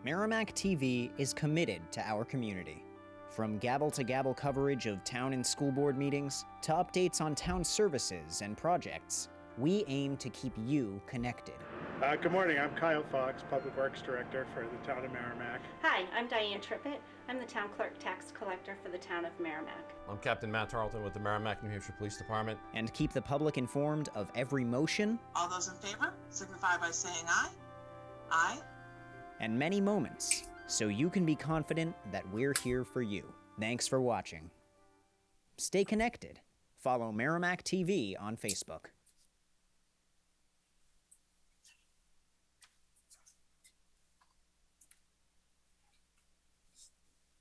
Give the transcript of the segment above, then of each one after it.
Merrimack TV is committed to our community. From gavel-to-gavel coverage of town and school board meetings to updates on town services and projects, we aim to keep you connected. Good morning, I'm Kyle Fox, Public Works Director for the town of Merrimack. Hi, I'm Diane Trippett. I'm the town clerk tax collector for the town of Merrimack. I'm Captain Matt Tarleton with the Merrimack, New Hampshire Police Department. And keep the public informed of every motion. All those in favor signify by saying aye. Aye. And many moments, so you can be confident that we're here for you. Thanks for watching. Stay connected. Follow Merrimack TV on Facebook.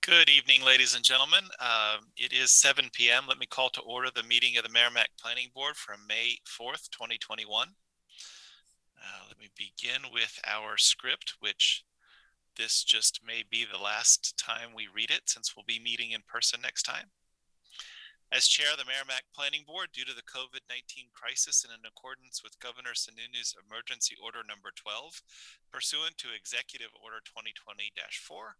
Good evening, ladies and gentlemen. It is 7 p.m. Let me call to order the meeting of the Merrimack Planning Board for May 4th, 2021. Let me begin with our script, which this just may be the last time we read it since we'll be meeting in person next time. As chair of the Merrimack Planning Board, due to the COVID-19 crisis and in accordance with Governor Sununu's Emergency Order Number 12, pursuant to Executive Order 2020-4,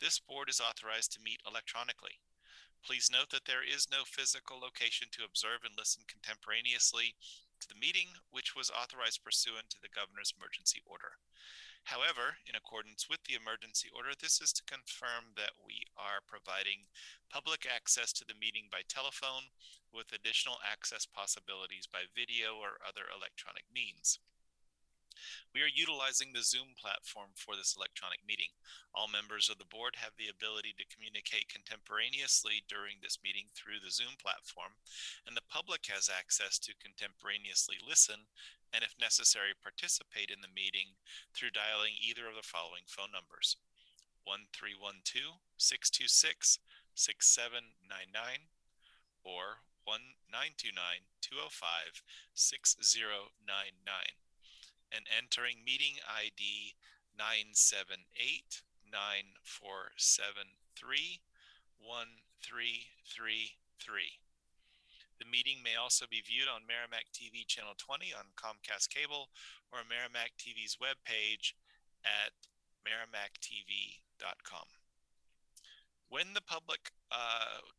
this board is authorized to meet electronically. Please note that there is no physical location to observe and listen contemporaneously to the meeting, which was authorized pursuant to the governor's emergency order. However, in accordance with the emergency order, this is to confirm that we are providing public access to the meeting by telephone with additional access possibilities by video or other electronic means. We are utilizing the Zoom platform for this electronic meeting. All members of the board have the ability to communicate contemporaneously during this meeting through the Zoom platform, and the public has access to contemporaneously listen and, if necessary, participate in the meeting through dialing either of the following phone numbers: 1-312-626-6799 or 1-929-205-6099. and entering meeting ID 978-9473-1333. The meeting may also be viewed on Merrimack TV Channel 20 on Comcast Cable or Merrimack TV's webpage at merrimacktv.com. When the public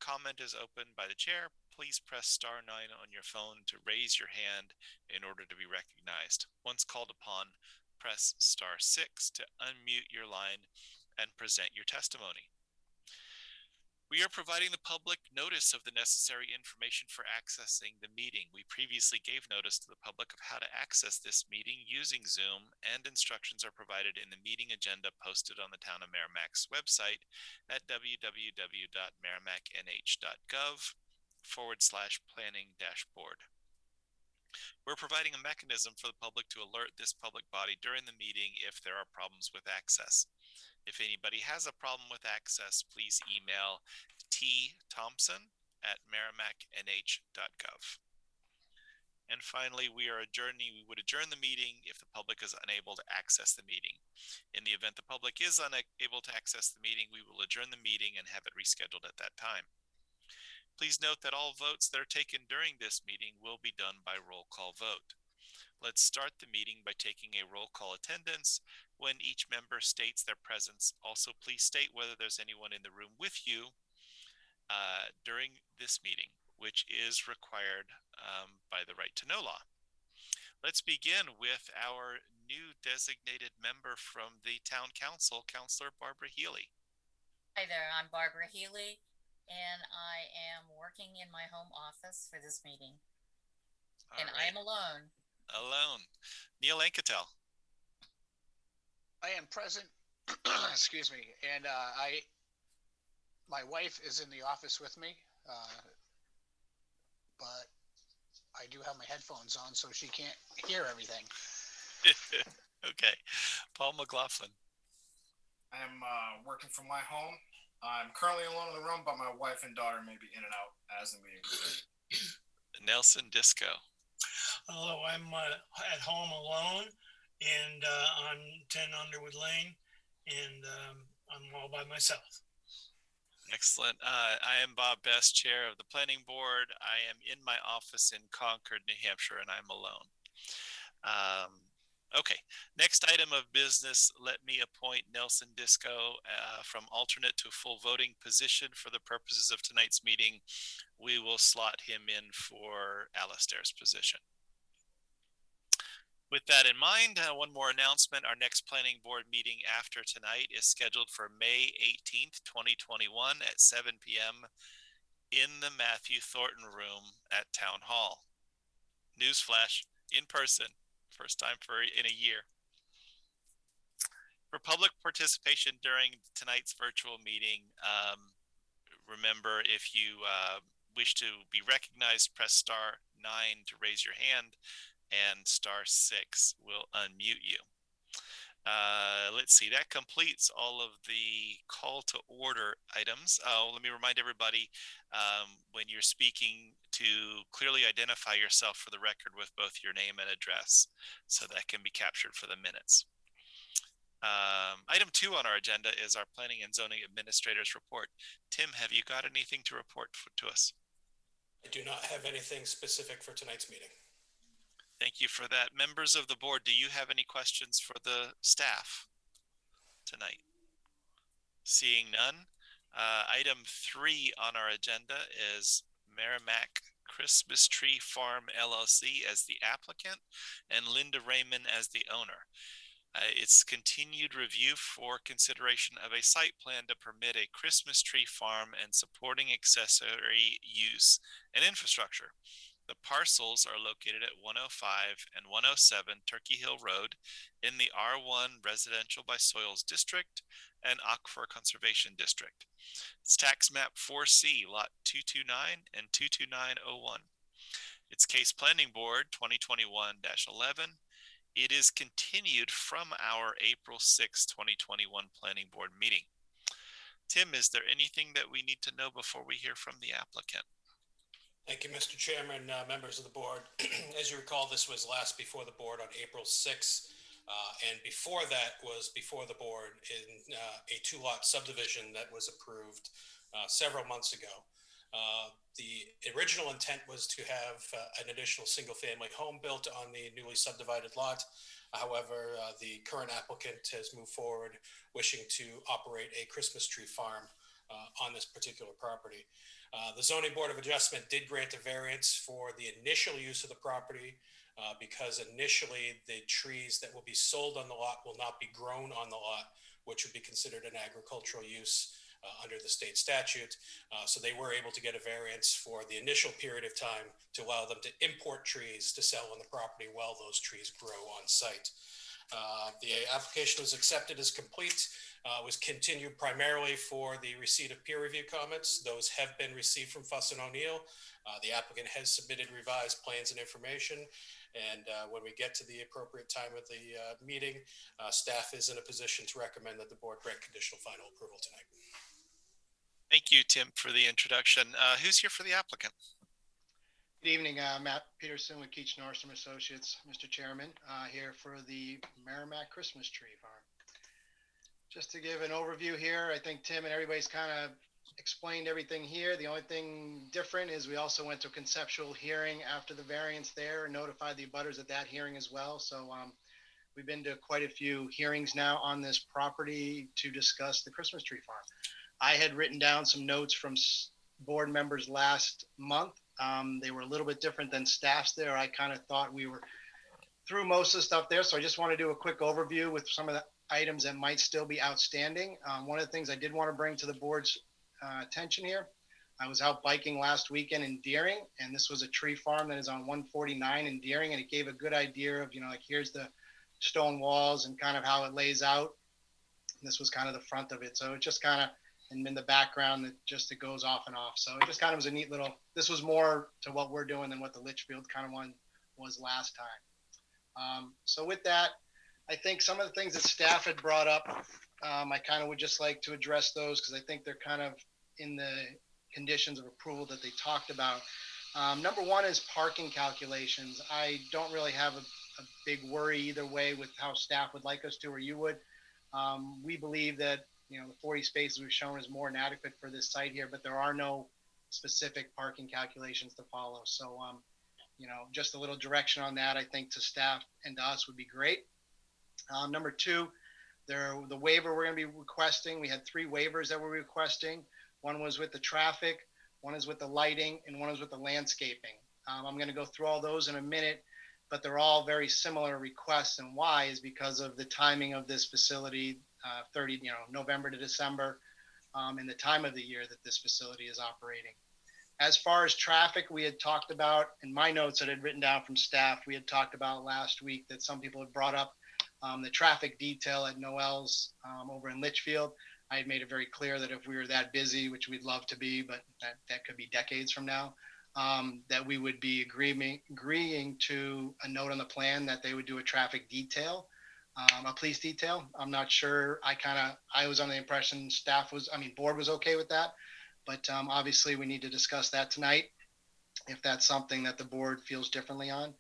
comment is opened by the chair, please press *9 on your phone to raise your hand in order to be recognized. Once called upon, press *6 to unmute your line and present your testimony. We are providing the public notice of the necessary information for accessing the meeting. We previously gave notice to the public of how to access this meeting using Zoom, and instructions are provided in the meeting agenda posted on the Town of Merrimack's website at www.merrimacknh.gov/planning-board. We're providing a mechanism for the public to alert this public body during the meeting if there are problems with access. If anybody has a problem with access, please email tthompson@merrimacnh.gov. And finally, we would adjourn the meeting if the public is unable to access the meeting. In the event the public is unable to access the meeting, we will adjourn the meeting and have it rescheduled at that time. Please note that all votes that are taken during this meeting will be done by roll call vote. Let's start the meeting by taking a roll call attendance. When each member states their presence, also please state whether there's anyone in the room with you during this meeting, which is required by the right to know law. Let's begin with our new designated member from the town council, Councilor Barbara Healy. Hi there, I'm Barbara Healy, and I am working in my home office for this meeting. And I am alone. Neil Anketel. I am present, excuse me, and my wife is in the office with me, but I do have my headphones on, so she can't hear everything. Okay. Paul McLaughlin. I am working from my home. I'm currently alone in the room, but my wife and daughter may be in and out as the meeting goes. Nelson Disco. Hello, I'm at home alone and on 10 Underwood Lane, and I'm all by myself. Excellent. I am Bob Best, chair of the planning board. I am in my office in Concord, New Hampshire, and I'm alone. Okay, next item of business, let me appoint Nelson Disco from alternate to full voting position for the purposes of tonight's meeting. We will slot him in for Alastair's position. With that in mind, one more announcement. Our next planning board meeting after tonight is scheduled for May 18th, 2021 at 7 p.m. in the Matthew Thornton room at Town Hall. Newsflash, in person, first time in a year. For public participation during tonight's virtual meeting, remember, if you wish to be recognized, press star 9 to raise your hand, and star 6 will unmute you. Let's see, that completes all of the call to order items. Let me remind everybody, when you're speaking, to clearly identify yourself for the record with both your name and address, so that can be captured for the minutes. Item 2 on our agenda is our Planning and Zoning Administrator's report. Tim, have you got anything to report to us? I do not have anything specific for tonight's meeting. Thank you for that. Members of the board, do you have any questions for the staff tonight? Seeing none. Item 3 on our agenda is Merrimack Christmas Tree Farm LLC as the applicant and Linda Raymond as the owner. It's continued review for consideration of a site plan to permit a Christmas tree farm and supporting accessory use and infrastructure. The parcels are located at 105 and 107 Turkey Hill Road in the R1 Residential by Soils District and Aquifer Conservation District. It's tax map 4C, lot 229 and 22901. It's case planning board 2021-11. It is continued from our April 6, 2021 planning board meeting. Tim, is there anything that we need to know before we hear from the applicant? Thank you, Mr. Chairman, members of the board. As you recall, this was last before the board on April 6th, and before that was before the board in a 2-lot subdivision that was approved several months ago. The original intent was to have an additional single-family home built on the newly subdivided lot. However, the current applicant has moved forward wishing to operate a Christmas tree farm on this particular property. The Zoning Board of Adjustment did grant a variance for the initial use of the property because initially the trees that will be sold on the lot will not be grown on the lot, which would be considered an agricultural use under the state statute. So they were able to get a variance for the initial period of time to allow them to import trees to sell on the property while those trees grow on site. The application was accepted as complete. Was continued primarily for the receipt of peer review comments. Those have been received from Fuss & O'Neill. The applicant has submitted revised plans and information. And when we get to the appropriate time of the meeting, staff is in a position to recommend that the board grant conditional final approval tonight. Thank you, Tim, for the introduction. Who's here for the applicant? Good evening, Matt Peterson with Keach Nordstrom Associates, Mr. Chairman, here for the Merrimack Christmas Tree Farm. Just to give an overview here, I think Tim and everybody's kind of explained everything here. The only thing different is we also went to a conceptual hearing after the variance there and notified the abutters at that hearing as well. So we've been to quite a few hearings now on this property to discuss the Christmas tree farm. I had written down some notes from board members last month. They were a little bit different than staff's there. I kind of thought we were through most of the stuff there. So I just want to do a quick overview with some of the items that might still be outstanding. One of the things I did want to bring to the board's attention here, I was out biking last weekend in Deering, and this was a tree farm that is on 149 in Deering, and it gave a good idea of, like here's the stone walls and kind of how it lays out. And this was kind of the front of it. So it just kind of, and in the background, it goes off and off. So it just kind of was a neat little, this was more to what we're doing than what the Litchfield kind of one was last time. So with that, I think some of the things that staff had brought up, I kind of would just like to address those because I think they're kind of in the conditions of approval that they talked about. Number one is parking calculations. I don't really have a big worry either way with how staff would like us to or you would. We believe that the 40 spaces we've shown is more than adequate for this site here, but there are no specific parking calculations to follow. So, just a little direction on that, I think to staff and to us would be great. Number two, the waiver we're going to be requesting, we had 3 waivers that we're requesting. One was with the traffic, one is with the lighting, and one is with the landscaping. I'm going to go through all those in a minute, but they're all very similar requests. And why is because of the timing of this facility, November to December, and the time of the year that this facility is operating. As far as traffic, we had talked about, in my notes that I'd written down from staff, we had talked about last week that some people had brought up the traffic detail at Noel's over in Litchfield. I had made it very clear that if we were that busy, which we'd love to be, but that could be decades from now, that we would be agreeing to a note on the plan that they would do a traffic detail, a police detail. I'm not sure. I was under the impression board was okay with that, but obviously we need to discuss that tonight if that's something that the board feels differently on.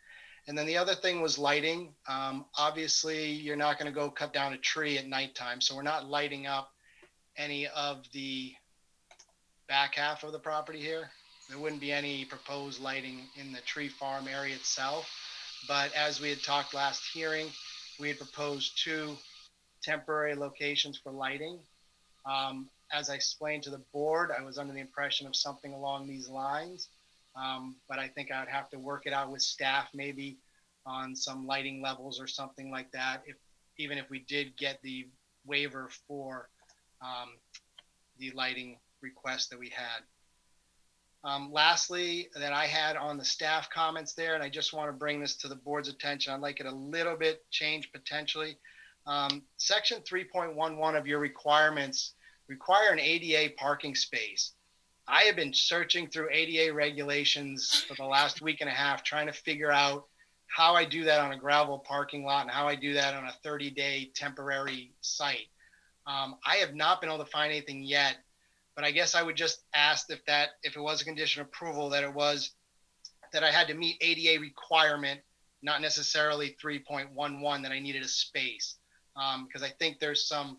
And then the other thing was lighting. Obviously, you're not going to go cut down a tree at nighttime, so we're not lighting up any of the back half of the property here. There wouldn't be any proposed lighting in the tree farm area itself. But as we had talked last hearing, we had proposed 2 temporary locations for lighting. As I explained to the board, I was under the impression of something along these lines. But I think I would have to work it out with staff, maybe on some lighting levels or something like that, even if we did get the waiver for the lighting request that we had. Lastly, that I had on the staff comments there, and I just want to bring this to the board's attention. I'd like it a little bit changed potentially. Section 3.11 of your requirements require an ADA parking space. I have been searching through ADA regulations for the last week and a half, trying to figure out how I do that on a gravel parking lot and how I do that on a 30-day temporary site. I have not been able to find anything yet, but I guess I would just ask if it was a condition of approval, that it was that I had to meet ADA requirement, not necessarily 3.11, that I needed a space. Because I think there's some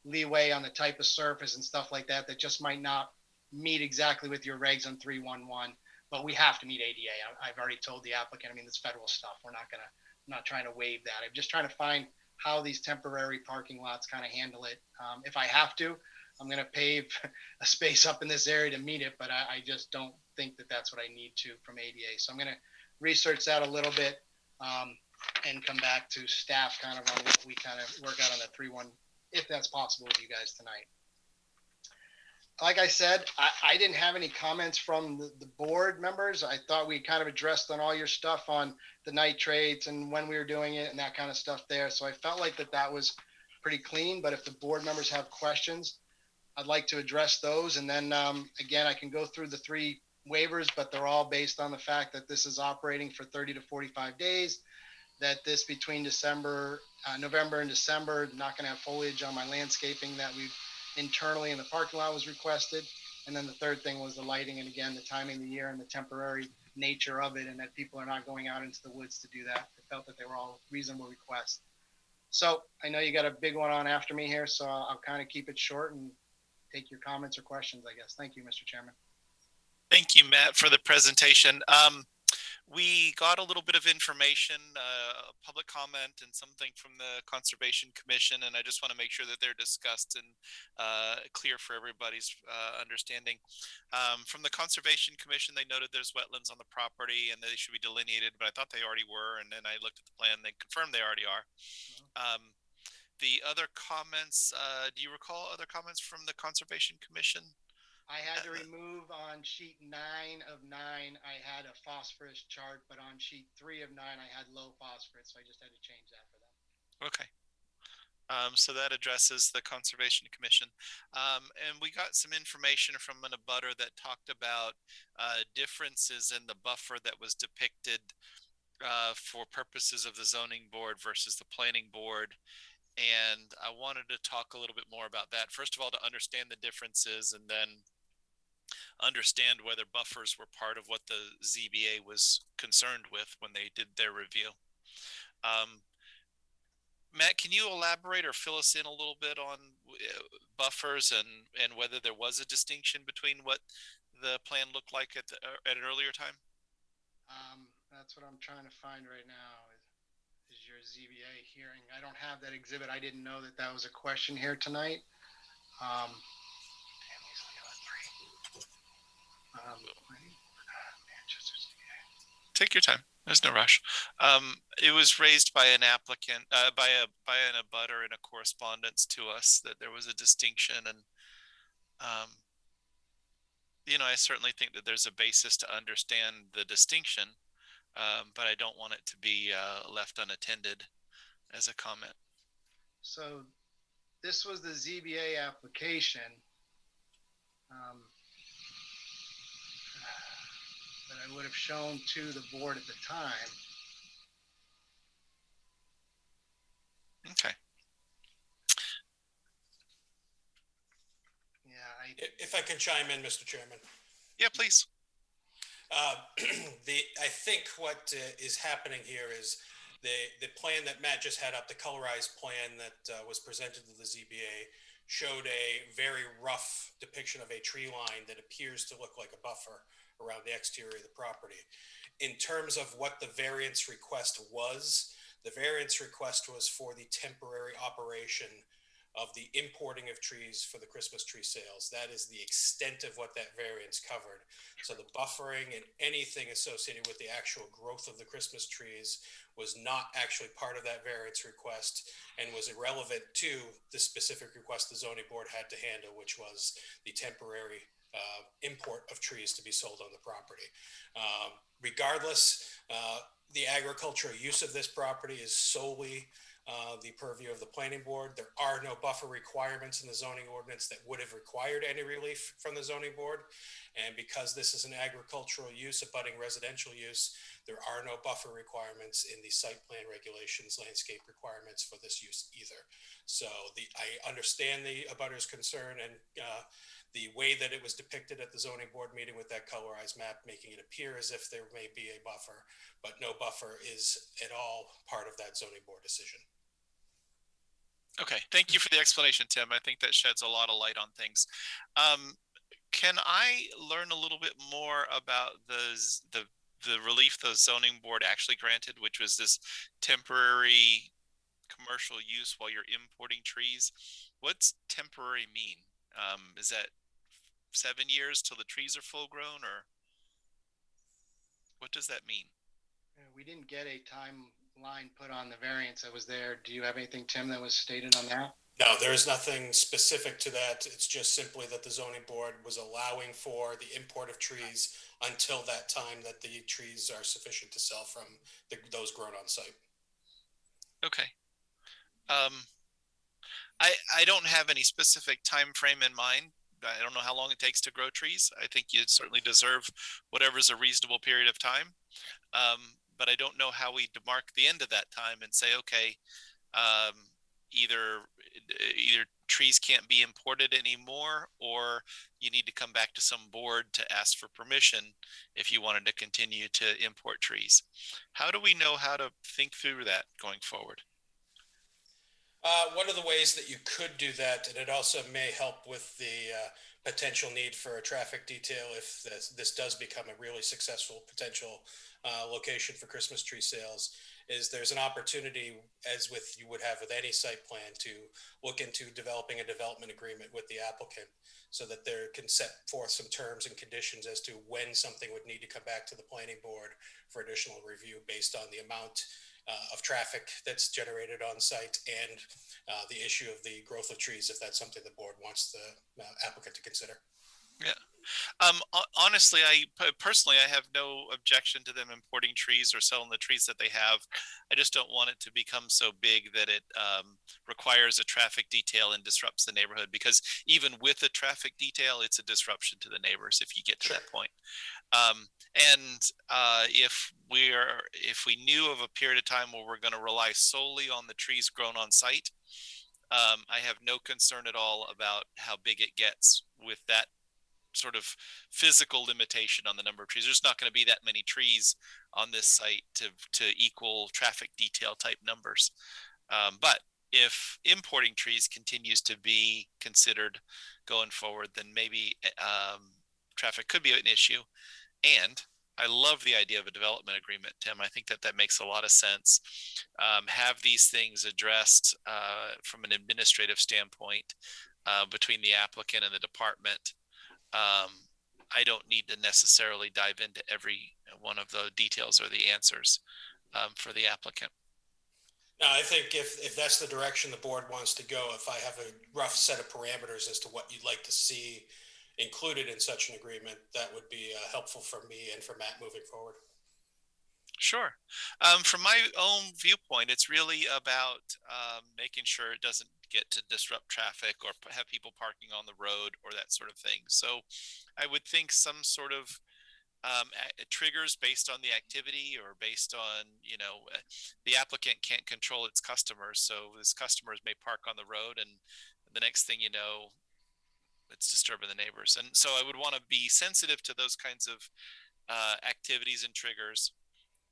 leeway on the type of surface and stuff like that that just might not meet exactly with your regs on 311, but we have to meet ADA. I've already told the applicant, it's federal stuff. I'm not trying to waive that. I'm just trying to find how these temporary parking lots kind of handle it. If I have to, I'm going to pave a space up in this area to meet it, but I just don't think that that's what I need to from ADA. So I'm going to research that a little bit and come back to staff kind of on what we kind of work out on the 3.1, if that's possible with you guys tonight. Like I said, I didn't have any comments from the board members. I thought we kind of addressed on all your stuff on the nitrates and when we were doing it and that kind of stuff there. So I felt like that was pretty clean, but if the board members have questions, I'd like to address those. And then again, I can go through the 3 waivers, but they're all based on the fact that this is operating for 30 to 45 days, that this between November and December, not going to have foliage on my landscaping that we internally in the parking lot was requested. And then the third thing was the lighting, and again, the timing of the year and the temporary nature of it, and that people are not going out into the woods to do that. I felt that they were all reasonable requests. So I know you got a big one on after me here, so I'll kind of keep it short and take your comments or questions, I guess. Thank you, Mr. Chairman. Thank you, Matt, for the presentation. We got a little bit of information, public comment and something from the Conservation Commission, and I just want to make sure that they're discussed and clear for everybody's understanding. From the Conservation Commission, they noted there's wetlands on the property and they should be delineated, but I thought they already were, and then I looked at the plan, they confirmed they already are. The other comments, do you recall other comments from the Conservation Commission? I had to remove on sheet 9 of 9, I had a phosphorus chart, but on sheet 3 of 9, I had low phosphorus, so I just had to change that for them. Okay. So that addresses the Conservation Commission. And we got some information from an abutter that talked about differences in the buffer that was depicted for purposes of the zoning board versus the planning board. And I wanted to talk a little bit more about that. First of all, to understand the differences, and then understand whether buffers were part of what the ZBA was concerned with when they did their review. Matt, can you elaborate or fill us in a little bit on buffers and whether there was a distinction between what the plan looked like at an earlier time? That's what I'm trying to find right now. is your ZBA hearing. I don't have that exhibit. I didn't know that that was a question here tonight. Manchester ZBA. Take your time. There's no rush. It was raised by an applicant, by an abutter in a correspondence to us that there was a distinction, and I certainly think that there's a basis to understand the distinction, but I don't want it to be left unattended as a comment. So this was the ZBA application that I would have shown to the board at the time. Okay. Yeah, If I can chime in, Mr. Chairman. Yeah, please. I think what is happening here is the plan that Matt just had up, the colorized plan that was presented to the ZBA, showed a very rough depiction of a tree line that appears to look like a buffer around the exterior of the property. In terms of what the variance request was, the variance request was for the temporary operation of the importing of trees for the Christmas tree sales. That is the extent of what that variance covered. So the buffering and anything associated with the actual growth of the Christmas trees was not actually part of that variance request and was irrelevant to the specific request the zoning board had to handle, which was the temporary import of trees to be sold on the property. Regardless, the agricultural use of this property is solely the purview of the planning board. There are no buffer requirements in the zoning ordinance that would have required any relief from the zoning board. And because this is an agricultural use, abutting residential use, there are no buffer requirements in the site plan regulations, landscape requirements for this use either. So I understand the abutter's concern and the way that it was depicted at the zoning board meeting with that colorized map, making it appear as if there may be a buffer, but no buffer is at all part of that zoning board decision. Okay, thank you for the explanation, Tim. I think that sheds a lot of light on things. Can I learn a little bit more about the relief the zoning board actually granted, which was this temporary commercial use while you're importing trees? What's temporary mean? Is that 7 years till the trees are full grown, or what does that mean? We didn't get a timeline put on the variance that was there. Do you have anything, Tim, that was stated on that? No, there is nothing specific to that. It's just simply that the zoning board was allowing for the import of trees until that time that the trees are sufficient to sell from those grown on site. Okay. I don't have any specific time frame in mind. I don't know how long it takes to grow trees. I think you certainly deserve whatever's a reasonable period of time. But I don't know how we demark the end of that time and say, okay, either trees can't be imported anymore, or you need to come back to some board to ask for permission if you wanted to continue to import trees. How do we know how to think through that going forward? One of the ways that you could do that, and it also may help with the potential need for a traffic detail if this does become a really successful potential location for Christmas tree sales, is there's an opportunity, as with you would have with any site plan, to look into developing a development agreement with the applicant so that there can set forth some terms and conditions as to when something would need to come back to the planning board for additional review based on the amount of traffic that's generated on site and the issue of the growth of trees, if that's something the board wants the applicant to consider. Yeah. Honestly, I have no objection to them importing trees or selling the trees that they have. I just don't want it to become so big that it requires a traffic detail and disrupts the neighborhood, because even with a traffic detail, it's a disruption to the neighbors if you get to that point. If we knew of a period of time where we're going to rely solely on the trees grown on site, I have no concern at all about how big it gets with that sort of physical limitation on the number of trees. There's not going to be that many trees on this site to equal traffic detail type numbers. But if importing trees continues to be considered going forward, then maybe traffic could be an issue. And I love the idea of a development agreement, Tim. I think that that makes a lot of sense. Have these things addressed from an administrative standpoint between the applicant and the department. I don't need to necessarily dive into every one of the details or the answers for the applicant. No, I think if that's the direction the board wants to go, if I have a rough set of parameters as to what you'd like to see included in such an agreement, that would be helpful for me and for Matt moving forward. Sure. From my own viewpoint, it's really about making sure it doesn't get to disrupt traffic or have people parking on the road or that sort of thing. So I would think some sort of triggers based on the activity or based on, the applicant can't control its customers. So its customers may park on the road and the next thing you know, it's disturbing the neighbors. And so I would want to be sensitive to those kinds of activities and triggers,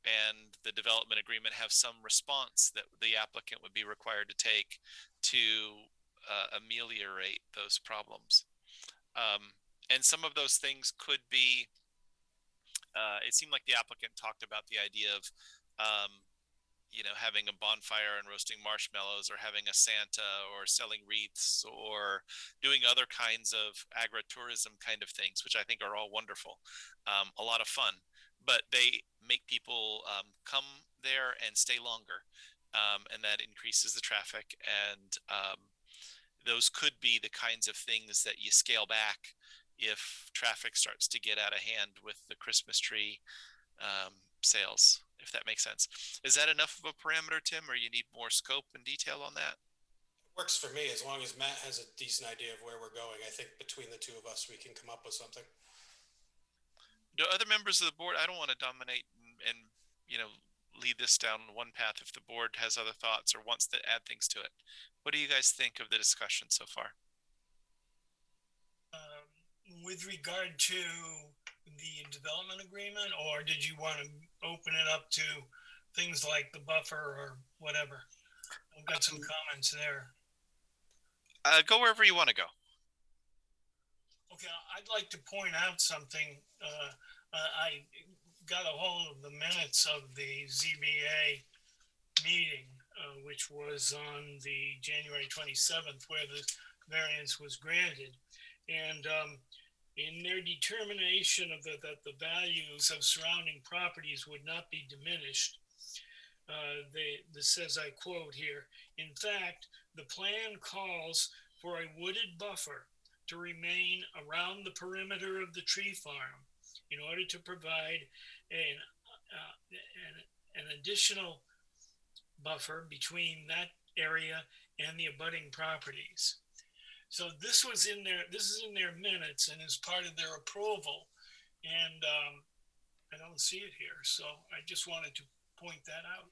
and the development agreement have some response that the applicant would be required to take to ameliorate those problems. And some of those things could be, it seemed like the applicant talked about the idea of having a bonfire and roasting marshmallows, or having a Santa, or selling wreaths, or doing other kinds of agritourism kind of things, which I think are all wonderful, a lot of fun, but they make people come there and stay longer, and that increases the traffic. And those could be the kinds of things that you scale back if traffic starts to get out of hand with the Christmas tree sales, if that makes sense. Is that enough of a parameter, Tim, or you need more scope and detail on that? Works for me, as long as Matt has a decent idea of where we're going. I think between the two of us, we can come up with something. Do other members of the board, I don't want to dominate and lead this down one path if the board has other thoughts or wants to add things to it. What do you guys think of the discussion so far? With regard to the development agreement, or did you want to open it up to things like the buffer or whatever? I've got some comments there. Go wherever you want to go. Okay, I'd like to point out something. I got a hold of the minutes of the ZBA meeting, which was on the January 27th, where the variance was granted. And in their determination of that the values of surrounding properties would not be diminished, this says, I quote here, "In fact, the plan calls for a wooded buffer to remain around the perimeter of the tree farm in order to provide an additional buffer between that area and the abutting properties." So this was in there. This is in their minutes and is part of their approval. And I don't see it here. So I just wanted to point that out.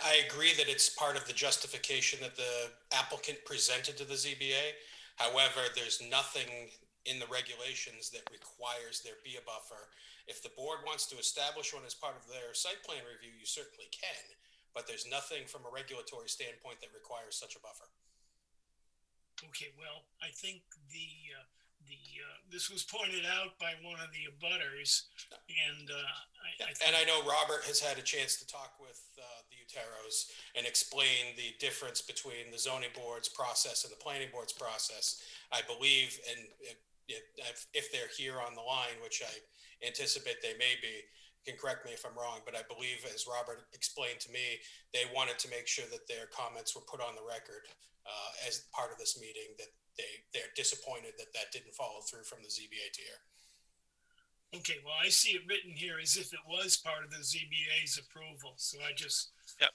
I agree that it's part of the justification that the applicant presented to the ZBA. However, there's nothing in the regulations that requires there be a buffer. If the board wants to establish one as part of their site plan review, you certainly can, but there's nothing from a regulatory standpoint that requires such a buffer. Okay, well, I think this was pointed out by one of the abutters, and I know Robert has had a chance to talk with the Uteros and explain the difference between the zoning board's process and the planning board's process. I believe, and if they're here on the line, which I anticipate they may be, can correct me if I'm wrong, but I believe, as Robert explained to me, they wanted to make sure that their comments were put on the record as part of this meeting, that they're disappointed that didn't follow through from the ZBA tier. Okay, well, I see it written here as if it was part of the ZBA's approval, so I just... Yep.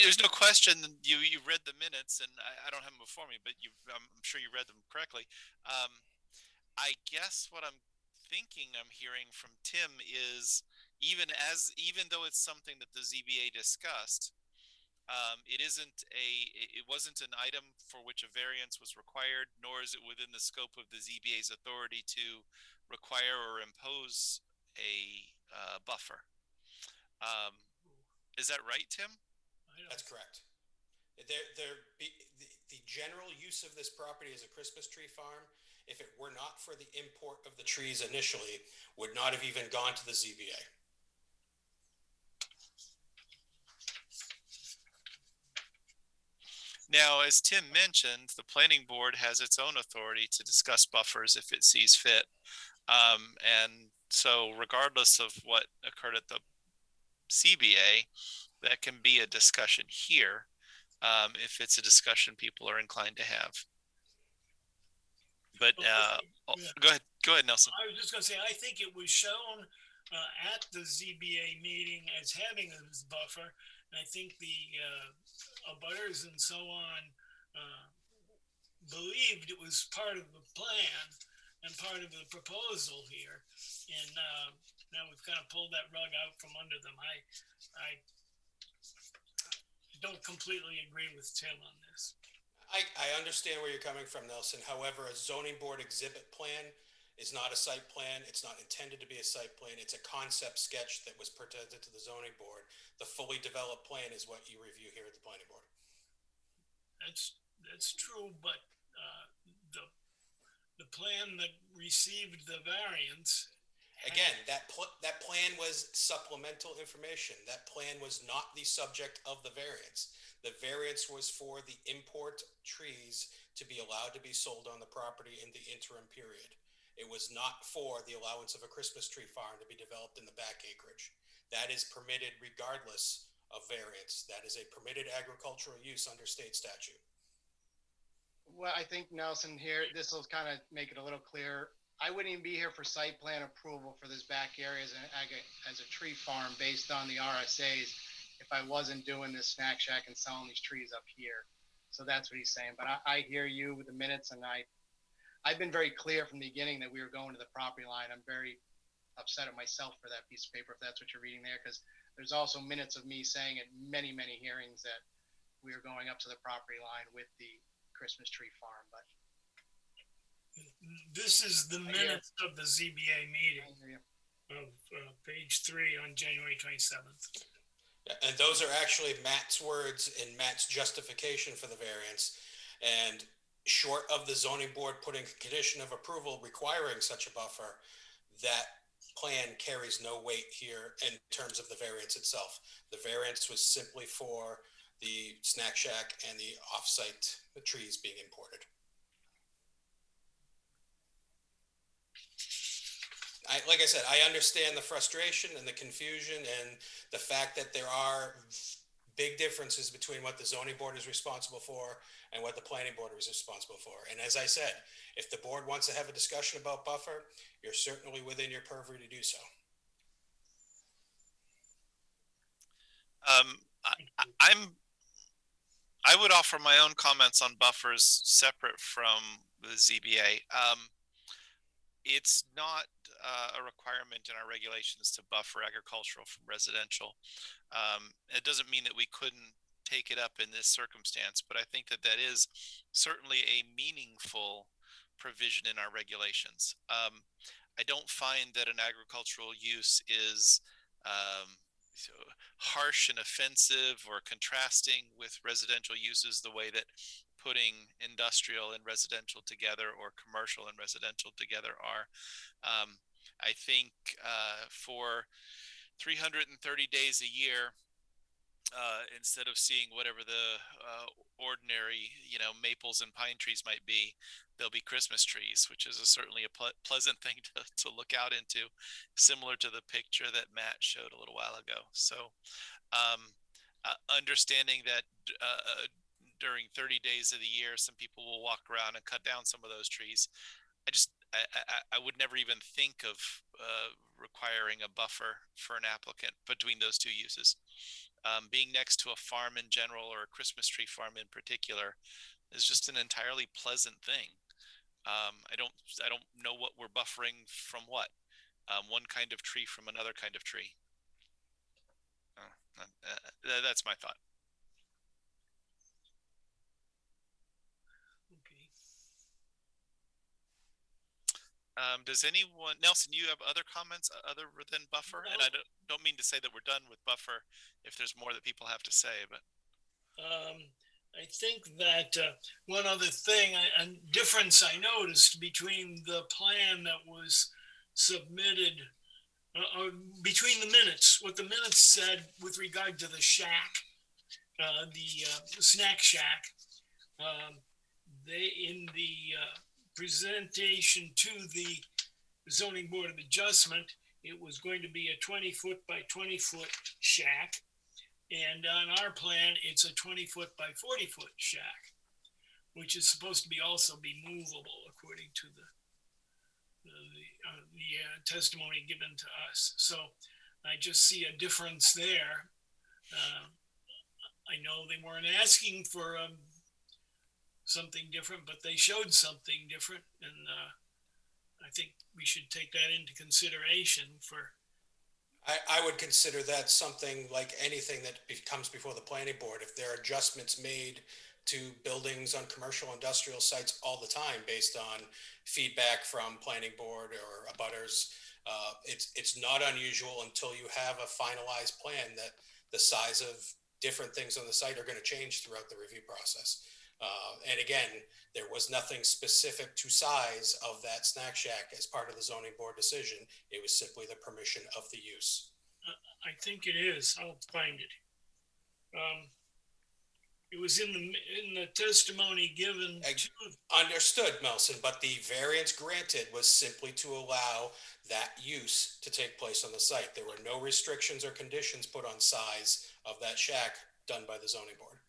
There's no question you read the minutes, and I don't have them before me, but I'm sure you read them correctly. I guess what I'm thinking I'm hearing from Tim is, even though it's something that the ZBA discussed, it wasn't an item for which a variance was required, nor is it within the scope of the ZBA's authority to require or impose a buffer. Is that right, Tim? That's correct. The general use of this property as a Christmas tree farm if it were not for the import of the trees initially, would not have even gone to the ZBA. Now, as Tim mentioned, the planning board has its own authority to discuss buffers if it sees fit. And so regardless of what occurred at the CBA, that can be a discussion here if it's a discussion people are inclined to have. But go ahead, Nelson. I was just going to say, I think it was shown at the ZBA meeting as having this buffer. And I think the abutters and so on believed it was part of the plan and part of the proposal here. And now we've kind of pulled that rug out from under them. I don't completely agree with Tim on this. I understand where you're coming from, Nelson. However, a zoning board exhibit plan is not a site plan. It's not intended to be a site plan. It's a concept sketch that was presented to the zoning board. The fully developed plan is what you review here at the planning board. That's true, but the plan that received the variance. Again, that plan was supplemental information. That plan was not the subject of the variance. The variance was for the import trees to be allowed to be sold on the property in the interim period. It was not for the allowance of a Christmas tree farm to be developed in the back acreage. That is permitted regardless of variance. That is a permitted agricultural use under state statute. Well, I think Nelson here, this will kind of make it a little clearer. I wouldn't even be here for site plan approval for this back area as a tree farm based on the RSAs if I wasn't doing this snack shack and selling these trees up here. So that's what he's saying. But I hear you with the minutes, and I've been very clear from the beginning that we were going to the property line. I'm very upset at myself for that piece of paper, if that's what you're reading there, because there's also minutes of me saying at many, many hearings that we were going up to the property line with the Christmas tree farm. But this is the minutes of the ZBA meeting of page 3 on January 27th. And those are actually Matt's words and Matt's justification for the variance. And short of the zoning board putting a condition of approval requiring such a buffer, that plan carries no weight here in terms of the variance itself. The variance was simply for the snack shack and the off-site trees being imported. Like I said, I understand the frustration and the confusion and the fact that there are big differences between what the zoning board is responsible for and what the planning board is responsible for. And as I said, if the board wants to have a discussion about buffer, you're certainly within your purview to do so. I would offer my own comments on buffers separate from the ZBA. It's not a requirement in our regulations to buffer agricultural from residential. It doesn't mean that we couldn't take it up in this circumstance, but I think that that is certainly a meaningful provision in our regulations. I don't find that an agricultural use is harsh and offensive or contrasting with residential uses the way that putting industrial and residential together or commercial and residential together are. I think for 330 days a year, instead of seeing whatever the ordinary, maples and pine trees might be, there'll be Christmas trees, which is certainly a pleasant thing to look out into, similar to the picture that Matt showed a little while ago. So understanding that during 30 days of the year, some people will walk around and cut down some of those trees. I would never even think of requiring a buffer for an applicant between those two uses. Being next to a farm in general or a Christmas tree farm in particular is just an entirely pleasant thing. I don't know what we're buffering from what. One kind of tree from another kind of tree. That's my thought. Does anyone, Nelson, you have other comments other than buffer? No. And I don't mean to say that we're done with buffer if there's more that people have to say, but. I think that one other thing, a difference I noticed between the plan that was submitted, between the minutes, what the minutes said with regard to the shack, the snack shack, they in the presentation to the zoning board of adjustment, it was going to be a 20-foot by 20-foot shack. And on our plan, it's a 20-foot by 40-foot shack, which is supposed to be also be movable according to the testimony given to us. So I just see a difference there. I know they weren't asking for something different, but they showed something different. And I think we should take that into consideration for. I would consider that something like anything that comes before the planning board. If there are adjustments made to buildings on commercial industrial sites all the time based on feedback from planning board or abutters, it's not unusual until you have a finalized plan that the size of different things on the site are going to change throughout the review process. And again, there was nothing specific to size of that snack shack as part of the zoning board decision. It was simply the permission of the use. I think it is. I'll find it. It was in the testimony given. Understood, Melson, but the variance granted was simply to allow that use to take place on the site. There were no restrictions or conditions put on size of that shack done by the zoning board.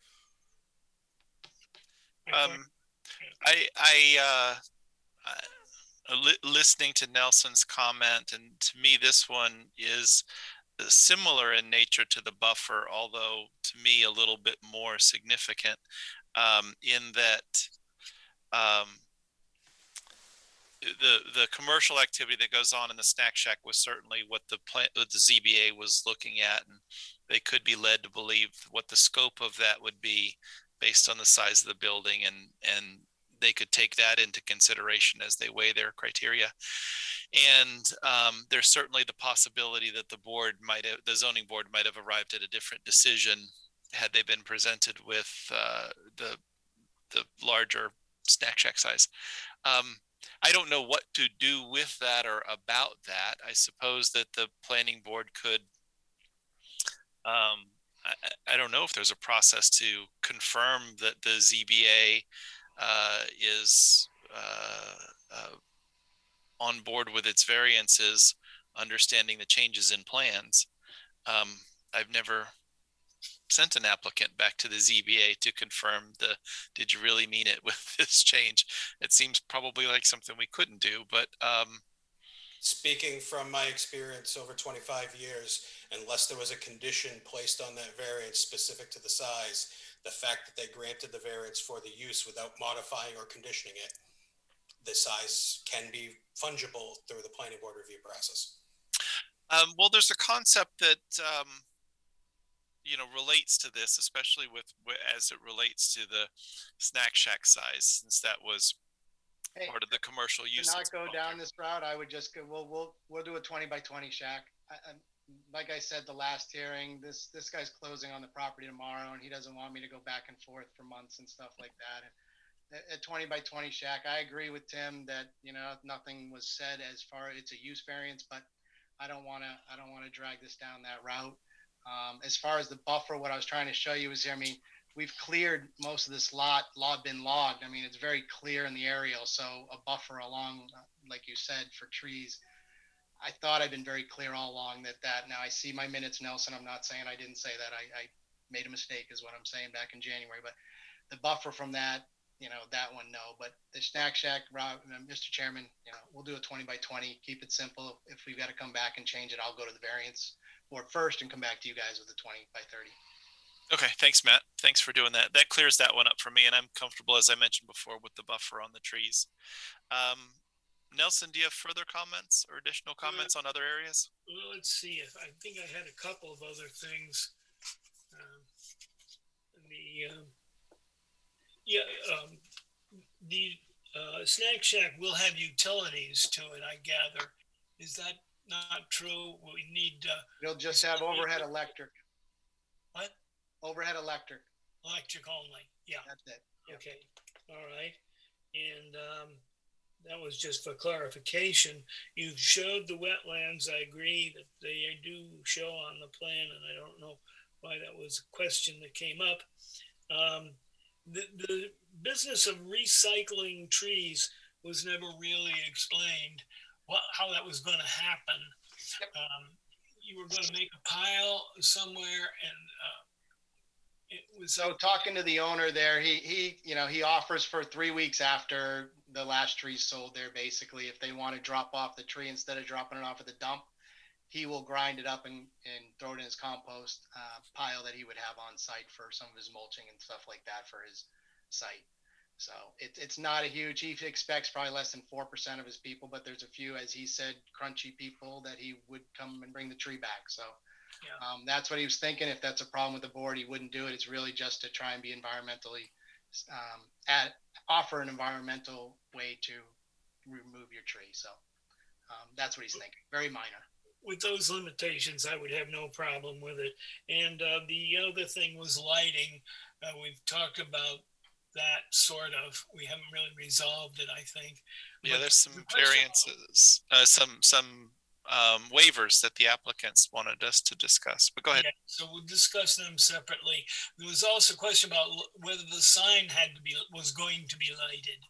Listening to Nelson's comment, and to me this one is similar in nature to the buffer, although to me a little bit more significant, in that the commercial activity that goes on in the snack shack was certainly what the ZBA was looking at, and they could be led to believe what the scope of that would be based on the size of the building, and they could take that into consideration as they weigh their criteria. And there's certainly the possibility that the zoning board might have arrived at a different decision had they been presented with the larger snack shack size. I don't know what to do with that or about that. I suppose that the planning board could, I don't know if there's a process to confirm that the ZBA is on board with its variances, understanding the changes in plans. I've never sent an applicant back to the ZBA to confirm did you really mean it with this change? It seems probably like something we couldn't do, but speaking from my experience over 25 years, unless there was a condition placed on that variance specific to the size, the fact that they granted the variance for the use without modifying or conditioning it, the size can be fungible through the planning board review process. Well, there's a concept that relates to this, especially as it relates to the snack shack size, since that was part of the commercial use. To not go down this route, I would just go. We'll do a 20 by 20 shack. Like I said, the last hearing, this guy's closing on the property tomorrow, and he doesn't want me to go back and forth for months and stuff like that. A 20 by 20 shack, I agree with Tim that nothing was said as far as it's a use variance, but I don't want to drag this down that route. As far as the buffer, what I was trying to show you is here. I mean, we've cleared most of this lot been logged. I mean, it's very clear in the aerial. So a buffer along, like you said, for trees. I thought I'd been very clear all along that now I see my minutes, Nelson. I'm not saying I didn't say that. I made a mistake is what I'm saying back in January, but the buffer from that, that one, no, but the snack shack, Mr. Chairman, we'll do a 20 by 20, keep it simple. If we've got to come back and change it, I'll go to the variance board first and come back to you guys with the 20 by 30. Okay, thanks, Matt. Thanks for doing that. That clears that one up for me, and I'm comfortable, as I mentioned before, with the buffer on the trees. Nelson, do you have further comments or additional comments on other areas? Well, let's see. I think I had a couple of other things. The snack shack will have utilities to it, I gather. Is that not true? We need. It'll just have overhead electric. What? Overhead electric. Electric only, yeah. That's it. Yep. Okay, all right. And that was just for clarification. You showed the wetlands. I agree that they do show on the plan, and I don't know why that was a question that came up. The business of recycling trees was never really explained how that was going to happen. You were going to make a pile somewhere, and it was so talking to the owner there, he offers for 3 weeks after the last tree sold there. Basically, if they want to drop off the tree instead of dropping it off at the dump, he will grind it up and throw it in his compost pile that he would have on site for some of his mulching and stuff like that for his site. So it's not a huge, he expects probably less than 4% of his people, but there's a few, as he said, crunchy people that he would come and bring the tree back. So that's what he was thinking. If that's a problem with the board, he wouldn't do it. It's really just to try and be environmentally, offer an environmental way to remove your tree. So that's what he's thinking. Very minor. With those limitations, I would have no problem with it. And the other thing was lighting. We've talked about that sort of. We haven't really resolved it, I think. Yeah, there's some variances, some waivers that the applicants wanted us to discuss. But go ahead. Yeah, so we'll discuss them separately. There was also a question about whether the sign was going to be lighted.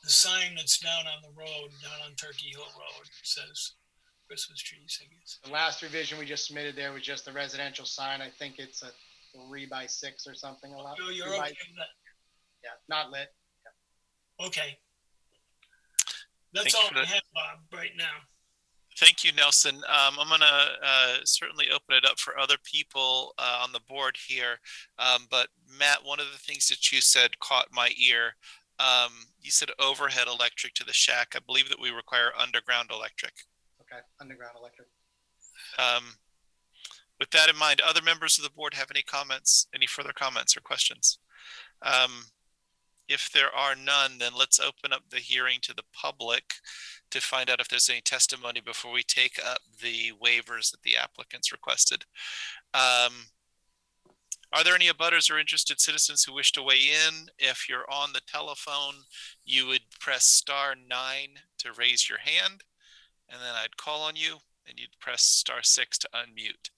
The sign that's down on the road, down on Turkey Hill Road, says Christmas trees, I guess. The last revision we just submitted there was just the residential sign. I think it's a 3x6 or something. A lot. Oh, you're okay with that? Yeah, not lit. Yeah. Okay. That's all I have, Bob, right now. Thank you, Nelson. I'm going to certainly open it up for other people on the board here. But Matt, one of the things that you said caught my ear. You said overhead electric to the shack. I believe that we require underground electric. Okay, underground electric. With that in mind, other members of the board have any comments, any further comments or questions? If there are none, then let's open up the hearing to the public to find out if there's any testimony before we take up the waivers that the applicants requested. Are there any abutters or interested citizens who wish to weigh in? If you're on the telephone, you would press *9 to raise your hand, and then I'd call on you, and you'd press *6 to unmute.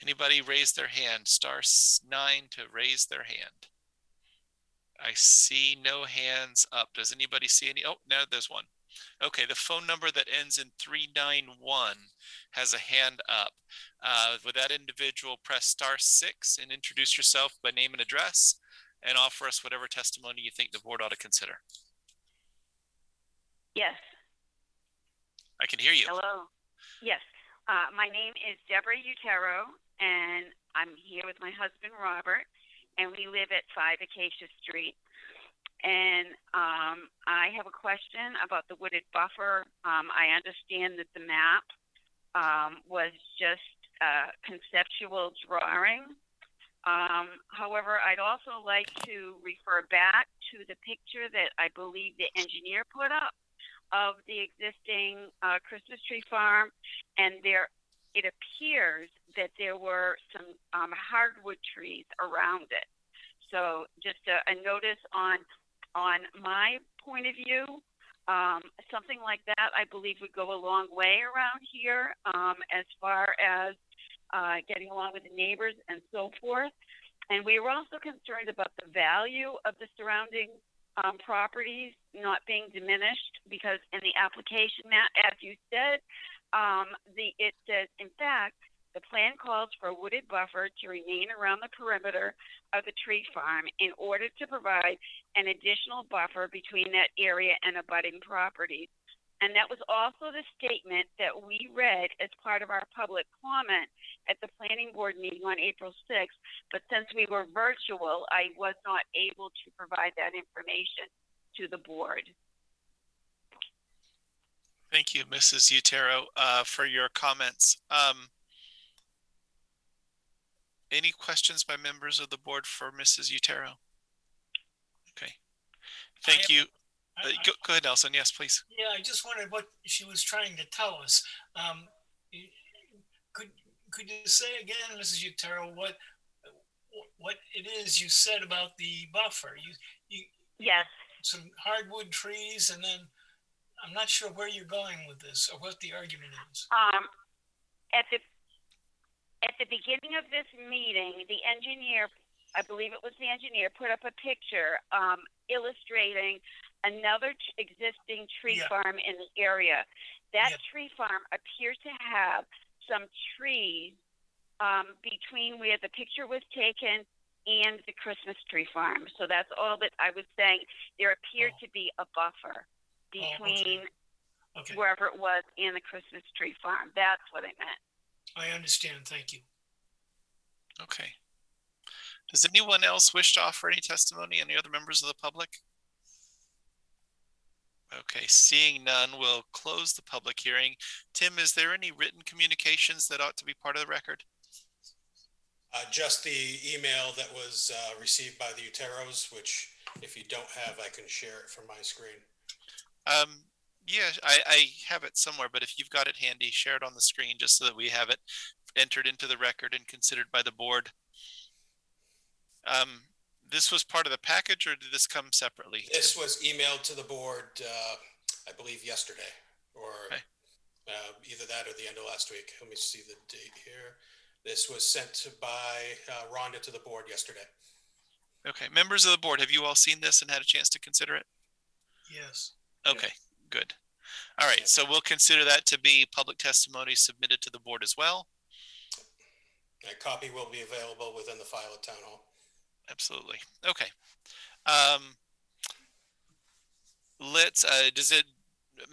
Anybody raise their hand? *9 to raise their hand. I see no hands up. Does anybody see any? Oh, no, there's one. Okay, the phone number that ends in 391 has a hand up. With that individual, press *6 and introduce yourself by name and address, and offer us whatever testimony you think the board ought to consider. Yes. I can hear you. Hello. Yes. My name is Deborah Utero, and I'm here with my husband, Robert, and we live at 5 Acacia Street. And I have a question about the wooded buffer. I understand that the map was just a conceptual drawing. However, I'd also like to refer back to the picture that I believe the engineer put up of the existing Christmas tree farm, and it appears that there were some hardwood trees around it. So just a notice on my point of view, something like that I believe would go a long way around here as far as getting along with the neighbors and so forth. And we were also concerned about the value of the surrounding properties not being diminished, because in the application, Matt, as you said, it says, in fact, the plan calls for a wooded buffer to remain around the perimeter of the tree farm in order to provide an additional buffer between that area and abutting properties. And that was also the statement that we read as part of our public comment at the planning board meeting on April 6th. But since we were virtual, I was not able to provide that information to the board. Thank you, Mrs. Utero, for your comments. Any questions by members of the board for Mrs. Utero? Okay, thank you. Go ahead, Nelson. Yes, please. Yeah, I just wondered what she was trying to tell us. Could you say again, Mrs. Utero, what it is you said about the buffer. Yes. Some hardwood trees, and then I'm not sure where you're going with this or what the argument is. At the beginning of this meeting, the engineer, I believe it was the engineer, put up a picture illustrating another existing tree farm in the area. That tree farm appears to have some trees between where the picture was taken and the Christmas tree farm. So that's all that I was saying. There appeared to be a buffer between wherever it was and the Christmas tree farm. That's what I meant. I understand. Thank you. Okay. Does anyone else wish to offer any testimony? Any other members of the public? Okay, seeing none, we'll close the public hearing. Tim, is there any written communications that ought to be part of the record? Just the email that was received by the Uteros, which if you don't have, I can share it from my screen. Yeah, I have it somewhere, but if you've got it handy, share it on the screen just so that we have it entered into the record and considered by the board. This was part of the package, or did this come separately? This was emailed to the board, I believe yesterday, or either that or the end of last week. Let me see the date here. This was sent by Rhonda to the board yesterday. Okay, members of the board, have you all seen this and had a chance to consider it? Yes. Okay, good. All right, so we'll consider that to be public testimony submitted to the board as well. A copy will be available within the file at Town Hall. Absolutely. Okay.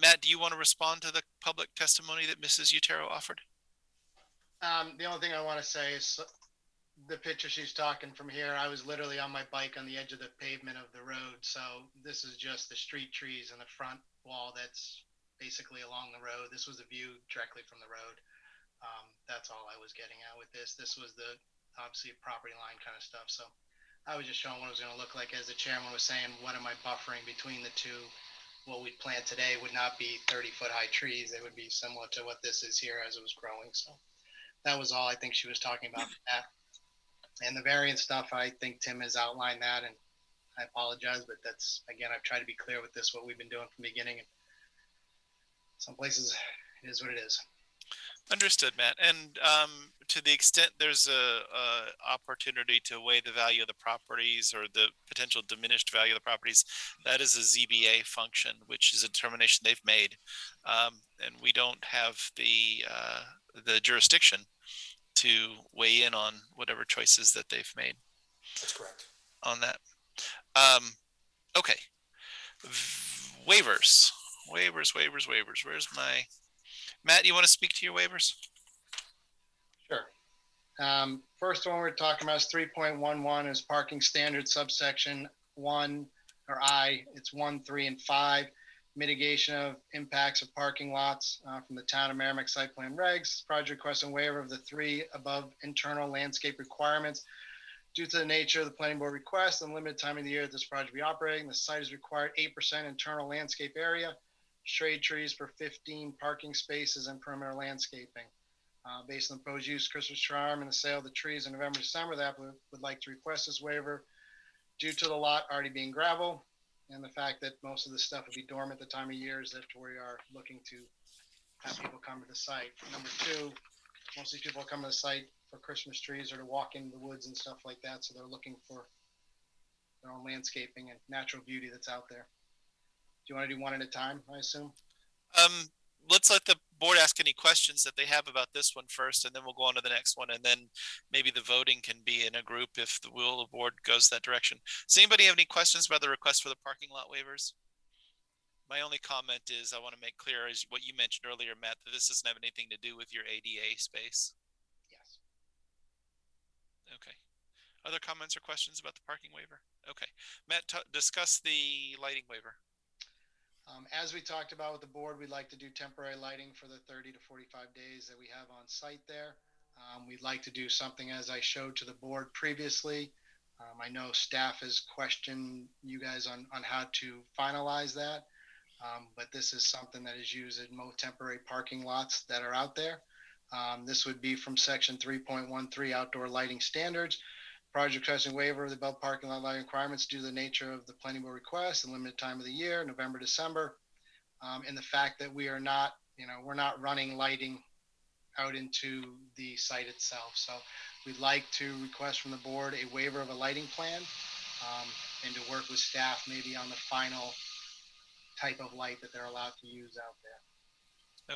Matt, do you want to respond to the public testimony that Mrs. Utero offered? The only thing I want to say is the picture she's talking from here, I was literally on my bike on the edge of the pavement of the road. So this is just the street trees and the front wall that's basically along the road. This was a view directly from the road. That's all I was getting at with this. This was the obviously property line kind of stuff. So I was just showing what it was going to look like. As the chairman was saying, what am I buffering between the two? What we plant today would not be 30-foot high trees. They would be similar to what this is here as it was growing. So that was all I think she was talking about that. And the variance stuff, I think Tim has outlined that, and I apologize, but that's, again, I've tried to be clear with this, what we've been doing from the beginning. And some places it is what it is. Understood, Matt. And to the extent there's a opportunity to weigh the value of the properties or the potential diminished value of the properties, that is a ZBA function, which is a determination they've made, and we don't have the jurisdiction to weigh in on whatever choices that they've made. That's correct. On that. Okay. Waivers. Where's my... Matt, you want to speak to your waivers? Sure. First one we're talking about is 3.11 is parking standard subsection 1 or I. It's 1, 3, and 5. Mitigation of impacts of parking lots from the town of Merrimack site plan regs. Project requesting waiver of the 3 above internal landscape requirements. Due to the nature of the planning board request and limited time of the year that this project will be operating, the site is required 8% internal landscape area, shade trees for 15 parking spaces, and perimeter landscaping. Based on the proposed use, Christmas tree farm, and the sale of the trees in November, December, the applicant would like to request this waiver due to the lot already being gravel and the fact that most of the stuff would be dormant at the time of year is that we are looking to have people come to the site. Number 2, most of these people come to the site for Christmas trees or to walk into the woods and stuff like that. So they're looking for their own landscaping and natural beauty that's out there. Do you want to do one at a time, I assume? Let's let the board ask any questions that they have about this one first, and then we'll go on to the next one, and then maybe the voting can be in a group if the will of the board goes that direction. Does anybody have any questions about the request for the parking lot waivers? My only comment is I want to make clear, is what you mentioned earlier, Matt, that this doesn't have anything to do with your ADA space. Yes. Okay. Other comments or questions about the parking waiver? Okay. Matt, discuss the lighting waiver. As we talked about with the board, we'd like to do temporary lighting for the 30 to 45 days that we have on site there. We'd like to do something as I showed to the board previously. I know staff has questioned you guys on how to finalize that, but this is something that is used in most temporary parking lots that are out there. This would be from section 3.13 outdoor lighting standards. Project requesting waiver of the above parking lot lighting requirements due to the nature of the planning board request and limited time of the year, November, December, and the fact that we are not, we're not running lighting out into the site itself. So we'd like to request from the board a waiver of a lighting plan, and to work with staff maybe on the final type of light that they're allowed to use out there.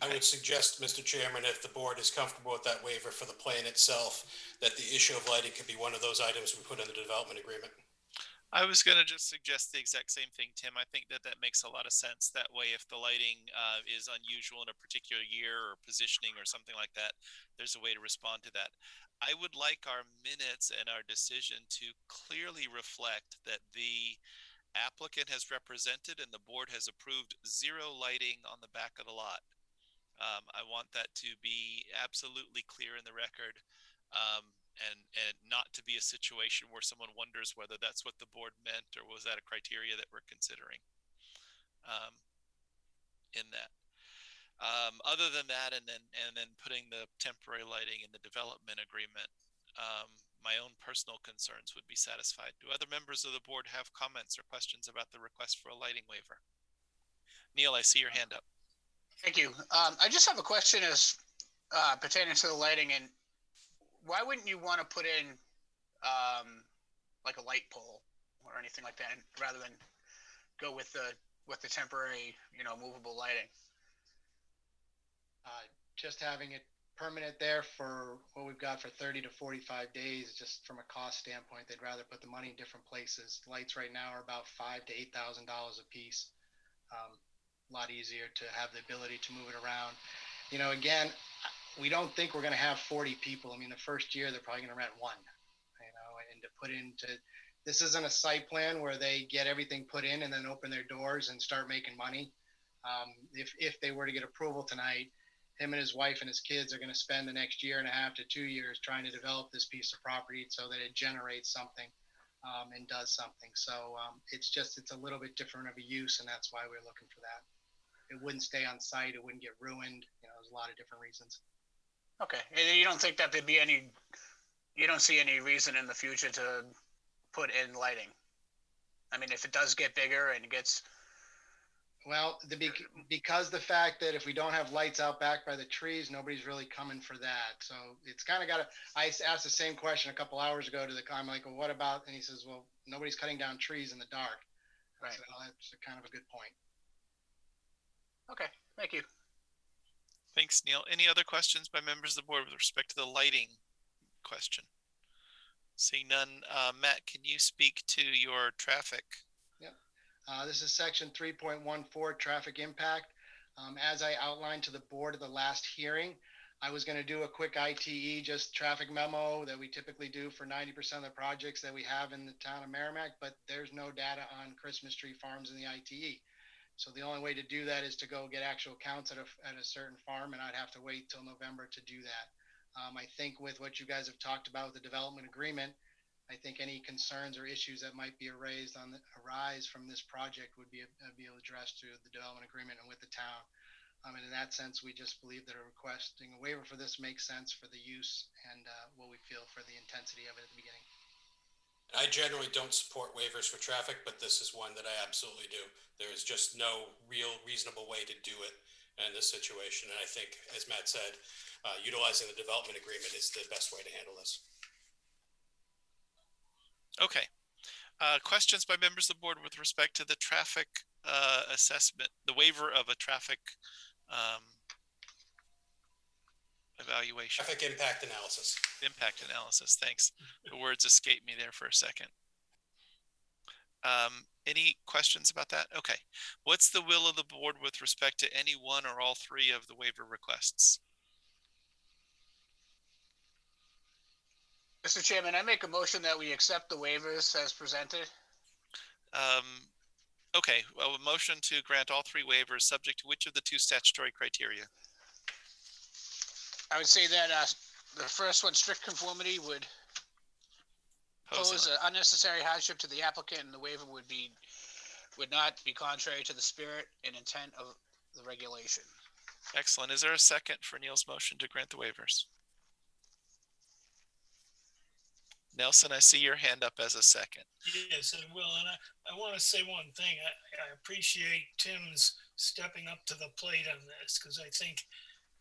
I would suggest, Mr. Chairman, if the board is comfortable with that waiver for the plan itself, that the issue of lighting could be one of those items we put in the development agreement. I was going to just suggest the exact same thing, Tim. I think that makes a lot of sense. That way, if the lighting is unusual in a particular year or positioning or something like that, there's a way to respond to that. I would like our minutes and our decision to clearly reflect that the applicant has represented and the board has approved 0 lighting on the back of the lot. I want that to be absolutely clear in the record, and not to be a situation where someone wonders whether that's what the board meant or was that a criteria that we're considering in that. Other than that, and then putting the temporary lighting in the development agreement, my own personal concerns would be satisfied. Do other members of the board have comments or questions about the request for a lighting waiver? Neil, I see your hand up. Thank you. I just have a question as pertaining to the lighting, and why wouldn't you want to put in like a light pole or anything like that, rather than go with the temporary, movable lighting? Just having it permanent there for what we've got for 30 to 45 days, just from a cost standpoint, they'd rather put the money in different places. Lights right now are about $5,000 to $8,000 a piece. A lot easier to have the ability to move it around. Again, we don't think we're going to have 40 people. I mean, the first year they're probably going to rent one, and to put into, this isn't a site plan where they get everything put in and then open their doors and start making money. If they were to get approval tonight, him and his wife and his kids are going to spend the next 1.5 to 2 years trying to develop this piece of property so that it generates something, and does something. So it's a little bit different of a use, and that's why we're looking for that. It wouldn't stay on site. It wouldn't get ruined. There's a lot of different reasons. Okay. And you don't think that you don't see any reason in the future to put in lighting? I mean, if it does get bigger and it gets... Well, because the fact that if we don't have lights out back by the trees, nobody's really coming for that. So it's kind of got to, I asked the same question a couple hours ago to the guy. I'm like, well, what about, and he says, well, nobody's cutting down trees in the dark. Right. So that's kind of a good point. Okay, thank you. Thanks, Neil. Any other questions by members of the board with respect to the lighting question? Seeing none, Matt, can you speak to your traffic? Yep. This is section 3.14, traffic impact. As I outlined to the board at the last hearing, I was going to do a quick ITE, just traffic memo that we typically do for 90% of the projects that we have in the town of Merrimack, but there's no data on Christmas tree farms in the ITE. So the only way to do that is to go get actual counts at a certain farm, and I'd have to wait till November to do that. I think with what you guys have talked about with the development agreement, I think any concerns or issues that might be arise from this project would be addressed through the development agreement and with the town. And in that sense, we just believe that requesting a waiver for this makes sense for the use and what we feel for the intensity of it at the beginning. I generally don't support waivers for traffic, but this is one that I absolutely do. There is just no real reasonable way to do it in this situation. And I think, as Matt said, utilizing the development agreement is the best way to handle this. Okay. Questions by members of the board with respect to the traffic assessment, the waiver of a traffic evaluation. Traffic impact analysis. Impact analysis, thanks. The words escaped me there for a second. Any questions about that? Okay. What's the will of the board with respect to any one or all three of the waiver requests? Mr. Chairman, I make a motion that we accept the waivers as presented. Okay, well, a motion to grant all three waivers subject to which of the two statutory criteria? I would say that the first one, strict conformity, would pose an unnecessary hardship to the applicant, and the waiver would not be contrary to the spirit and intent of the regulation. Excellent. Is there a second for Neil's motion to grant the waivers? Nelson, I see your hand up as a second. Yes, I will. And I want to say one thing. I appreciate Tim's stepping up to the plate on this, because I think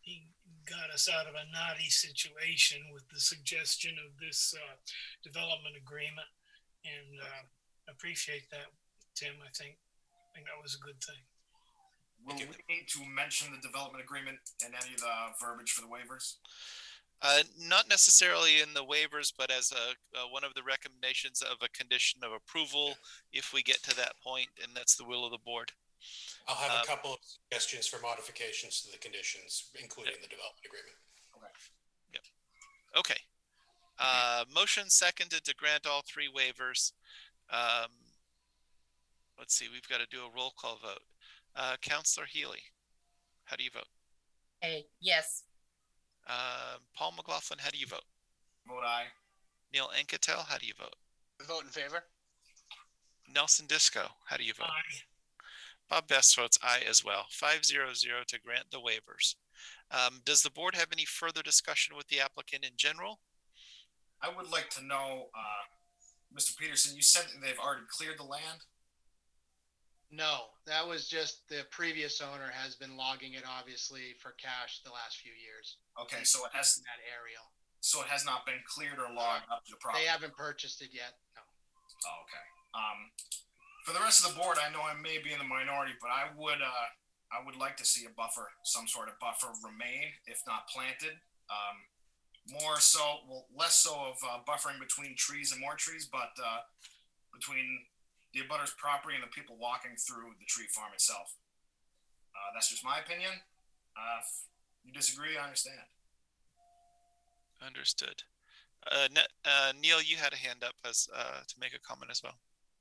he got us out of a knotty situation with the suggestion of this development agreement. And appreciate that, Tim. I think that was a good thing. Will we need to mention the development agreement in any of the verbiage for the waivers? Not necessarily in the waivers, but as one of the recommendations of a condition of approval, if we get to that point, and that's the will of the board. I'll have a couple of suggestions for modifications to the conditions, including the development agreement. Okay. Yep. Okay. Motion seconded to grant all three waivers. Let's see, we've got to do a roll call vote. Councillor Healy, how do you vote? Yes. Paul McLaughlin, how do you vote? Vote aye. Neil Enketel, how do you vote? Vote in favor. Nelson Disco, how do you vote? Aye. Bob Best votes aye as well. 5-0-0 to grant the waivers. Does the board have any further discussion with the applicant in general? I would like to know, Mr. Peterson, you said that they've already cleared the land? No, that was just the previous owner has been logging it obviously for cash the last few years. Okay, so it has that aerial. So it has not been cleared or logged up to the property. They haven't purchased it yet. No. Oh, okay. For the rest of the board, I know I may be in the minority, but I would like to see a buffer, some sort of buffer remain, if not planted. More so, well, less so of buffering between trees and more trees, but between the abutter's property and the people walking through the tree farm itself. That's just my opinion. If you disagree, I understand. Understood. Neil, you had a hand up as to make a comment as well.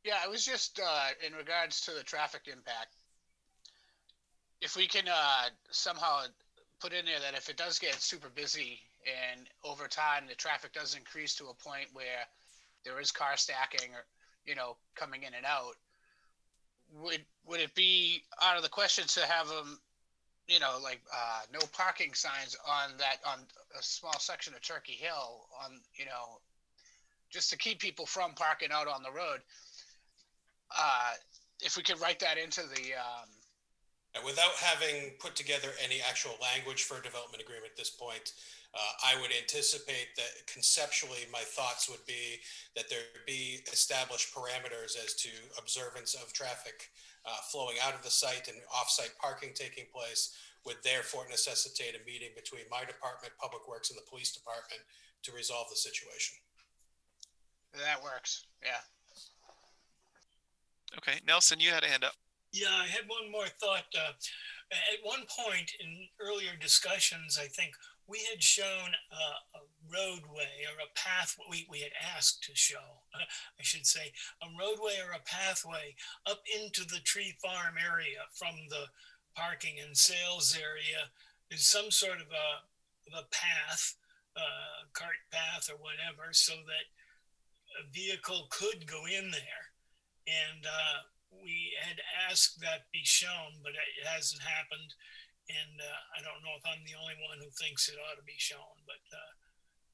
Yeah, it was just in regards to the traffic impact. If we can somehow put in there that if it does get super busy and over time the traffic does increase to a point where there is car stacking or coming in and out, would it be out of the question to have them, no parking signs on a small section of Turkey Hill just to keep people from parking out on the road? If we could write that into the without having put together any actual language for a development agreement at this point, I would anticipate that conceptually my thoughts would be that there be established parameters as to observance of traffic flowing out of the site and off-site parking taking place would therefore necessitate a meeting between my department, Public Works, and the police department to resolve the situation. That works, yeah. Okay, Nelson, you had a hand up. Yeah, I had one more thought. At one point in earlier discussions, I think we had shown a roadway or a path. We had asked to show, I should say, a roadway or a pathway up into the tree farm area from the parking and sales area. Is some sort of a path, cart path or whatever, so that a vehicle could go in there. And we had asked that be shown, but it hasn't happened. And I don't know if I'm the only one who thinks it ought to be shown, but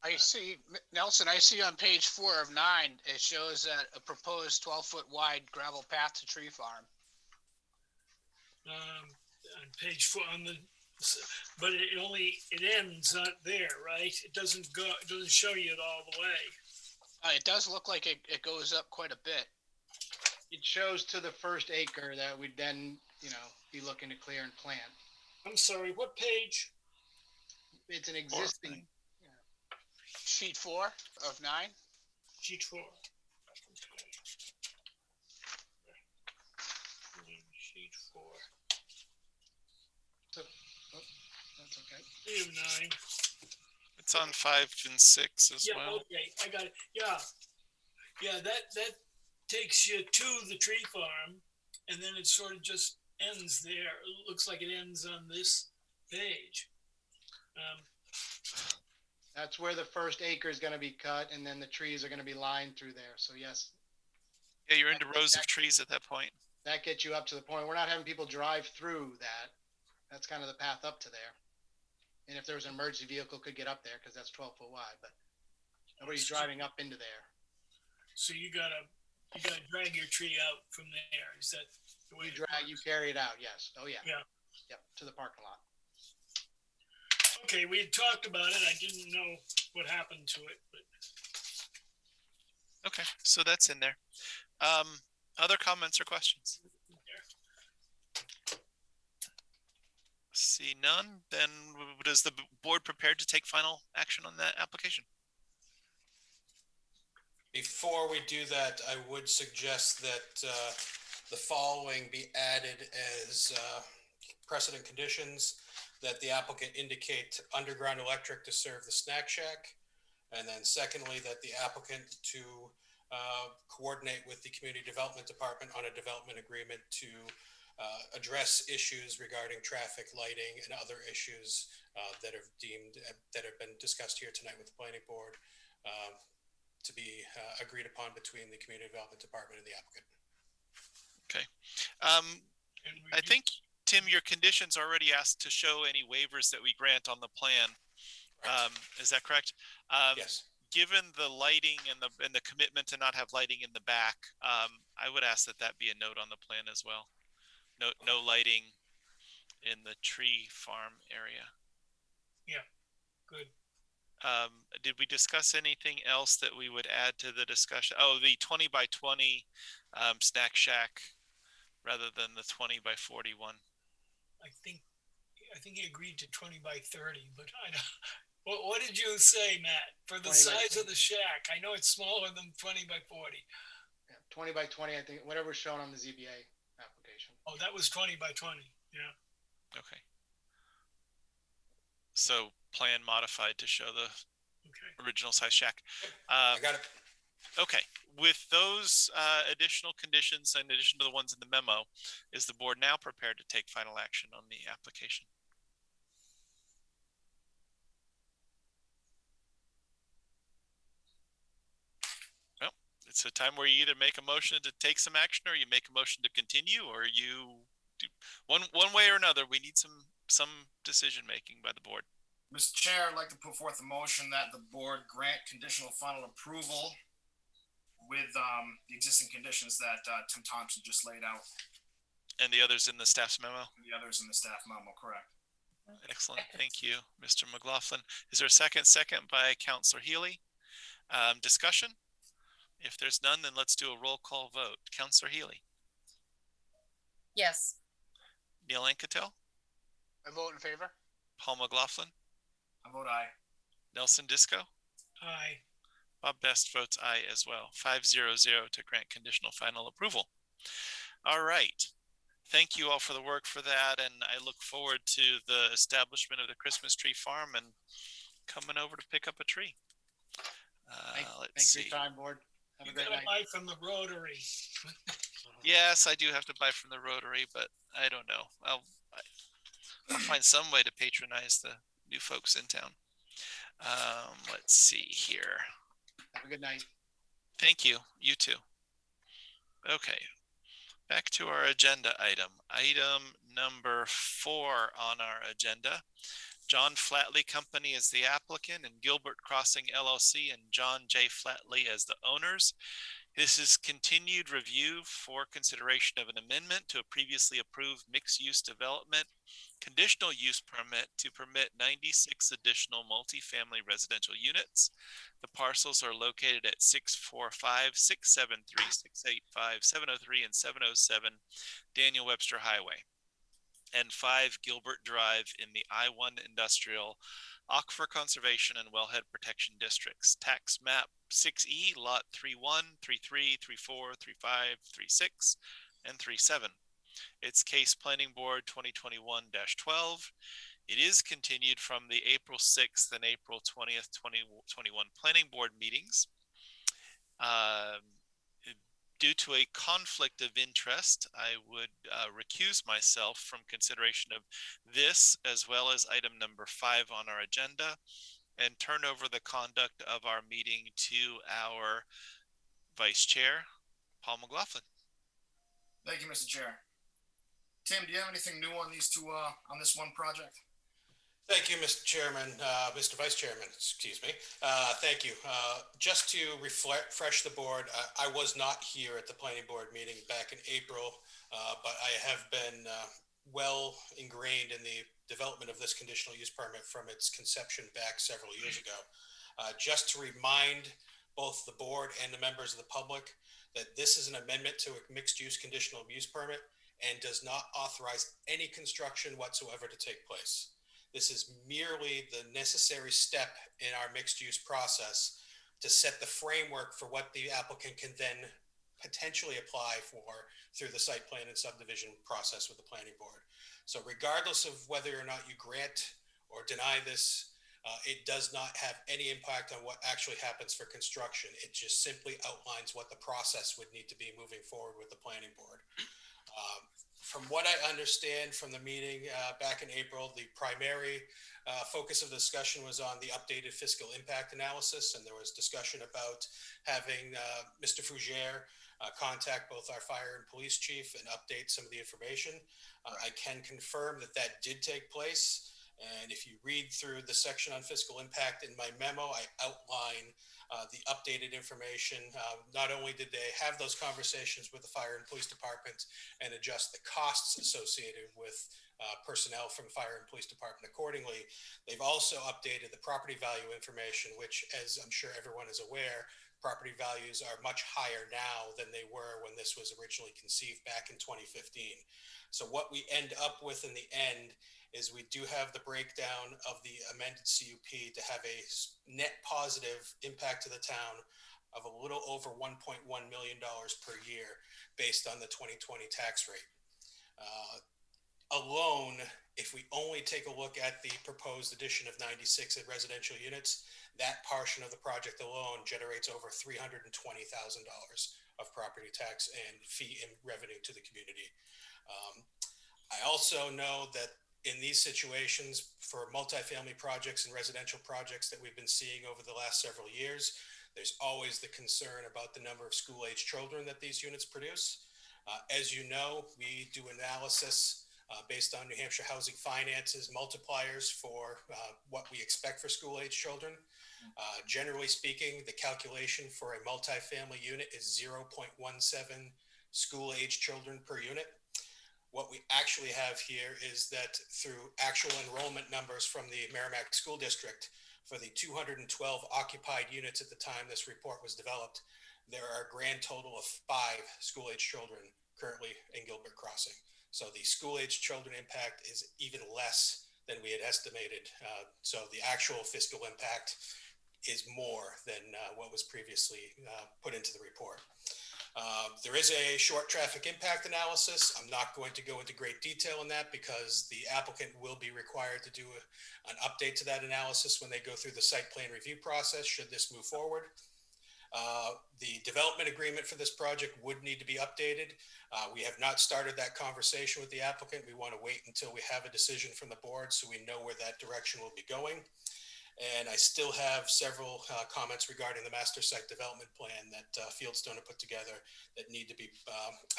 I see, Nelson, I see on page 4 of 9, it shows that a proposed 12-foot wide gravel path to tree farm. On page 4 but it ends not there, right? It doesn't show you it all the way. It does look like it goes up quite a bit. It shows to the first acre that we'd then, be looking to clear and plant. I'm sorry, what page? It's an existing. Sheet 4 of 9. Sheet 4. Sheet 4. So, that's okay. 3 of 9. It's on 5 and 6 as well. Okay, I got it. Yeah, that takes you to the tree farm, and then it sort of just ends there. It looks like it ends on this page. That's where the first acre is going to be cut, and then the trees are going to be lined through there. So yes. Yeah, you're into rows of trees at that point. That gets you up to the point. We're not having people drive through that. That's kind of the path up to there. And if there was an emergency vehicle, could get up there because that's 12 foot wide. But nobody's driving up into there. So you gotta drag your tree out from there. Is that the way You carry it out, yes. Oh, yeah. Yeah. Yep, to the parking lot. Okay, we had talked about it. I didn't know what happened to it, but Okay, so that's in there. Other comments or questions? See none, then is the board prepared to take final action on that application? Before we do that, I would suggest that the following be added as precedent conditions: that the applicant indicate underground electric to serve the snack shack. And then secondly, that the applicant to coordinate with the Community Development Department on a development agreement to address issues regarding traffic, lighting, and other issues that have been discussed here tonight with the planning board, to be agreed upon between the Community Development Department and the applicant. Okay. I think, Tim, your conditions already asked to show any waivers that we grant on the plan. Is that correct? Yes. Given the lighting and the commitment to not have lighting in the back, I would ask that be a note on the plan as well. No lighting in the tree farm area. yeah, good. Did we discuss anything else that we would add to the discussion? Oh, the 20 by 20 snack shack rather than the 20 by 41. I think he agreed to 20 by 30, but I don't. What did you say, Matt? For the size of the shack, I know it's smaller than 20 by 40. Yeah, 20 by 20, I think, whatever's shown on the ZBA application. Oh, that was 20 by 20. Yeah. Okay. So plan modified to show the original size shack. I got it. Okay. With those additional conditions, in addition to the ones in the memo, is the board now prepared to take final action on the application? Well, it's a time where you either make a motion to take some action, or you make a motion to continue, or you do one way or another. We need some decision making by the board. Mr. Chair, I'd like to put forth a motion that the board grant conditional final approval with the existing conditions that Tim Thompson just laid out. And the others in the staff's memo? The others in the staff memo, correct. Excellent. Thank you, Mr. McLaughlin. Is there a second? Second by Councilor Healy. Discussion? If there's none, then let's do a roll call vote. Councilor Healy? Yes. Neil Anketel? I vote in favor. Paul McLaughlin? I vote aye. Nelson Disco? Aye. Bob Best votes aye as well. 5-0-0 to grant conditional final approval. All right. Thank you all for the work for that, and I look forward to the establishment of the Christmas tree farm and coming over to pick up a tree. Thanks for your time, board. Have a great night. Buy from the Rotary. Yes, I do have to buy from the Rotary, but I don't know. I'll find some way to patronize the new folks in town. Let's see here. Have a good night. Thank you. You too. Okay. Back to our agenda item. Item number 4 on our agenda. John Flatley Company is the applicant, and Gilbert Crossing LLC and John J. Flatley as the owners. This is continued review for consideration of an amendment to a previously approved mixed-use development conditional use permit to permit 96 additional multifamily residential units. The parcels are located at 645, 673, 685, 703, and 707 Daniel Webster Highway, and 5 Gilbert Drive in the I-1 Industrial Aquifer Conservation and Wellhead Protection Districts. Tax map 6E, lot 31, 33, 34, 35, 36, and 37. It's case planning board 2021-12. It is continued from the April 6th and April 20th, 2021 planning board meetings. Due to a conflict of interest, I would recuse myself from consideration of this, as well as item number 5 on our agenda, and turn over the conduct of our meeting to our Vice Chair, Paul McLaughlin. Thank you, Mr. Chair. Tim, do you have anything new on these two, on this one project? Thank you, Mr. Chairman, Mr. Vice Chairman, excuse me. Thank you. Just to refresh the board, I was not here at the planning board meeting back in April, but I have been well ingrained in the development of this conditional use permit from its conception back several years ago. Just to remind both the board and the members of the public that this is an amendment to a mixed use conditional use permit and does not authorize any construction whatsoever to take place. This is merely the necessary step in our mixed use process to set the framework for what the applicant can then potentially apply for through the site plan and subdivision process with the planning board. So regardless of whether or not you grant or deny this, it does not have any impact on what actually happens for construction. It just simply outlines what the process would need to be moving forward with the planning board. From what I understand from the meeting back in April, the primary focus of the discussion was on the updated fiscal impact analysis, and there was discussion about having Mr. Fougere contact both our fire and police chief and update some of the information. I can confirm that that did take place. And if you read through the section on fiscal impact in my memo, I outline the updated information. Not only did they have those conversations with the fire and police department and adjust the costs associated with personnel from fire and police department accordingly, they've also updated the property value information, which, as I'm sure everyone is aware, property values are much higher now than they were when this was originally conceived back in 2015. So what we end up with in the end is we do have the breakdown of the amended CUP to have a net positive impact to the town of a little over $1.1 million per year based on the 2020 tax rate. Alone, if we only take a look at the proposed addition of 96 residential units, that portion of the project alone generates over $320,000 of property tax and fee and revenue to the community. I also know that in these situations for multifamily projects and residential projects that we've been seeing over the last several years, there's always the concern about the number of school-age children that these units produce. As you know, we do analysis based on New Hampshire Housing Finance's multipliers for what we expect for school-age children. Generally speaking, the calculation for a multifamily unit is 0.17 school-age children per unit. What we actually have here is that through actual enrollment numbers from the Merrimack School District for the 212 occupied units at the time this report was developed, there are a grand total of 5 school-age children currently in Gilbert Crossing. So the school-age children impact is even less than we had estimated. So the actual fiscal impact is more than what was previously put into the report. There is a short traffic impact analysis. I'm not going to go into great detail on that because the applicant will be required to do an update to that analysis when they go through the site plan review process should this move forward. The development agreement for this project would need to be updated. We have not started that conversation with the applicant. We want to wait until we have a decision from the board so we know where that direction will be going. And I still have several comments regarding the master site development plan that Fieldstone have put together that need to be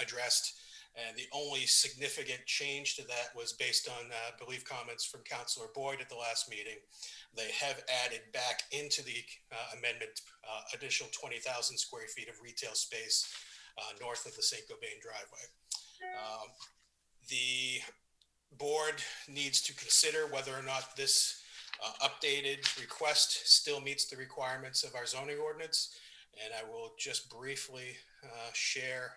addressed. And the only significant change to that was based on, I believe, comments from Councilor Boyd at the last meeting. They have added back into the amendment additional 20,000 square feet of retail space north of the St. Gobain driveway. The board needs to consider whether or not this updated request still meets the requirements of our zoning ordinance. And I will just briefly share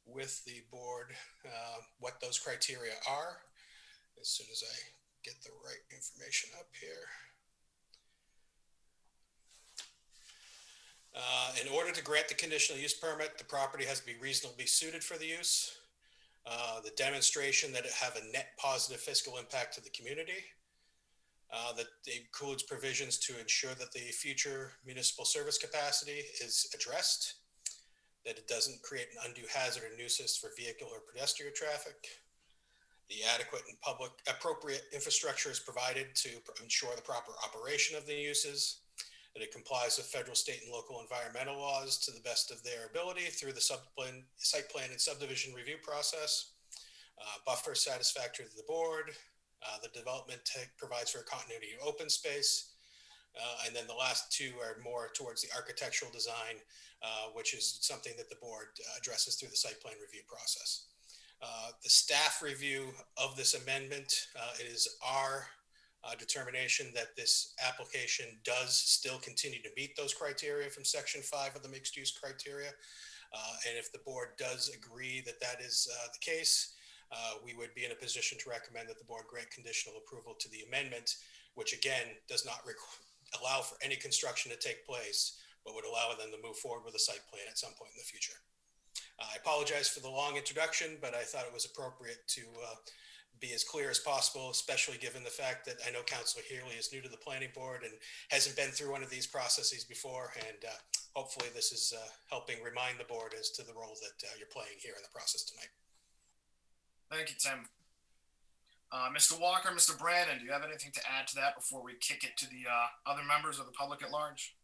with the board what those criteria are as soon as I get the right information up here. In order to grant the conditional use permit, the property has to be reasonably suited for the use. The demonstration that it have a net positive fiscal impact to the community. That includes provisions to ensure that the future municipal service capacity is addressed, that it doesn't create an undue hazard or nuisance for vehicle or pedestrian traffic. The adequate and public appropriate infrastructure is provided to ensure the proper operation of the uses, that it complies with federal, state, and local environmental laws to the best of their ability through the site plan and subdivision review process, buffer satisfactory to the board, The development provides for a continuity of open space. And then the last two are more towards the architectural design, which is something that the board addresses through the site plan review process. The staff review of this amendment, it is our determination that this application does still continue to meet those criteria from section 5 of the mixed use criteria. And if the board does agree that that is the case, we would be in a position to recommend that the board grant conditional approval to the amendment, which again does not allow for any construction to take place, but would allow them to move forward with a site plan at some point in the future. I apologize for the long introduction, but I thought it was appropriate to be as clear as possible, especially given the fact that I know Councilor Healy is new to the planning board and hasn't been through one of these processes before. And hopefully this is helping remind the board as to the role that you're playing here in the process tonight. Thank you, Tim. Mr. Walker, Mr. Brandon, do you have anything to add to that before we kick it to the other members of the public at large?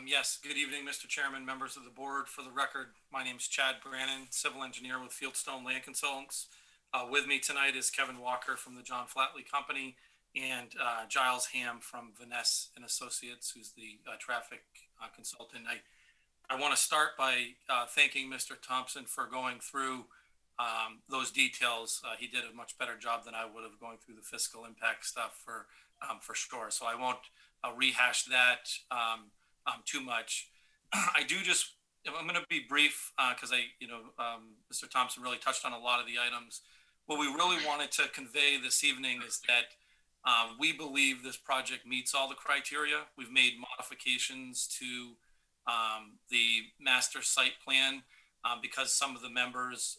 Yes, good evening, Mr. Chairman, members of the board. For the record, my name is Chad Brannon, civil engineer with Fieldstone Land Consultants. With me tonight is Kevin Walker from the John Flatley Company and Giles Ham from Vaness and Associates, who's the traffic consultant. I want to start by thanking Mr. Thompson for going through those details. He did a much better job than I would have going through the fiscal impact stuff for sure. So I won't rehash that too much. I'm going to be brief because Mr. Thompson really touched on a lot of the items. What we really wanted to convey this evening is that we believe this project meets all the criteria. We've made modifications to the master site plan because some of the members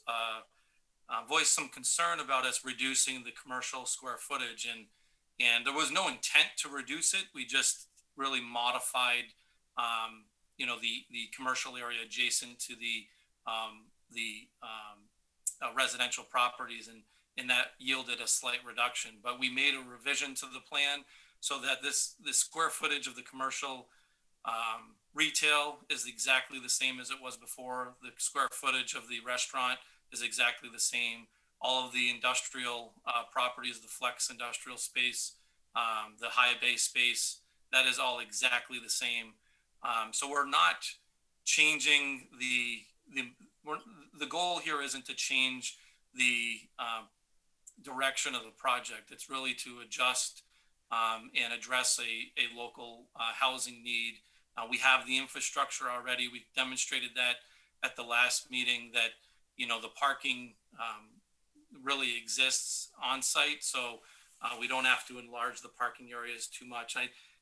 voiced some concern about us reducing the commercial square footage, and there was no intent to reduce it. We just really modified the commercial area adjacent to the residential properties, and that yielded a slight reduction. But we made a revision to the plan so that the square footage of the commercial retail is exactly the same as it was before. The square footage of the restaurant is exactly the same. All of the industrial properties, the flex industrial space, the high bay space, that is all exactly the same. So we're not changing the goal here isn't to change the direction of the project. It's really to adjust and address a local housing need. We have the infrastructure already. We demonstrated that at the last meeting that, the parking really exists on site. So we don't have to enlarge the parking areas too much.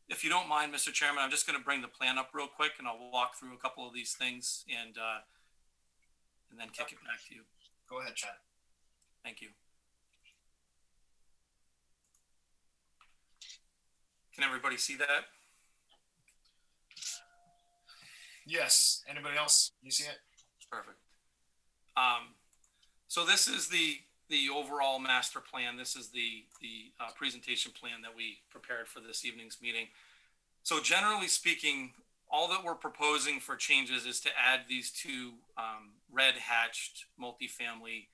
If you don't mind, Mr. Chairman, I'm just going to bring the plan up real quick and I'll walk through a couple of these things and then kick it back to you. Go ahead, Chad. Thank you. Can everybody see that? Yes. Anybody else? You see it? Perfect. So this is the overall master plan. This is the presentation plan that we prepared for this evening's meeting. So generally speaking, all that we're proposing for changes is to add these two red hatched multifamily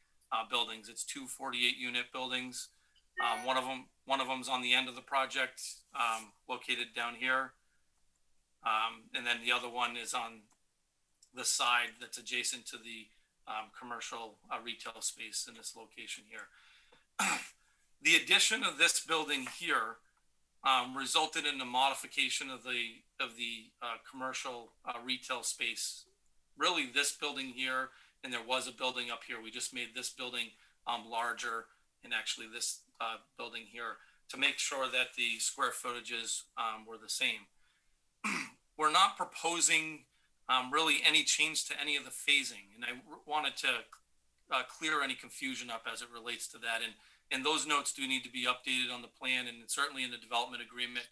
buildings. It's two 48-unit buildings. One of them's on the end of the project, located down here, and then the other one is on the side that's adjacent to the commercial retail space in this location here. The addition of this building here resulted in a modification of the commercial retail space. Really, this building here, and there was a building up here. We just made this building larger, and actually this building here, to make sure that the square footages were the same. We're not proposing really any change to any of the phasing, and I wanted to clear any confusion up as it relates to that. And those notes do need to be updated on the plan and certainly in the development agreement.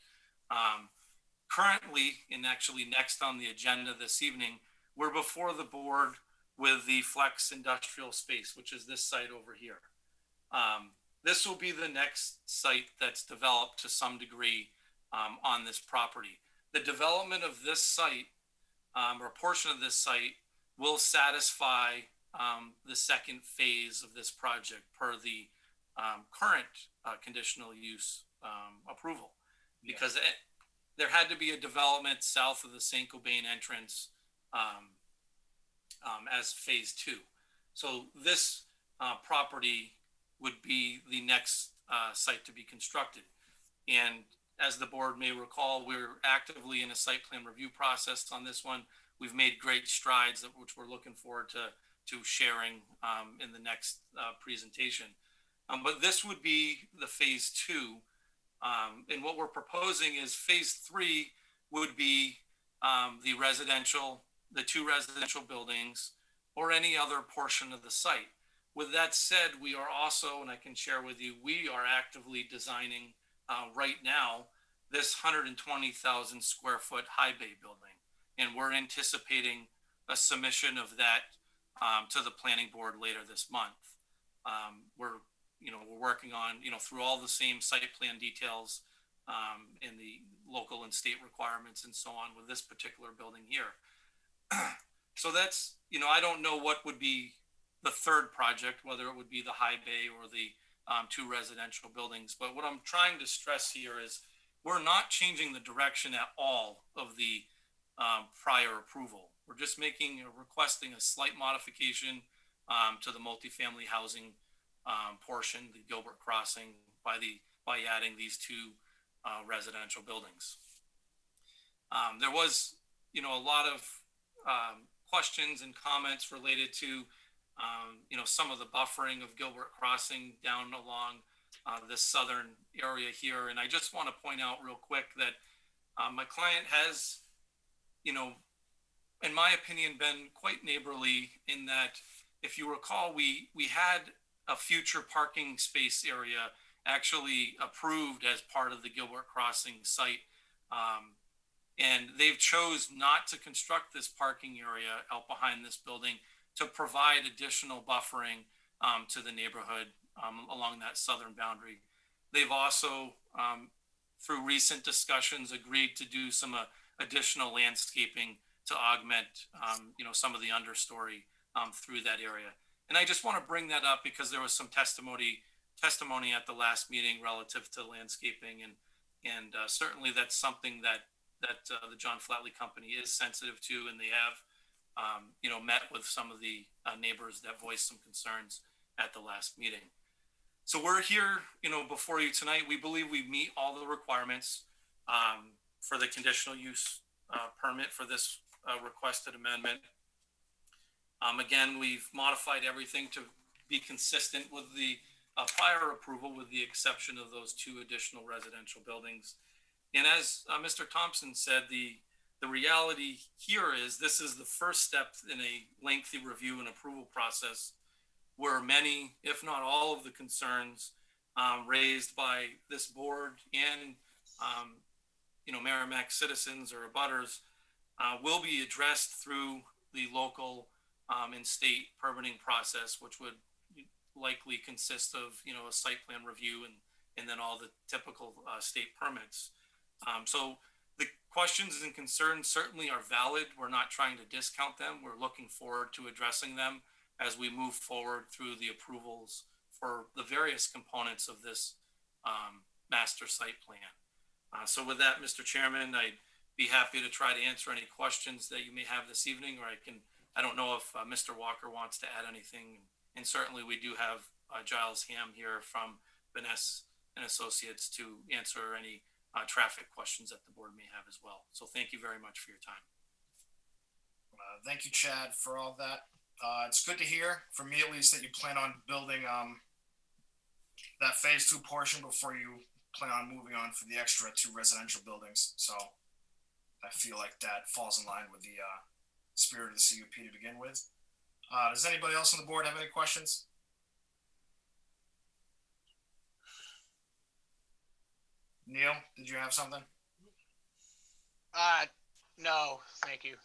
Currently, and actually next on the agenda this evening, we're before the board with the flex industrial space, which is this site over here. This will be the next site that's developed to some degree on this property. The development of this site, or a portion of this site, will satisfy the second phase of this project per the current conditional use approval, because there had to be a development south of the St. Cobain entrance as phase 2. So this property would be the next site to be constructed. And as the board may recall, we're actively in a site plan review process on this one. We've made great strides, which we're looking forward to sharing in the next presentation. But this would be the phase 2. And what we're proposing is phase 3 would be the 2 residential buildings or any other portion of the site. With that said, we are also, and I can share with you, we are actively designing right now this 120,000 square foot high bay building. And we're anticipating a submission of that to the planning board later this month. We're working on, through all the same site plan details and the local and state requirements and so on with this particular building here. So that's, I don't know what would be the third project, whether it would be the high bay or the 2 residential buildings. But what I'm trying to stress here is we're not changing the direction at all of the prior approval. We're just requesting a slight modification to the multifamily housing portion, the Gilbert Crossing, by adding these 2 residential buildings. There was, a lot of questions and comments related to, some of the buffering of Gilbert Crossing down along this southern area here. And I just want to point out real quick that my client has, in my opinion, been quite neighborly in that, if you recall, we had a future parking space area actually approved as part of the Gilbert Crossing site. And they've chose not to construct this parking area out behind this building to provide additional buffering to the neighborhood along that southern boundary. They've also, through recent discussions, agreed to do some additional landscaping to augment, some of the understory through that area. And I just want to bring that up because there was some testimony at the last meeting relative to landscaping, and certainly that's something that the John Flatley Company is sensitive to, and they have met with some of the neighbors that voiced some concerns at the last meeting. So we're here, before you tonight. We believe we meet all the requirements for the conditional use permit for this requested amendment. Again, we've modified everything to be consistent with the prior approval, with the exception of those 2 additional residential buildings. And as Mr. Thompson said, the reality here is this is the first step in a lengthy review and approval process where many, if not all, of the concerns raised by this board and Merrimack citizens or abutters will be addressed through the local and state permitting process, which would likely consist of a site plan review and then all the typical state permits. So the questions and concerns certainly are valid. We're not trying to discount them. We're looking forward to addressing them as we move forward through the approvals for the various components of this master site plan. So with that, Mr. Chairman, I'd be happy to try to answer any questions that you may have this evening, or I don't know if Mr. Walker wants to add anything. And certainly we do have Giles Ham here from Vaness and Associates to answer any traffic questions that the board may have as well. So thank you very much for your time. Thank you, Chad, for all that. It's good to hear, from me at least, that you plan on building that phase 2 portion before you plan on moving on for the extra 2 residential buildings. So I feel like that falls in line with the spirit of the CUP to begin with. Does anybody else on the board have any questions? Neil, did you have something? No, thank you.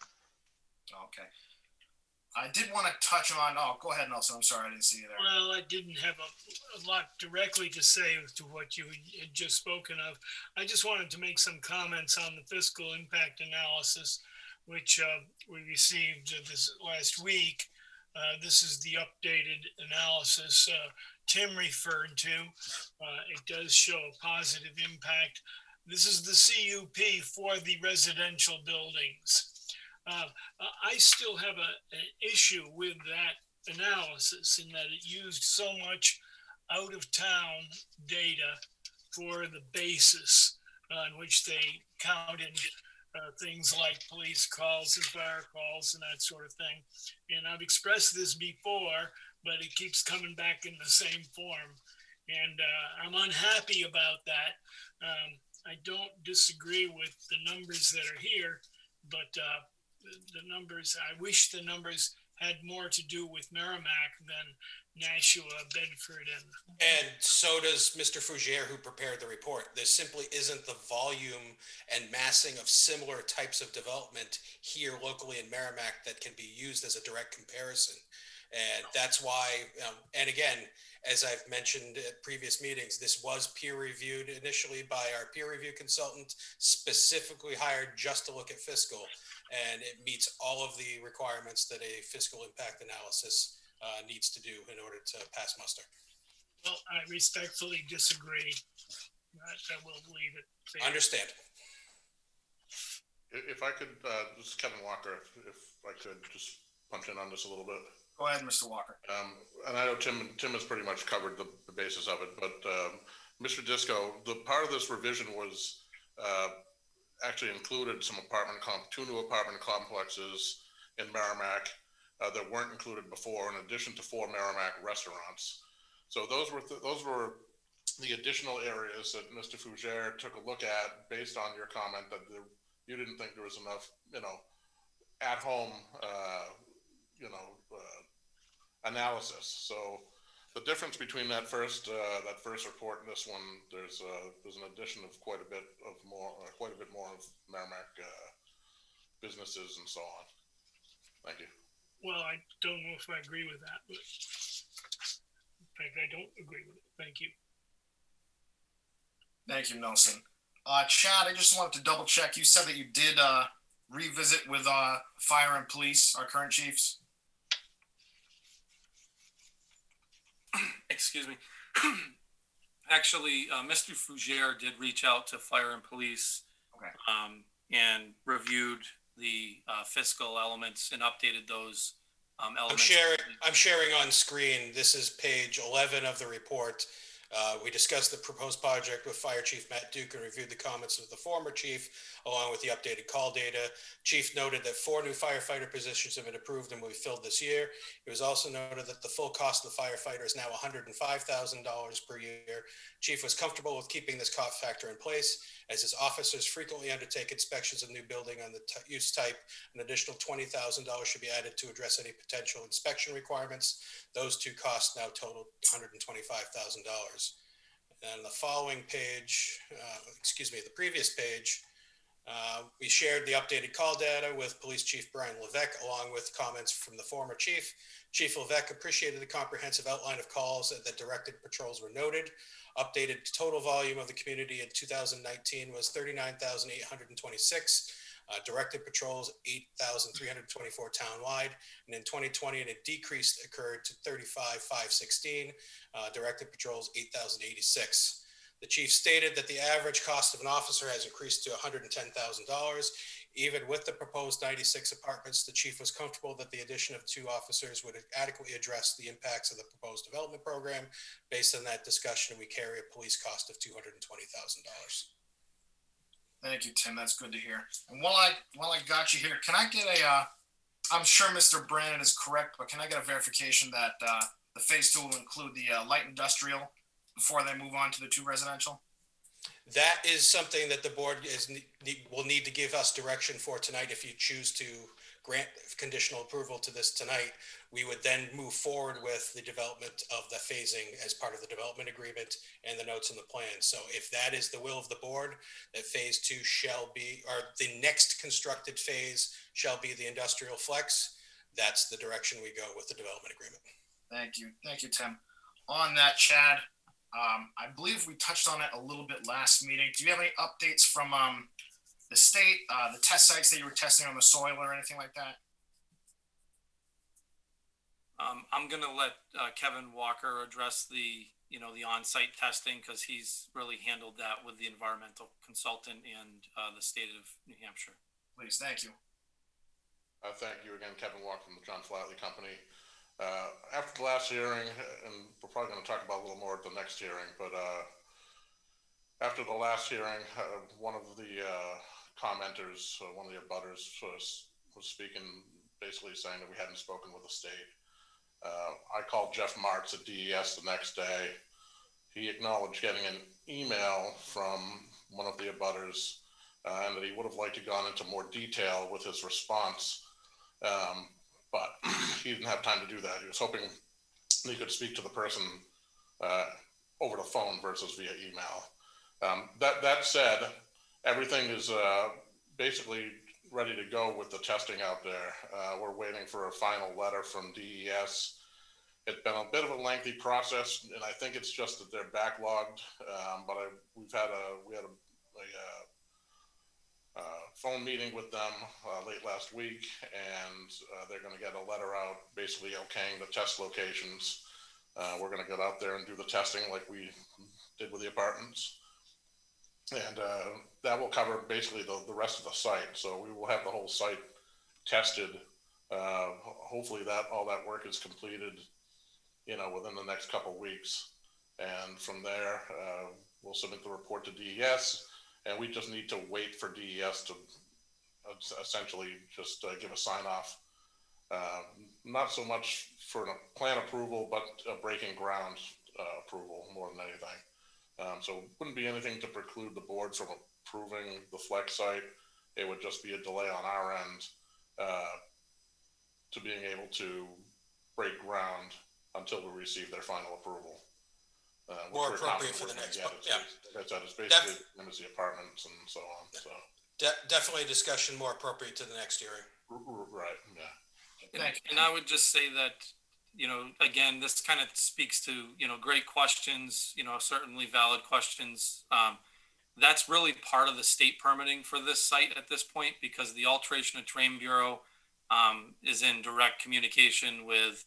Okay. I did want to touch on, go ahead, Nelson. I'm sorry, I didn't see you there. Well, I didn't have a lot directly to say to what you had just spoken of. I just wanted to make some comments on the fiscal impact analysis, which we received this last week. This is the updated analysis Tim referred to. It does show a positive impact. This is the CUP for the residential buildings. I still have an issue with that analysis in that it used so much out of town data for the basis on which they counted things like police calls and fire calls and that sort of thing. And I've expressed this before, but it keeps coming back in the same form. And I'm unhappy about that. I don't disagree with the numbers that are here, but the numbers, I wish the numbers had more to do with Merrimack than Nashua, Bedford, and so does Mr. Fougere, who prepared the report. There simply isn't the volume and massing of similar types of development here locally in Merrimack that can be used as a direct comparison. And that's why, and again, as I've mentioned at previous meetings, this was peer reviewed initially by our peer review consultant, specifically hired just to look at fiscal. And it meets all of the requirements that a fiscal impact analysis needs to do in order to pass muster. Well, I respectfully disagree. I will leave it there. Understand. If I could, this is Kevin Walker, if I could just punch in on this a little bit. Go ahead, Mr. Walker. And I know Tim has pretty much covered the basis of it, but Mr. Disco, the part of this revision was actually included some two new apartment complexes in Merrimack that weren't included before, in addition to 4 Merrimack restaurants. So those were the additional areas that Mr. Fougere took a look at based on your comment that you didn't think there was enough, at home, analysis. So the difference between that first report and this one, there's an addition of quite a bit more of Merrimack businesses and so on. Thank you. Well, I don't know if I agree with that, but in fact, I don't agree with it. Thank you. Thank you, Nelson. Chad, I just wanted to double check. You said that you did revisit with fire and police, our current chiefs. Excuse me. Actually, Mr. Fougere did reach out to fire and police, okay, and reviewed the fiscal elements and updated those elements. I'm sharing on screen. This is page 11 of the report. We discussed the proposed project with Fire Chief Matt Duke and reviewed the comments of the former chief, along with the updated call data. Chief noted that 4 new firefighter positions have been approved and will be filled this year. It was also noted that the full cost of the firefighter is now $105,000 per year. Chief was comfortable with keeping this cost factor in place, as his officers frequently undertake inspections of new building on the use type. An additional $20,000 should be added to address any potential inspection requirements. Those 2 costs now total $125,000. And the following page, the previous page, we shared the updated call data with Police Chief Brian Levesque, along with comments from the former chief. Chief Levesque appreciated the comprehensive outline of calls that directed patrols were noted. Updated total volume of the community in 2019 was 39,826. Directed patrols 8,324 townwide, and in 2020 a decrease occurred to 35,516. Directed patrols 8,086. The chief stated that the average cost of an officer has increased to $110,000. Even with the proposed 96 apartments, the chief was comfortable that the addition of 2 officers would adequately address the impacts of the proposed development program. Based on that discussion, we carry a police cost of $220,000. Thank you, Tim. That's good to hear. And while I got you here, can I get I'm sure Mr. Brandon is correct, but can I get a verification that the phase 2 will include the light industrial before they move on to the 2 residential? That is something that the board will need to give us direction for tonight. If you choose to grant conditional approval to this tonight, we would then move forward with the development of the phasing as part of the development agreement and the notes in the plan. So if that is the will of the board, that phase 2 shall be, or the next constructed phase shall be the industrial flex, that's the direction we go with the development agreement. Thank you. Thank you, Tim. On that, Chad, I believe we touched on it a little bit last meeting. Do you have any updates from the state, the test sites that you were testing on the soil or anything like that? I'm going to let Kevin Walker address the on-site testing, because he's really handled that with the environmental consultant and the state of New Hampshire. Please, thank you. Thank you again, Kevin Walker from the John Flatley Company. After the last hearing, and we're probably going to talk about a little more at the next hearing, but after the last hearing, one of the commenters, one of the abutters was speaking, basically saying that we hadn't spoken with the state. I called Jeff Martz at DES the next day. He acknowledged getting an email from one of the abutters and that he would have liked to gone into more detail with his response, but he didn't have time to do that. He was hoping he could speak to the person over the phone versus via email. That said, everything is basically ready to go with the testing out there. We're waiting for a final letter from DES. It's been a bit of a lengthy process, and I think it's just that they're backlogged. But we had a phone meeting with them late last week, and they're going to get a letter out basically okaying the test locations. We're going to get out there and do the testing like we did with the apartments. And that will cover basically the rest of the site. So we will have the whole site tested. Hopefully all that work is completed, within the next couple of weeks. And from there, we'll submit the report to DES, and we just need to wait for DES to essentially just give a sign off. Not so much for a plan approval, but a breaking ground approval more than anything. So it wouldn't be anything to preclude the board from approving the flex site. It would just be a delay on our end to being able to break ground until we receive their final approval. More appropriate for the next one. Yeah. It's basically embassy apartments and so on. So definitely a discussion more appropriate to the next hearing. Right. Yeah. And I would just say that, again, this kind of speaks to, great questions, certainly valid questions. That's really part of the state permitting for this site at this point, because the Alteration of Terrain Bureau is in direct communication with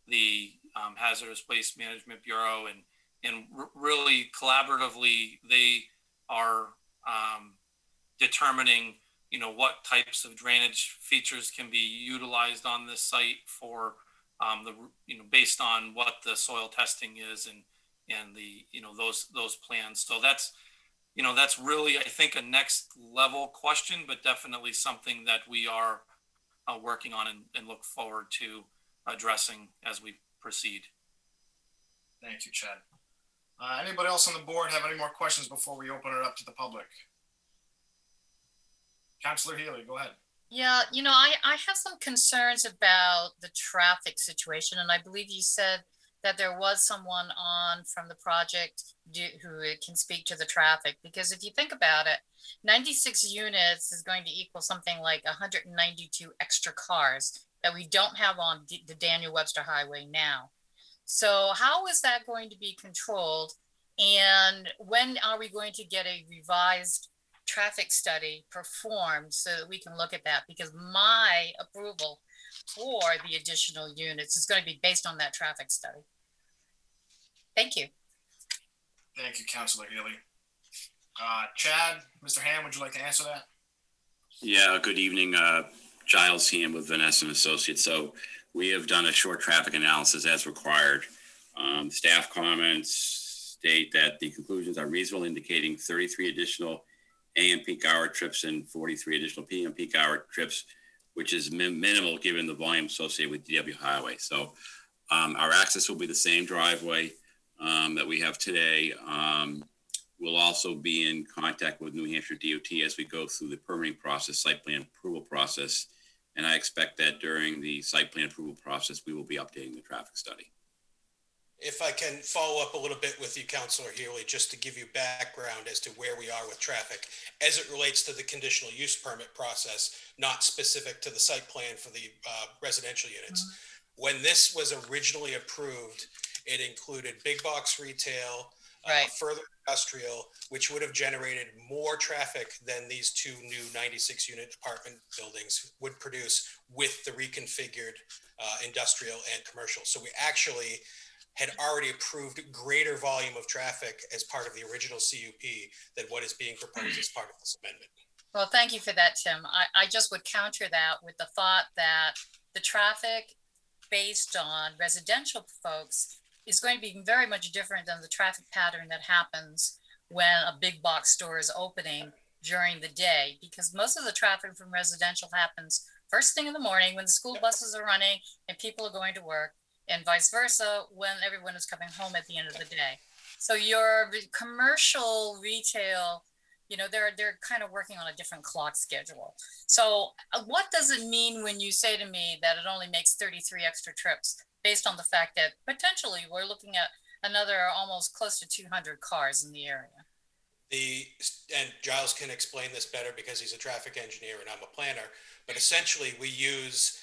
the Hazardous Waste Management Bureau, and really collaboratively, they are determining, what types of drainage features can be utilized on this site for based on what the soil testing is and the, those plans. So that's really, I think, a next level question, but definitely something that we are working on and look forward to addressing as we proceed. Thank you, Chad. Anybody else on the board have any more questions before we open it up to the public? Councilor Healy, go ahead. Yeah, I have some concerns about the traffic situation, and I believe you said that there was someone on from the project who can speak to the traffic, because if you think about it, 96 units is going to equal something like 192 extra cars that we don't have on the Daniel Webster Highway now. So how is that going to be controlled? And when are we going to get a revised traffic study performed so that we can look at that? Because my approval for the additional units is going to be based on that traffic study. Thank you. Thank you, Councilor Healy. Chad, Mr. Ham, would you like to answer that? Yeah, good evening. Giles Ham with Vanessa and Associates. So we have done a short traffic analysis as required. Staff comments state that the conclusions are reasonable, indicating 33 additional AM peak hour trips and 43 additional PM peak hour trips, which is minimal given the volume associated with DW Highway. So our access will be the same driveway that we have today. We'll also be in contact with New Hampshire DOT as we go through the permitting process, site plan approval process. And I expect that during the site plan approval process, we will be updating the traffic study. If I can follow up a little bit with you, Councilor Healy, just to give you background as to where we are with traffic as it relates to the conditional use permit process, not specific to the site plan for the residential units. When this was originally approved, it included big box retail, further industrial, which would have generated more traffic than these two new 96 unit apartment buildings would produce with the reconfigured industrial and commercial. So we actually had already approved greater volume of traffic as part of the original CUP than what is being proposed as part of this amendment. Well, thank you for that, Tim. I just would counter that with the thought that the traffic based on residential folks is going to be very much different than the traffic pattern that happens when a big box store is opening during the day, because most of the traffic from residential happens first thing in the morning when the school buses are running and people are going to work, and vice versa when everyone is coming home at the end of the day. So your commercial retail, you know, they're kind of working on a different clock schedule. So what does it mean when you say to me that it only makes 33 extra trips based on the fact that potentially we're looking at another almost close to 200 cars in the area? And Giles can explain this better because he's a traffic engineer and I'm a planner, but essentially we use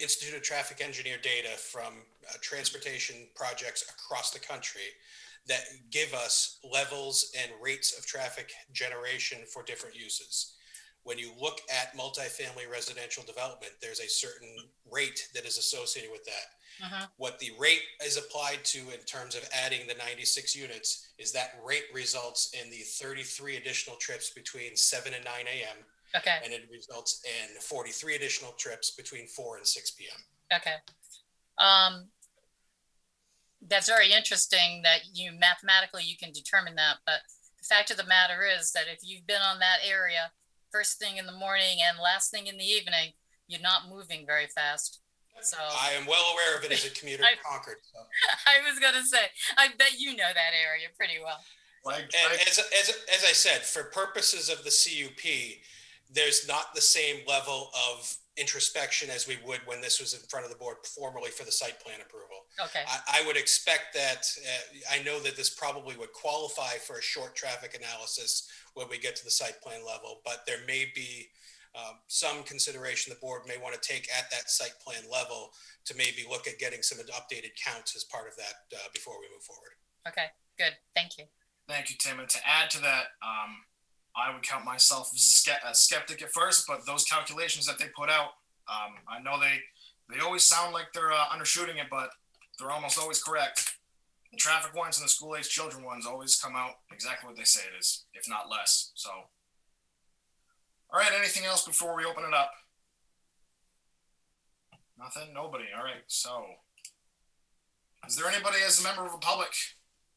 Institute of Traffic Engineer data from transportation projects across the country that give us levels and rates of traffic generation for different uses. When you look at multifamily residential development, there's a certain rate that is associated with that. What the rate is applied to in terms of adding the 96 units is that rate results in the 33 additional trips between 7 and 9 a.m. Okay. And it results in 43 additional trips between 4 and 6 p.m. Okay. That's very interesting that mathematically you can determine that, but the fact of the matter is that if you've been on that area first thing in the morning and last thing in the evening, you're not moving very fast. So I am well aware of it as a commuter in Concord. So. I was gonna say, I bet you know that area pretty well. As I said, for purposes of the CUP, there's not the same level of introspection as we would when this was in front of the board formally for the site plan approval. Okay. I would expect that, I know that this probably would qualify for a short traffic analysis when we get to the site plan level, but there may be some consideration the board may want to take at that site plan level to maybe look at getting some updated counts as part of that before we move forward. Okay, good. Thank you. Thank you, Tim. And to add to that, I would count myself as a skeptic at first, but those calculations that they put out, I know they always sound like they're undershooting it, but they're almost always correct. The traffic ones and the school-age children ones always come out exactly what they say it is, if not less. So, all right, anything else before we open it up? Nothing? Nobody. All right, so is there anybody as a member of the public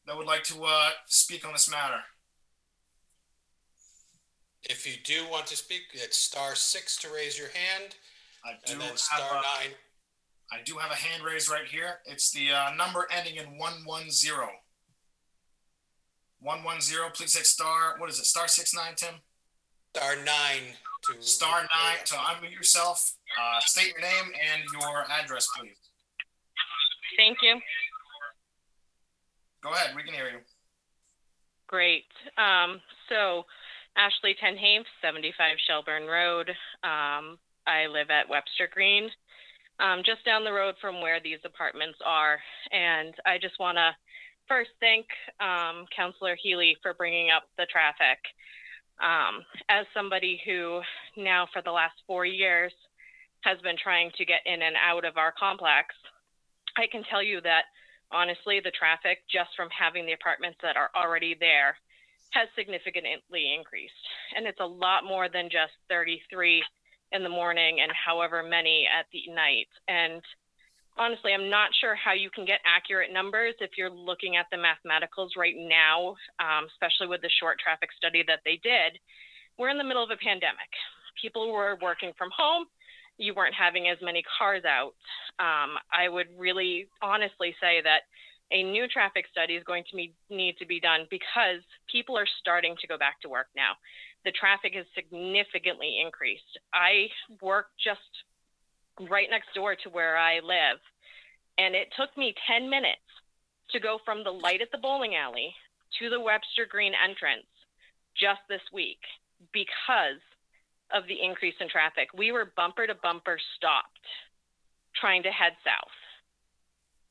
that would like to speak on this matter? If you do want to speak, it's *6 to raise your hand, and then *9. I do have a hand raised right here. It's the number ending in 110. 110. Please hit star. What is it? *69, Tim. *9 to *9 to unmute yourself. State your name and your address, please. Thank you. Go ahead. We can hear you. Great. So Ashley Tenhames, 75 Shelburne Road. I live at Webster Green, just down the road from where these apartments are. And I just want to first thank Councilor Healy for bringing up the traffic. As somebody who now for the last 4 years has been trying to get in and out of our complex, I can tell you that honestly, the traffic just from having the apartments that are already there has significantly increased. And it's a lot more than just 33 in the morning and however many at the night. And honestly, I'm not sure how you can get accurate numbers if you're looking at the mathematicals right now, especially with the short traffic study that they did. We're in the middle of a pandemic. People were working from home. You weren't having as many cars out. I would really honestly say that a new traffic study is going to need to be done because people are starting to go back to work now. The traffic has significantly increased. I work just right next door to where I live, and it took me 10 minutes to go from the light at the bowling alley to the Webster Green entrance just this week because of the increase in traffic. We were bumper to bumper stopped trying to head south.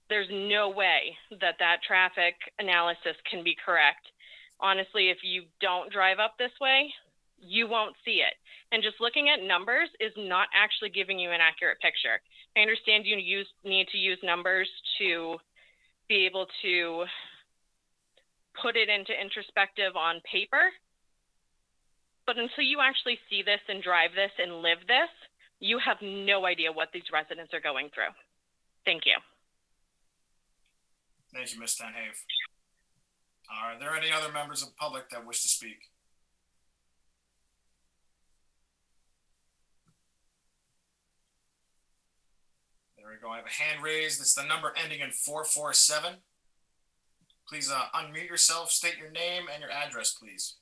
there's no way that that traffic analysis can be correct. Honestly, if you don't drive up this way, you won't see it. And just looking at numbers is not actually giving you an accurate picture. I understand you need to use numbers to be able to put it into introspective on paper. But until you actually see this and drive this and live this, you have no idea what these residents are going through. Thank you. Thank you, Ms. Tenhave. Are there any other members of the public that wish to speak? There we go. I have a hand raised. It's the number ending in 447. Please unmute yourself, state your name and your address, please.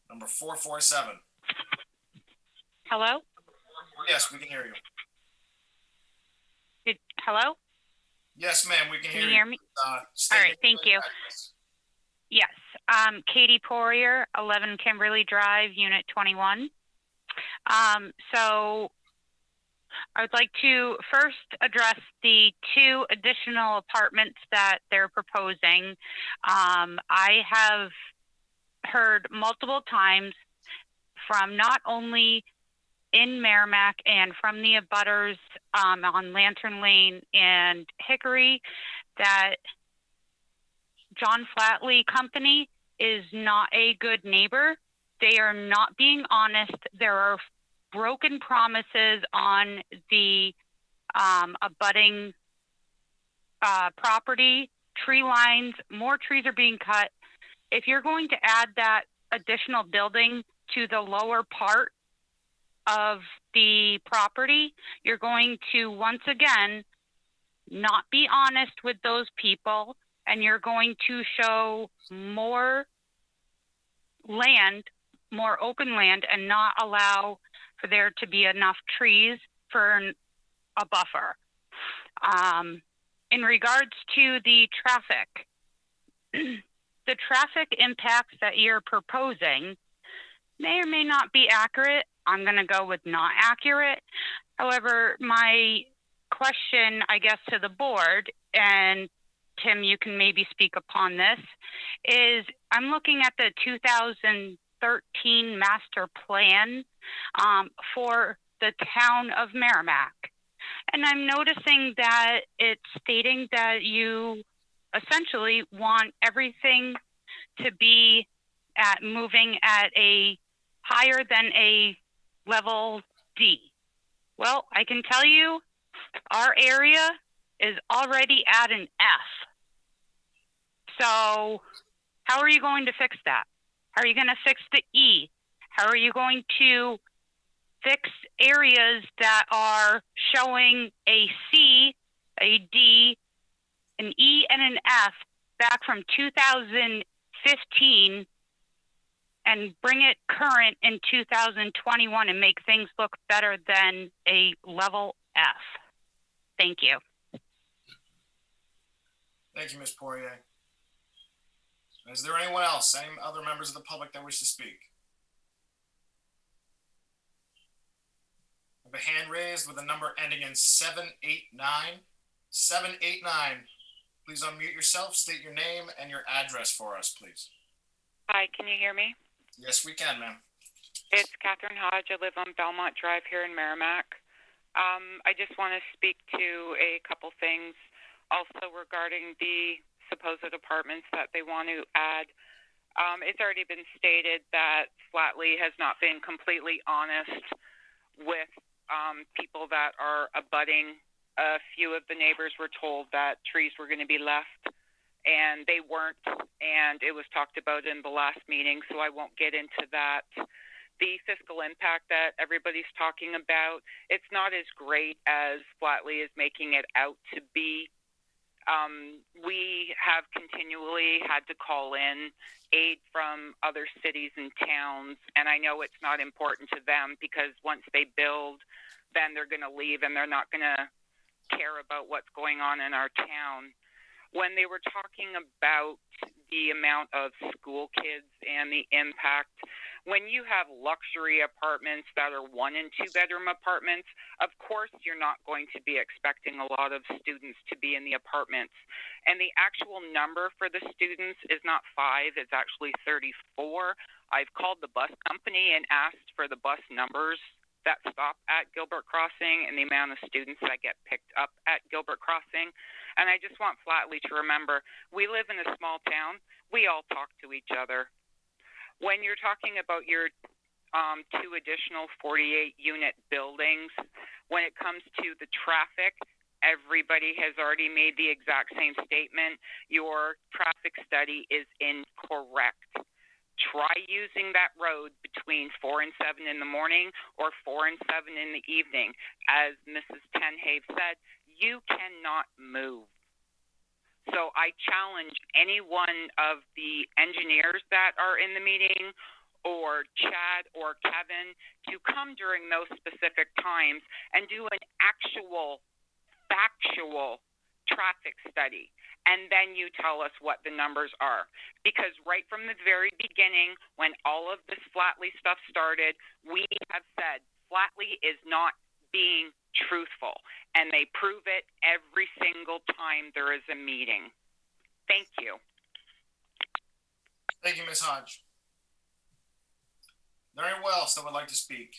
Number 447. Hello? Yes, we can hear you. Hello? Yes, ma'am, we can hear you. Can you hear me? All right, thank you. Yes, Katie Poirier, 11 Kimberly Drive, Unit 21. So I would like to first address the 2 additional apartments that they're proposing. I have heard multiple times from not only in Merrimack and from the abutters on Lantern Lane and Hickory that John Flatley Company is not a good neighbor. They are not being honest. There are broken promises on the abutting property, tree lines, more trees are being cut. If you're going to add that additional building to the lower part of the property, you're going to once again not be honest with those people, and you're going to show more land, more open land, and not allow for there to be enough trees for a buffer. In regards to the traffic, the traffic impacts that you're proposing may or may not be accurate. I'm going to go with not accurate. However, my question, I guess, to the board, and Tim, you can maybe speak upon this, is I'm looking at the 2013 master plan for the town of Merrimack. And I'm noticing that it's stating that you essentially want everything to be moving at a higher than a level D. Well, I can tell you our area is already at an F. So how are you going to fix that? How are you going to fix the E? How are you going to fix areas that are showing a C, a D, an E, and an F back from 2015 and bring it current in 2021 and make things look better than a level F? Thank you. Thank you, Ms. Poirier. Is there anyone else, any other members of the public that wish to speak? I have a hand raised with a number ending in 789. 789. Please unmute yourself, state your name and your address for us, please. Hi, can you hear me? Yes, we can, ma'am. It's Catherine Hodge. I live on Belmont Drive here in Merrimack. I just want to speak to a couple things also regarding the supposed apartments that they want to add. It's already been stated that Flatley has not been completely honest with people that are abutting. A few of the neighbors were told that trees were going to be left, and they weren't, and it was talked about in the last meeting, so I won't get into that. The fiscal impact that everybody's talking about, it's not as great as Flatley is making it out to be. We have continually had to call in aid from other cities and towns, and I know it's not important to them because once they build, then they're going to leave and they're not going to care about what's going on in our town. When they were talking about the amount of school kids and the impact, When you have luxury apartments that are 1 and 2 bedroom apartments, of course you're not going to be expecting a lot of students to be in the apartments. And the actual number for the students is not 5, it's actually 34. I've called the bus company and asked for the bus numbers that stop at Gilbert Crossing and the amount of students that get picked up at Gilbert Crossing. And I just want Flatley to remember, we live in a small town. We all talk to each other. When you're talking about your 2 additional 48-unit buildings, when it comes to the traffic, everybody has already made the exact same statement. Your traffic study is incorrect. Try using that road between 4 and 7 in the morning or 4 and 7 in the evening. As Mrs. Tenhave said, you cannot move. So I challenge any one of the engineers that are in the meeting or Chad or Kevin to come during those specific times and do an actual, factual traffic study. And then you tell us what the numbers are. Because right from the very beginning, when all of this Flatley stuff started, we have said Flatley is not being truthful, and they prove it every single time there is a meeting. Thank you. Thank you, Ms. Hodge. Is there anyone else that would like to speak?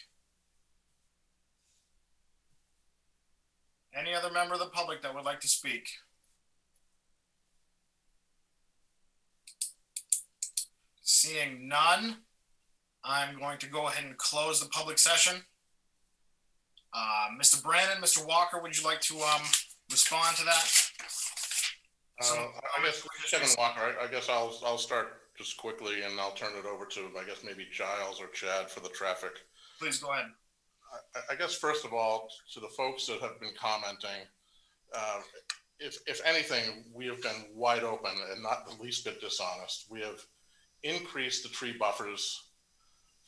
Any other member of the public that would like to speak? Seeing none, I'm going to go ahead and close the public session. Mr. Brandon, Mr. Walker, would you like to respond to that? I guess Kevin Walker. I guess I'll start just quickly, and I'll turn it over to I guess maybe Giles or Chad for the traffic. Please go ahead. I guess first of all, to the folks that have been commenting, if anything, we have been wide open and not the least bit dishonest. We have increased the tree buffers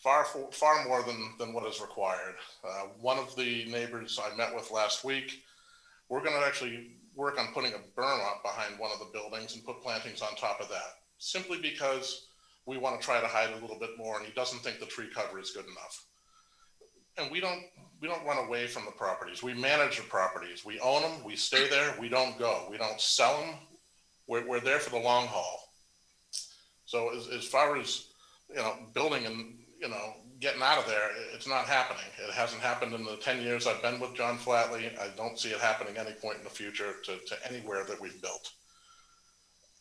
far more than what is required. One of the neighbors I met with last week, we're going to actually work on putting a berm up behind one of the buildings and put plantings on top of that, simply because we want to try to hide a little bit more, and he doesn't think the tree cover is good enough. And we don't run away from the properties. We manage the properties. We own them. We stay there. We don't go. We don't sell them. We're there for the long haul. So as far as building and getting out of there, it's not happening. It hasn't happened in the 10 years I've been with John Flatley. I don't see it happening any point in the future to anywhere that we've built.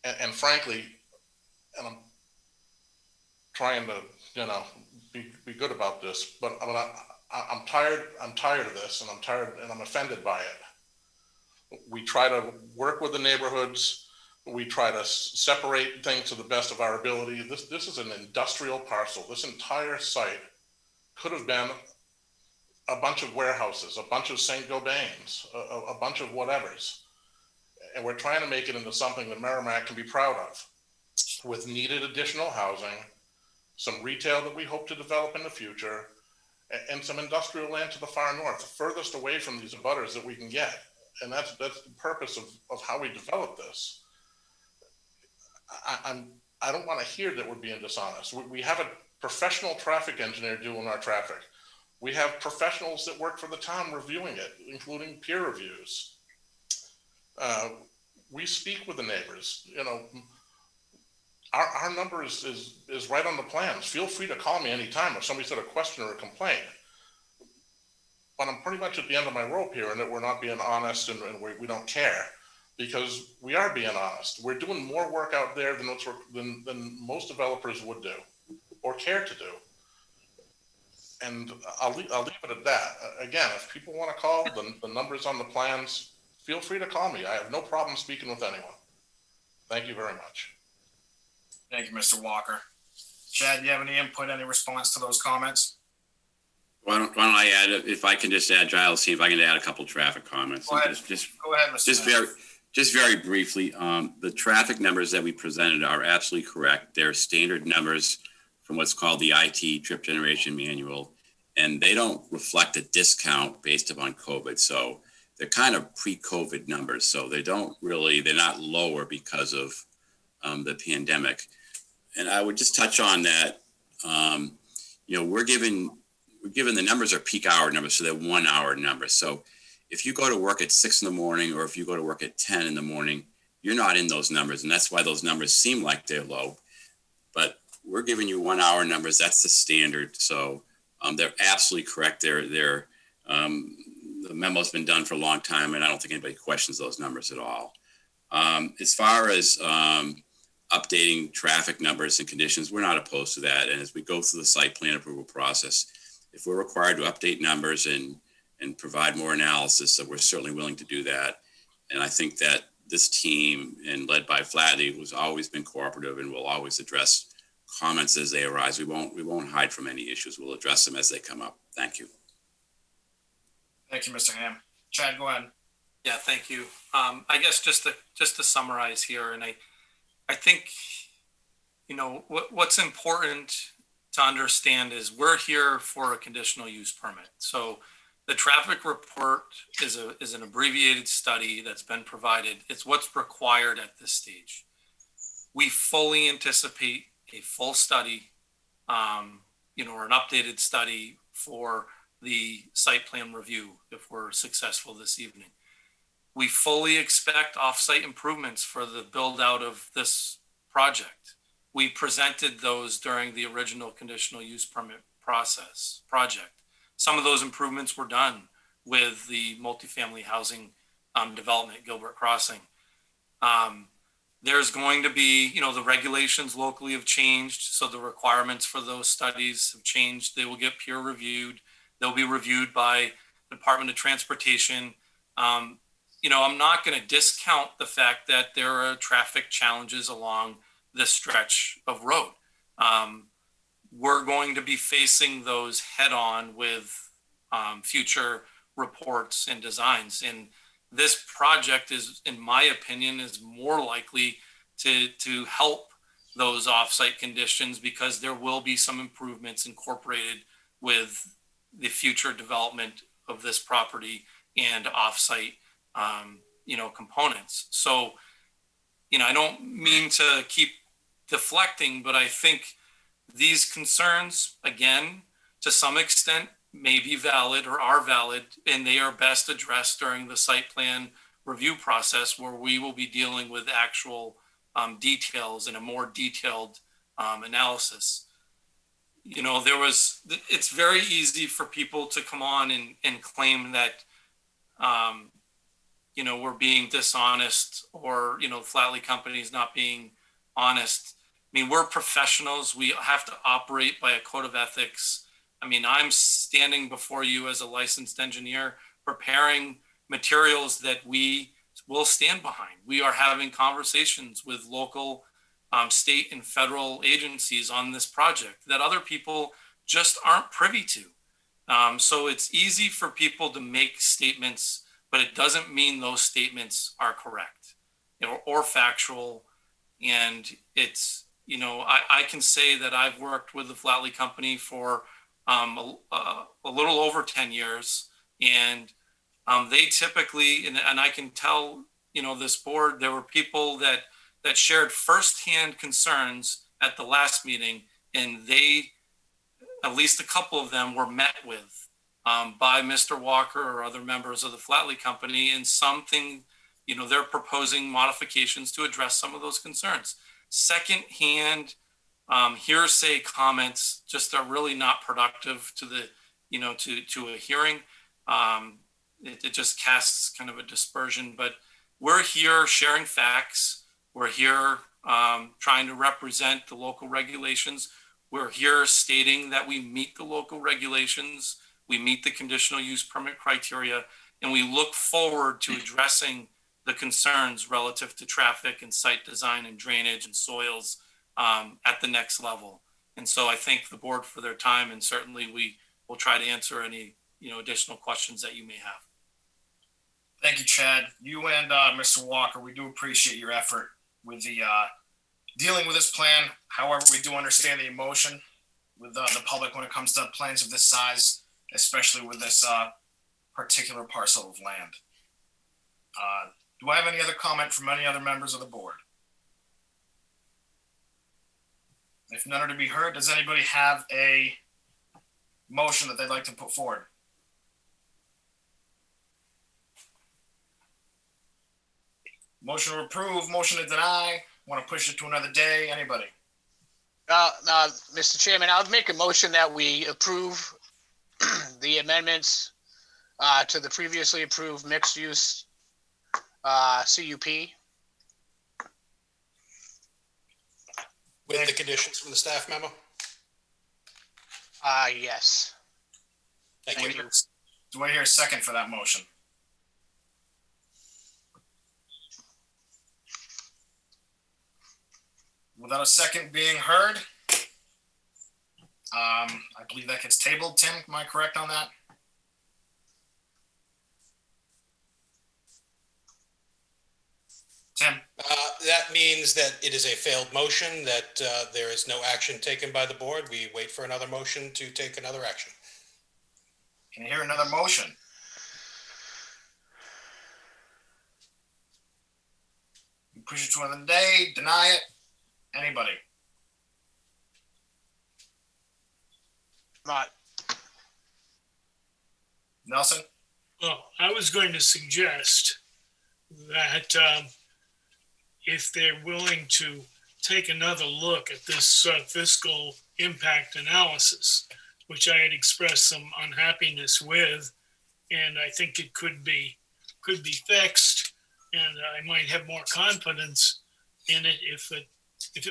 And frankly, and I'm trying to be good about this, but I'm tired of this, and I'm tired and I'm offended by it. We try to work with the neighborhoods. We try to separate things to the best of our ability. This is an industrial parcel. This entire site could have been a bunch of warehouses, a bunch of Saint-Gobains, a bunch of whatevers. And we're trying to make it into something that Merrimack can be proud of, with needed additional housing, some retail that we hope to develop in the future, and some industrial land to the far north, furthest away from these abutters that we can get. And that's the purpose of how we develop this. I don't want to hear that we're being dishonest. We have a professional traffic engineer doing our traffic. We have professionals that work for the town reviewing it, including peer reviews. We speak with the neighbors. Our number is right on the plans. Feel free to call me anytime if somebody's got a question or a complaint. But I'm pretty much at the end of my rope here, and that we're not being honest and we don't care. Because we are being honest. We're doing more work out there than most developers would do or care to do. And I'll leave it at that. Again, if people want to call, the number's on the plans. Feel free to call me. I have no problem speaking with anyone. Thank you very much. Thank you, Mr. Walker. Chad, do you have any input, any response to those comments? Why don't I add, if I can just add, Giles, see if I can add a couple traffic comments. Go ahead, Mr. Just very briefly, the traffic numbers that we presented are absolutely correct. They're standard numbers from what's called the IT Trip Generation Manual, and they don't reflect a discount based upon COVID. So they're kind of pre-COVID numbers. So they're not lower because of the pandemic. And I would just touch on that. we're given the numbers are peak hour numbers, so they're 1 hour numbers. So if you go to work at 6 in the morning, or if you go to work at 10 in the morning, you're not in those numbers. And that's why those numbers seem like they're low, but we're giving you 1 hour numbers. That's the standard. So they're absolutely correct. The memo's been done for a long time, and I don't think anybody questions those numbers at all. As far as updating traffic numbers and conditions, we're not opposed to that. And as we go through the site plan approval process, if we're required to update numbers and provide more analysis, so we're certainly willing to do that. And I think that this team, and led by Flatley, who's always been cooperative and will always address comments as they arise. We won't hide from any issues. We'll address them as they come up. Thank you. Thank you, Mr. Ham. Chad, go ahead. Yeah, thank you. I guess just to summarize here, and I think, what's important to understand is we're here for a conditional use permit. So the traffic report is an abbreviated study that's been provided. It's what's required at this stage. We fully anticipate a full study, or an updated study for the site plan review if we're successful this evening. We fully expect off-site improvements for the build out of this project. We presented those during the original conditional use permit project. Some of those improvements were done with the multifamily housing development, Gilbert Crossing. There's going to be, the regulations locally have changed, so the requirements for those studies have changed. They will get peer reviewed. They'll be reviewed by the Department of Transportation. I'm not going to discount the fact that there are traffic challenges along this stretch of road. We're going to be facing those head on with future reports and designs. And this project is, in my opinion, is more likely to help those offsite conditions because there will be some improvements incorporated with the future development of this property and offsite components. So, I don't mean to keep deflecting, but I think these concerns, again, to some extent, may be valid or are valid, and they are best addressed during the site plan review process where we will be dealing with actual details and a more detailed analysis. It's very easy for people to come on and claim that, we're being dishonest or, Flatley Company is not being honest. I mean, we're professionals. We have to operate by a code of ethics. I mean, I'm standing before you as a licensed engineer, preparing materials that we will stand behind. We are having conversations with local, state and federal agencies on this project that other people just aren't privy to. So it's easy for people to make statements, but it doesn't mean those statements are correct or factual. And it's, I can say that I've worked with the Flatley Company for a little over 10 years. And they typically, and I can tell, this board, there were people that shared firsthand concerns at the last meeting, and they, at least a couple of them, were met with by Mr. Walker or other members of the Flatley Company, and something, they're proposing modifications to address some of those concerns. Secondhand hearsay comments just are really not productive to the, to a hearing. It just casts kind of a dispersion, but we're here sharing facts. We're here trying to represent the local regulations. We're here stating that we meet the local regulations, we meet the conditional use permit criteria, and we look forward to addressing the concerns relative to traffic and site design and drainage and soils at the next level. And so I thank the board for their time, and certainly we will try to answer any additional questions that you may have. Thank you, Chad. You and Mr. Walker, we do appreciate your effort with the dealing with this plan. However, we do understand the emotion with the public when it comes to plans of this size, especially with this particular parcel of land. Do I have any other comment from any other members of the board? If none are to be heard, does anybody have a motion that they'd like to put forward? Motion to approve, motion to deny, want to push it to another day, anybody? Mr. Chairman, I'll make a motion that we approve the amendments to the previously approved mixed-use CUP. With the conditions from the staff memo? Yes. Thank you. Do I hear a second for that motion? Without a second being heard, I believe that gets tabled. Tim, am I correct on that? Tim? That means that it is a failed motion, that there is no action taken by the board. We wait for another motion to take another action. Can you hear another motion? Push it to another day, deny it, anybody? Not. Nelson? Well, I was going to suggest that if they're willing to take another look at this fiscal impact analysis, which I had expressed some unhappiness with, and I think it could be fixed, and I might have more confidence in it if it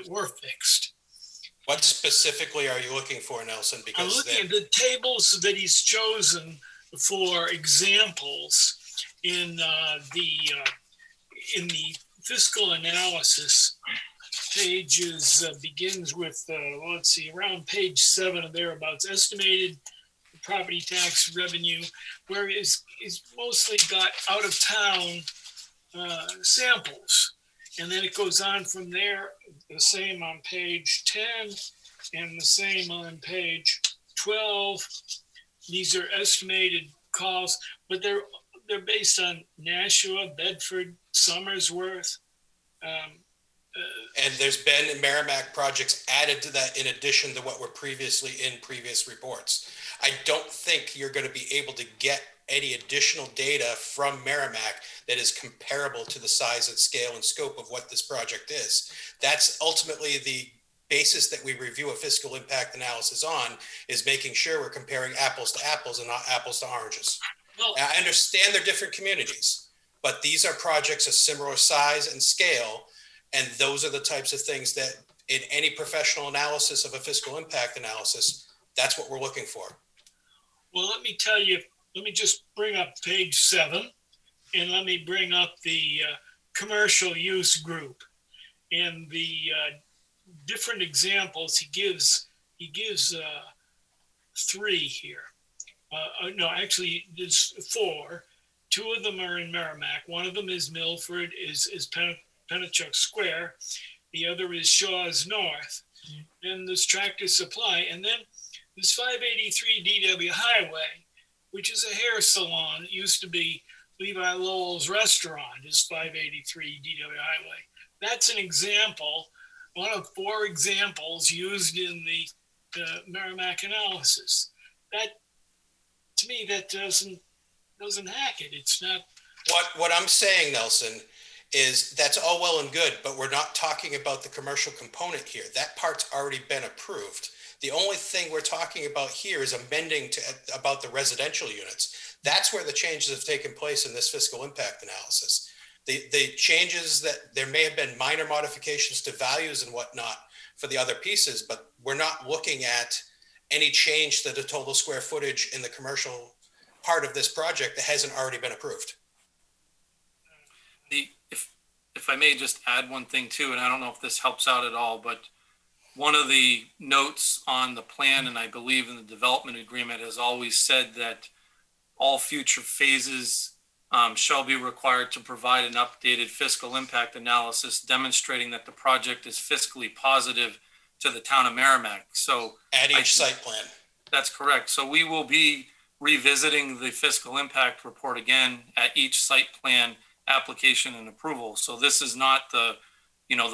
were fixed. What specifically are you looking for, Nelson? Because I'm looking at the tables that he's chosen for examples in the fiscal analysis. Pages begins with let's see, around page 7 or thereabouts. Estimated property tax revenue, where it's mostly got out of town samples, and then it goes on from there. The same on page 10 and the same on page 12. These are estimated calls, but they're based on Nashua, Bedford, Somersworth. And there's been Merrimack projects added to that in addition to what were previously in previous reports. I don't think you're going to be able to get any additional data from Merrimack that is comparable to the size and scale and scope of what this project is. That's ultimately the basis that we review a fiscal impact analysis on, is making sure we're comparing apples to apples and not apples to oranges. Well, I understand they're different communities, but these are projects of similar size and scale. And those are the types of things that in any professional analysis of a fiscal impact analysis, that's what we're looking for. Well, let me tell you, let me just bring up page 7, and let me bring up the commercial use group and the different examples he gives. He gives 3 here. No, actually, there's 4. 2 of them are in Merrimack. One of them is Milford, is Pennachuck Square. The other is Shaw's North. Then there's Tractor Supply. And then there's 583 DW Highway, which is a hair salon. It used to be Levi Lowell's restaurant, is 583 DW Highway. That's an example, one of 4 examples used in the Merrimack analysis. That, to me, that doesn't hack it. It's not. What I'm saying, Nelson, is that's all well and good, but we're not talking about the commercial component here. That part's already been approved. The only thing we're talking about here is amending about the residential units. That's where the changes have taken place in this fiscal impact analysis. The changes, that there may have been minor modifications to values and whatnot for the other pieces, but we're not looking at any change to the total square footage in the commercial part of this project that hasn't already been approved. If I may just add one thing too, and I don't know if this helps out at all, but one of the notes on the plan, and I believe in the development agreement, has always said that all future phases shall be required to provide an updated fiscal impact analysis demonstrating that the project is fiscally positive to the town of Merrimack. So at each site plan. That's correct. So we will be revisiting the fiscal impact report again at each site plan application and approval. So this is not the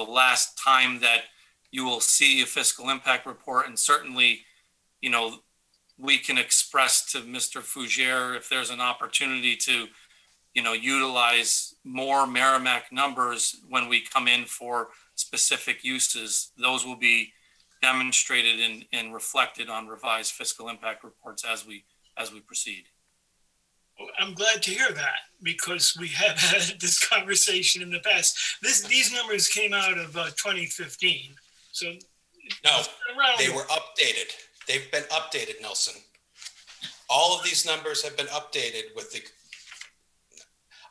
last time that you will see a fiscal impact report, and certainly, we can express to Mr. Fougere if there's an opportunity to, utilize more Merrimack numbers when we come in for specific uses. Those will be demonstrated and reflected on revised fiscal impact reports as we proceed. I'm glad to hear that, because we have had this conversation in the past. These numbers came out of 2015. So no, they were updated. They've been updated, Nelson. All of these numbers have been updated with the.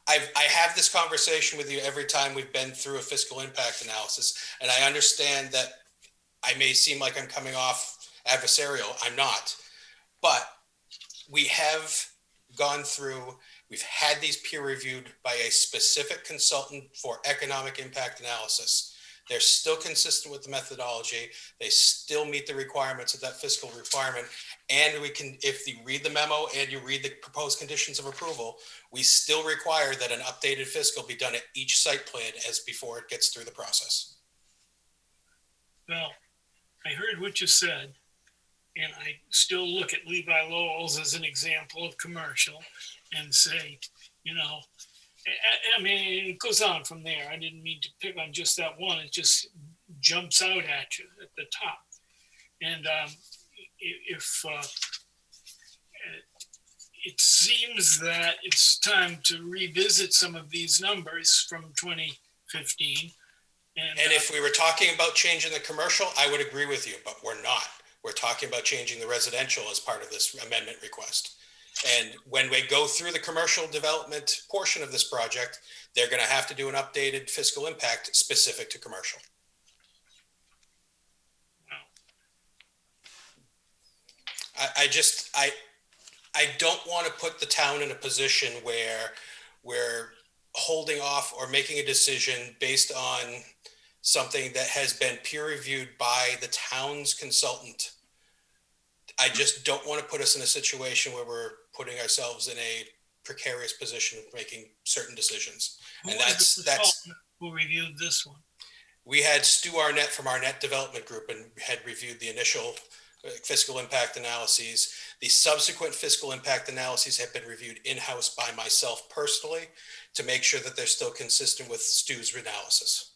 I have this conversation with you every time we've been through a fiscal impact analysis, and I understand that I may seem like I'm coming off adversarial. I'm not, but we have gone through, we've had these peer reviewed by a specific consultant for economic impact analysis. They're still consistent with the methodology. They still meet the requirements of that fiscal requirement. And we can, if you read the memo and you read the proposed conditions of approval, we still require that an updated fiscal be done at each site plan as before it gets through the process. Well, I heard what you said, and I still look at Levi Lowell's as an example of commercial and say, I mean, it goes on from there. I didn't mean to pick on just that one. It just jumps out at you at the top. And if it seems that it's time to revisit some of these numbers from 2015. And if we were talking about changing the commercial, I would agree with you, but we're not. We're talking about changing the residential as part of this amendment request. And when we go through the commercial development portion of this project, they're going to have to do an updated fiscal impact specific to commercial. I don't want to put the town in a position where we're holding off or making a decision based on something that has been peer reviewed by the town's consultant. I just don't want to put us in a situation where we're putting ourselves in a precarious position of making certain decisions. And that's who reviewed this one. We had Stu Arnett from Arnett Development Group and had reviewed the initial fiscal impact analyses. The subsequent fiscal impact analyses have been reviewed in-house by myself personally to make sure that they're still consistent with Stu's analysis.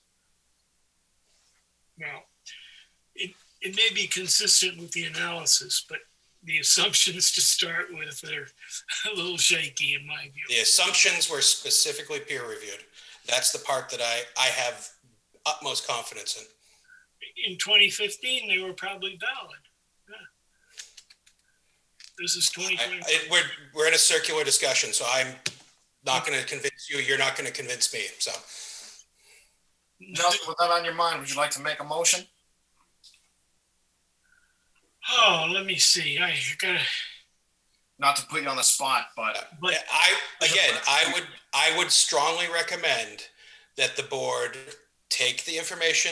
Now, it may be consistent with the analysis, but the assumptions to start with are a little shaky in my view. The assumptions were specifically peer reviewed. That's the part that I have utmost confidence in. In 2015, they were probably valid. Yeah. This is 2020. We're in a circular discussion, so I'm not going to convince you. You're not going to convince me. So, Nelson, with that on your mind, would you like to make a motion? Oh, let me see. I gotta. Not to put you on the spot, but I would strongly recommend that the board take the information.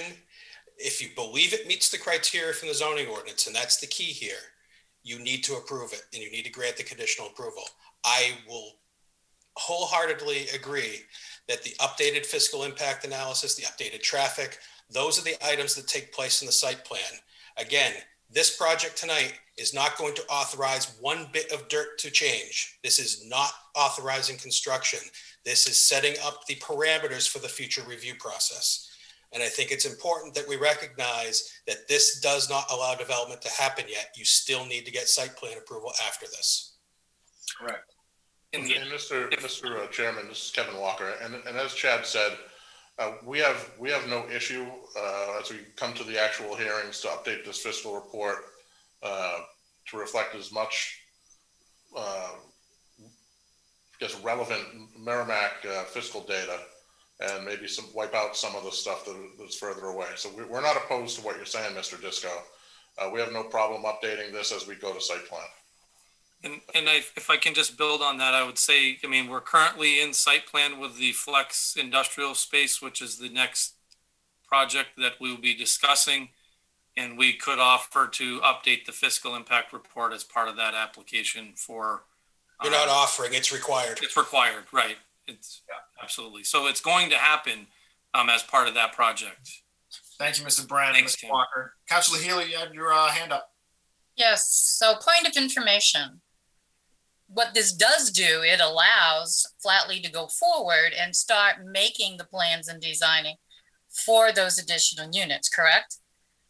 If you believe it meets the criteria from the zoning ordinance, and that's the key here, you need to approve it and you need to grant the conditional approval. I will wholeheartedly agree that the updated fiscal impact analysis, the updated traffic, those are the items that take place in the site plan. Again, this project tonight is not going to authorize one bit of dirt to change. This is not authorizing construction. This is setting up the parameters for the future review process. And I think it's important that we recognize that this does not allow development to happen yet. You still need to get site plan approval after this. Correct. And Mr. Chairman, this is Kevin Walker. And as Chad said, we have no issue as we come to the actual hearings to update this fiscal report to reflect as much, relevant Merrimack fiscal data, and maybe wipe out some of the stuff that's further away. So we're not opposed to what you're saying, Mr. Disco. We have no problem updating this as we go to site plan. And if I can just build on that, I would say, we're currently in site plan with the Flex Industrial Space, which is the next project that we'll be discussing. And we could offer to update the fiscal impact report as part of that application for. You're not offering, it's required. It's required, right. Absolutely. So it's going to happen as part of that project. Thank you, Mr. Brand. Thanks, Mr. Walker. Councilor Healy, you had your hand up. Yes, so point of information. What this does do, it allows Flatley to go forward and start making the plans and designing for those additional units, correct?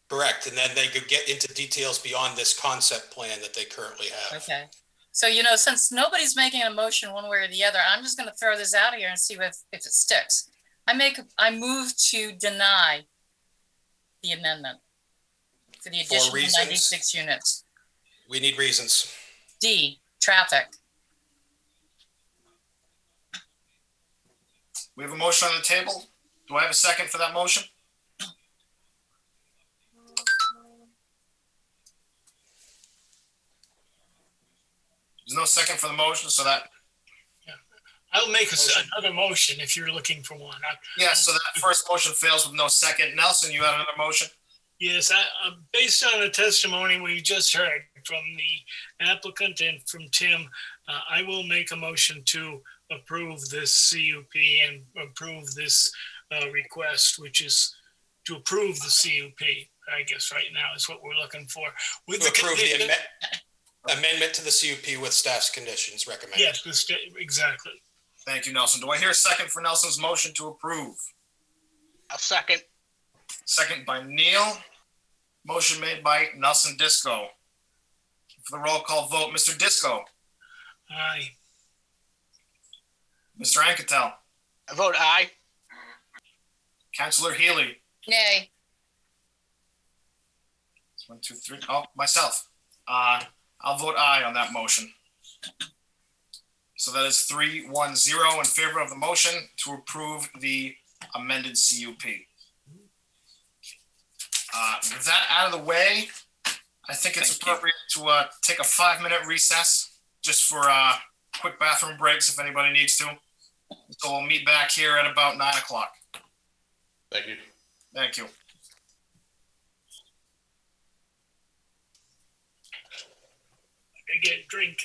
Correct, and then they could get into details beyond this concept plan that they currently have. Okay. So, since nobody's making a motion one way or the other, I'm just going to throw this out here and see if it sticks. I move to deny the amendment for the additional 96 units. We need reasons. D, traffic. We have a motion on the table. Do I have a second for that motion? There's no second for the motion, so that. I'll make another motion if you're looking for one. Yeah, so that first motion fails with no second. Nelson, you had another motion? Yes, based on the testimony we just heard from the applicant and from Tim, I will make a motion to approve this CUP and approve this request, which is to approve the CUP, I guess right now is what we're looking for. With to approve the amendment to the CUP with staff's conditions recommended. Yes, exactly. Thank you, Nelson. Do I hear a second for Nelson's motion to approve? A second. Second by Neil. Motion made by Nelson Disco. For the roll call vote, Mr. Disco. Aye. Mr. Anketel. I vote aye. Councillor Healy. Nay. 1, 2, 3. Oh, myself. I'll vote aye on that motion. So that is 3-1-0 in favor of the motion to approve the amended CUP. With that out of the way, I think it's appropriate to take a 5-minute recess just for quick bathroom breaks if anybody needs to. So we'll meet back here at about 9 o'clock. Thank you. Thank you. I get a drink.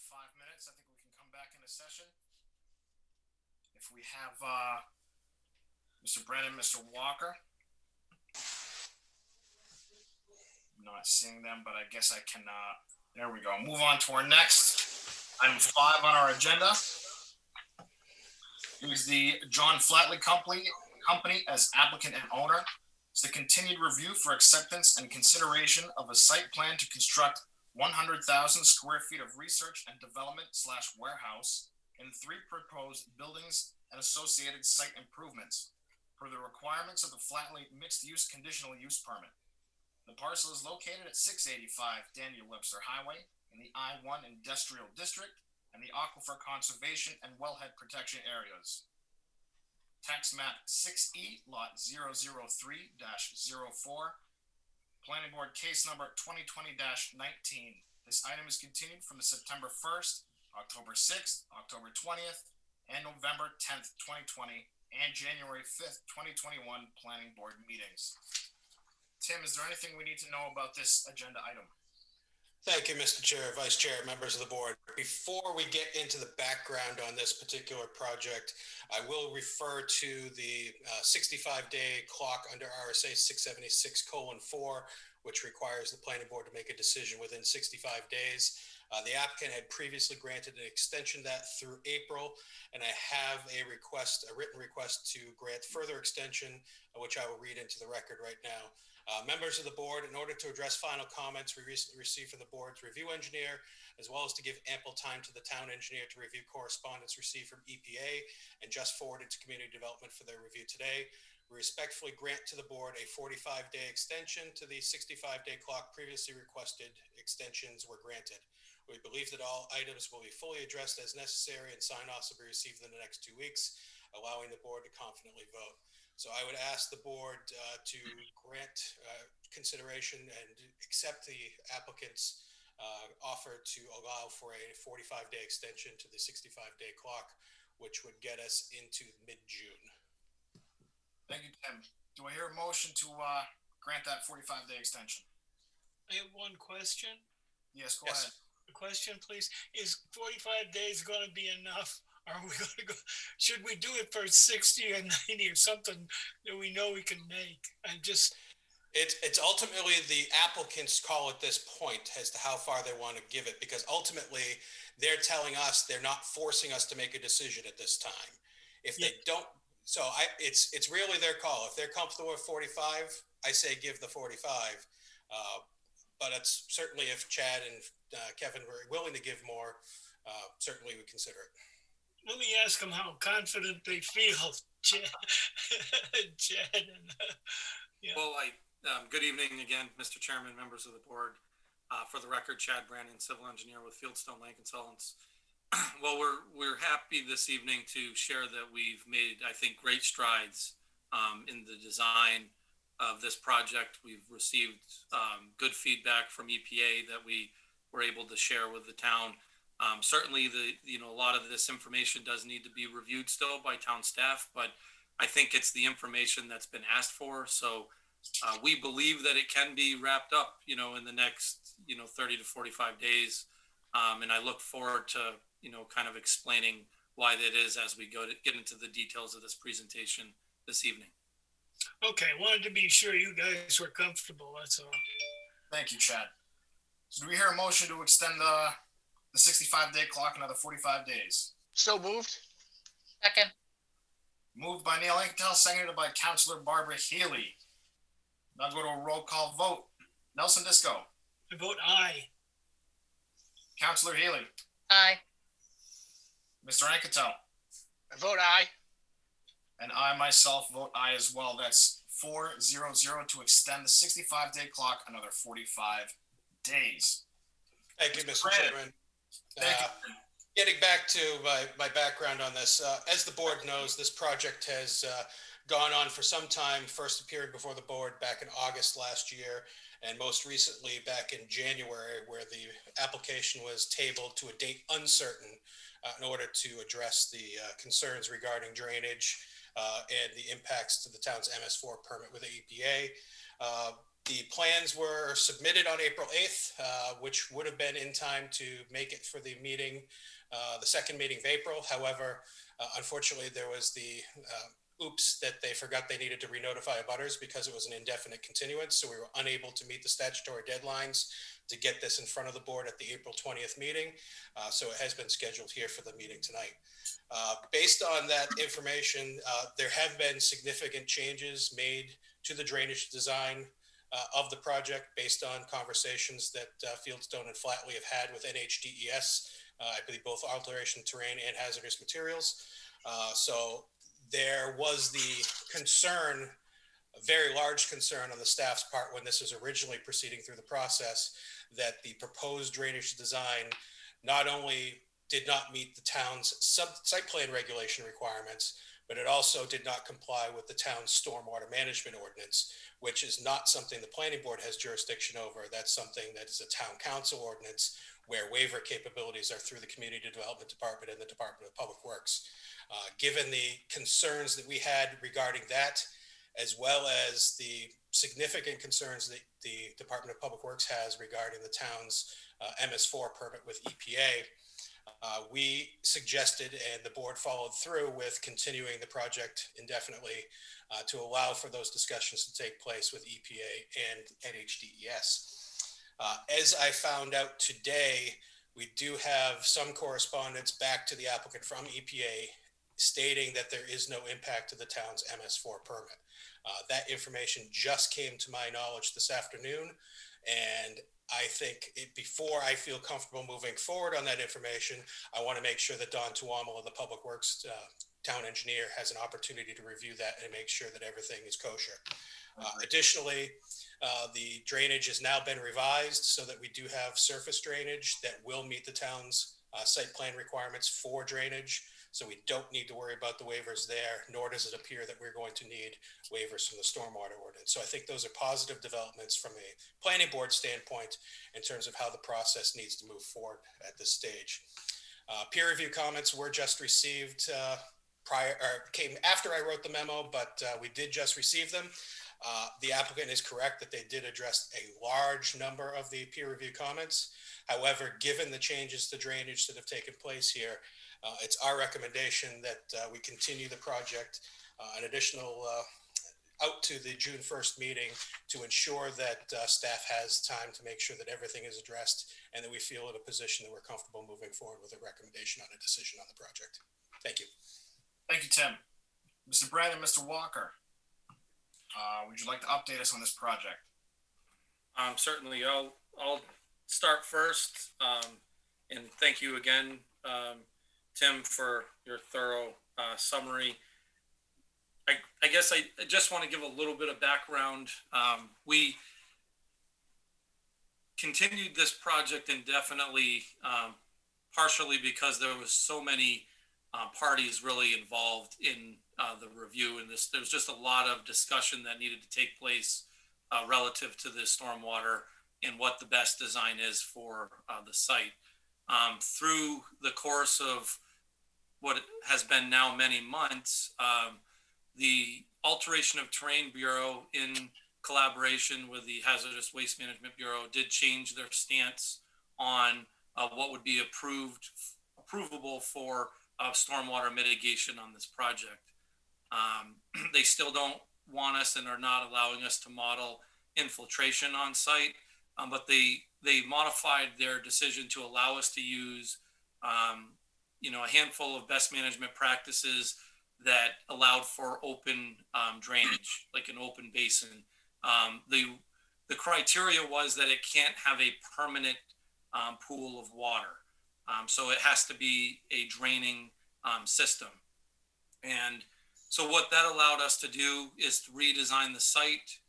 5 minutes. I think we can come back into session. If we have Mr. Brennan, Mr. Walker. I'm not seeing them, but I guess I can, there we go. Move on to our next item 5 on our agenda. Is the John Flatley Company as applicant and owner. It's the continued review for acceptance and consideration of a site plan to construct 100,000 square feet of research and development / warehouse in 3 proposed buildings and associated site improvements per the requirements of the Flatley mixed use conditional use permit. The parcel is located at 685 Daniel Webster Highway in the I-1 Industrial District and the Aquifer Conservation and Wellhead Protection Areas. Tax map 6E, lot 003-04, Planning Board case number 2020-19. This item is continued from the September 1st, October 6th, October 20th, and November 10th, 2020, and January 5th, 2021 Planning Board meetings. Tim, is there anything we need to know about this agenda item? Thank you, Mr. Chair, Vice Chair, members of the board. Before we get into the background on this particular project, I will refer to the 65-day clock under RSA 676:4, which requires the planning board to make a decision within 65 days. The applicant had previously granted an extension that through April, and I have a written request to grant further extension, which I will read into the record right now. Members of the board, in order to address final comments we recently received from the board's review engineer, as well as to give ample time to the town engineer to review correspondence received from EPA and just forwarded to community development for their review today, we respectfully grant to the board a 45-day extension to the 65-day clock. Previously requested extensions were granted. We believe that all items will be fully addressed as necessary and sign-offs will be received in the next 2 weeks, allowing the board to confidently vote. So I would ask the board to grant consideration and accept the applicant's offer to allow for a 45-day extension to the 65-day clock, which would get us into mid-June. Thank you, Tim. Do I hear a motion to grant that 45-day extension? I have one question. Yes, go ahead. A question, please. Is 45 days going to be enough? Are we going to go? Should we do it for 60 or 90 or something that we know we can make? It's ultimately the applicant's call at this point as to how far they want to give it, because ultimately they're telling us they're not forcing us to make a decision at this time. If they don't, it's really their call. If they're comfortable with 45, I say give the 45. But it's certainly if Chad and Kevin were willing to give more, certainly we consider it. Let me ask them how confident they feel, Chad. Well, good evening again, Mr. Chairman, members of the board. For the record, Chad Brandon, civil engineer with Fieldstone Land Consultants. Well, we're happy this evening to share that we've made, I think, great strides in the design of this project. We've received good feedback from EPA that we were able to share with the town. Certainly, a lot of this information does need to be reviewed still by town staff, but I think it's the information that's been asked for. So we believe that it can be wrapped up, in the next, 30 to 45 days. And I look forward to, kind of explaining why that is as we get into the details of this presentation this evening. Okay, wanted to be sure you guys were comfortable, that's all. Thank you, Chad. So do we hear a motion to extend the 65-day clock another 45 days? So moved. Second. Moved by Neil Anktel, seconded by Councilor Barbara Healy. Now go to a roll call vote. Nelson Disco. I vote aye. Councilor Healy. Aye. Mr. Anktel. I vote aye. And I myself vote aye as well. That's 4-0-0 to extend the 65-day clock another 45 days. Thank you, Mr. Chairman. Getting back to my background on this, as the board knows, this project has gone on for some time, first appeared before the board back in August last year, and most recently back in January, where the application was tabled to a date uncertain in order to address the concerns regarding drainage and the impacts to the town's MS4 permit with the EPA. The plans were submitted on April 8th, which would have been in time to make it for the meeting, the second meeting of April. However, unfortunately, there was the oops that they forgot they needed to re-notify abutters because it was an indefinite continuance. So we were unable to meet the statutory deadlines to get this in front of the board at the April 20th meeting. So it has been scheduled here for the meeting tonight. Based on that information, there have been significant changes made to the drainage design of the project based on conversations that Fieldstone and Flatley have had with NHDES, I believe both alteration terrain and hazardous materials. So there was the concern, a very large concern on the staff's part when this was originally proceeding through the process, that the proposed drainage design not only did not meet the town's site plan regulation requirements, but it also did not comply with the town's stormwater management ordinance, which is not something the planning board has jurisdiction over. That's something that is a town council ordinance where waiver capabilities are through the Community Development Department and the Department of Public Works. Given the concerns that we had regarding that, as well as the significant concerns that the Department of Public Works has regarding the town's MS4 permit with EPA, we suggested, and the board followed through with continuing the project indefinitely to allow for those discussions to take place with EPA and NHDES. As I found out today, we do have some correspondence back to the applicant from EPA stating that there is no impact to the town's MS4 permit. That information just came to my knowledge this afternoon, and I think before I feel comfortable moving forward on that information, I want to make sure that Don Tuomo, the Public Works town engineer, has an opportunity to review that and make sure that everything is kosher. Additionally, the drainage has now been revised so that we do have surface drainage that will meet the town's site plan requirements for drainage. So we don't need to worry about the waivers there, nor does it appear that we're going to need waivers from the stormwater ordinance. So I think those are positive developments from a planning board standpoint in terms of how the process needs to move forward at this stage. Peer review comments were just received came after I wrote the memo, but we did just receive them. The applicant is correct that they did address a large number of the peer review comments. However, given the changes to drainage that have taken place here, it's our recommendation that we continue the project an additional out to the June 1st meeting to ensure that staff has time to make sure that everything is addressed and that we feel in a position that we're comfortable moving forward with a recommendation on a decision on the project. Thank you. Thank you, Tim. Mr. Brad and Mr. Walker, would you like to update us on this project? Certainly, I'll start first, and thank you again, Tim, for your thorough summary. I guess I just want to give a little bit of background. We continued this project indefinitely, partially because there was so many parties really involved in the review, and there was just a lot of discussion that needed to take place relative to the stormwater and what the best design is for the site. Through the course of what has been now many months, the Alteration of Terrain Bureau, in collaboration with the Hazardous Waste Management Bureau, did change their stance on what would be approvable for stormwater mitigation on this project. They still don't want us and are not allowing us to model infiltration on site, but they modified their decision to allow us to use a handful of best management practices that allowed for open drainage, like an open basin. The criteria was that it can't have a permanent pool of water. So it has to be a draining system. And so what that allowed us to do is to redesign the site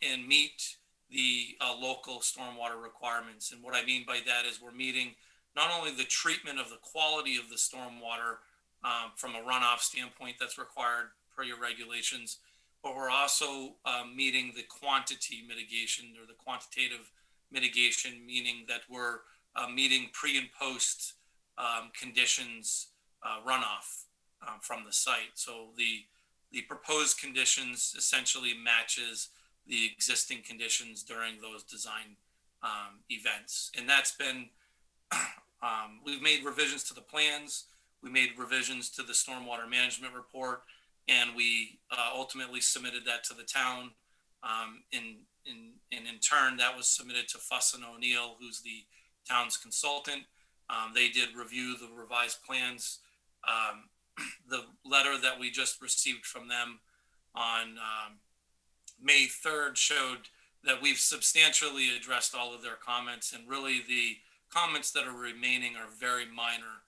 and meet the local stormwater requirements. And what I mean by that is we're meeting not only the treatment of the quality of the stormwater from a runoff standpoint that's required per your regulations, but we're also meeting the quantity mitigation or the quantitative mitigation, meaning that we're meeting pre and post conditions runoff from the site. So the proposed conditions essentially matches the existing conditions during those design events. And that's been, we've made revisions to the plans, we made revisions to the stormwater management report, and we ultimately submitted that to the town. In turn, that was submitted to Fuss and O'Neill, who's the town's consultant. They did review the revised plans. The letter that we just received from them on May 3rd showed that we've substantially addressed all of their comments, and really the comments that are remaining are very minor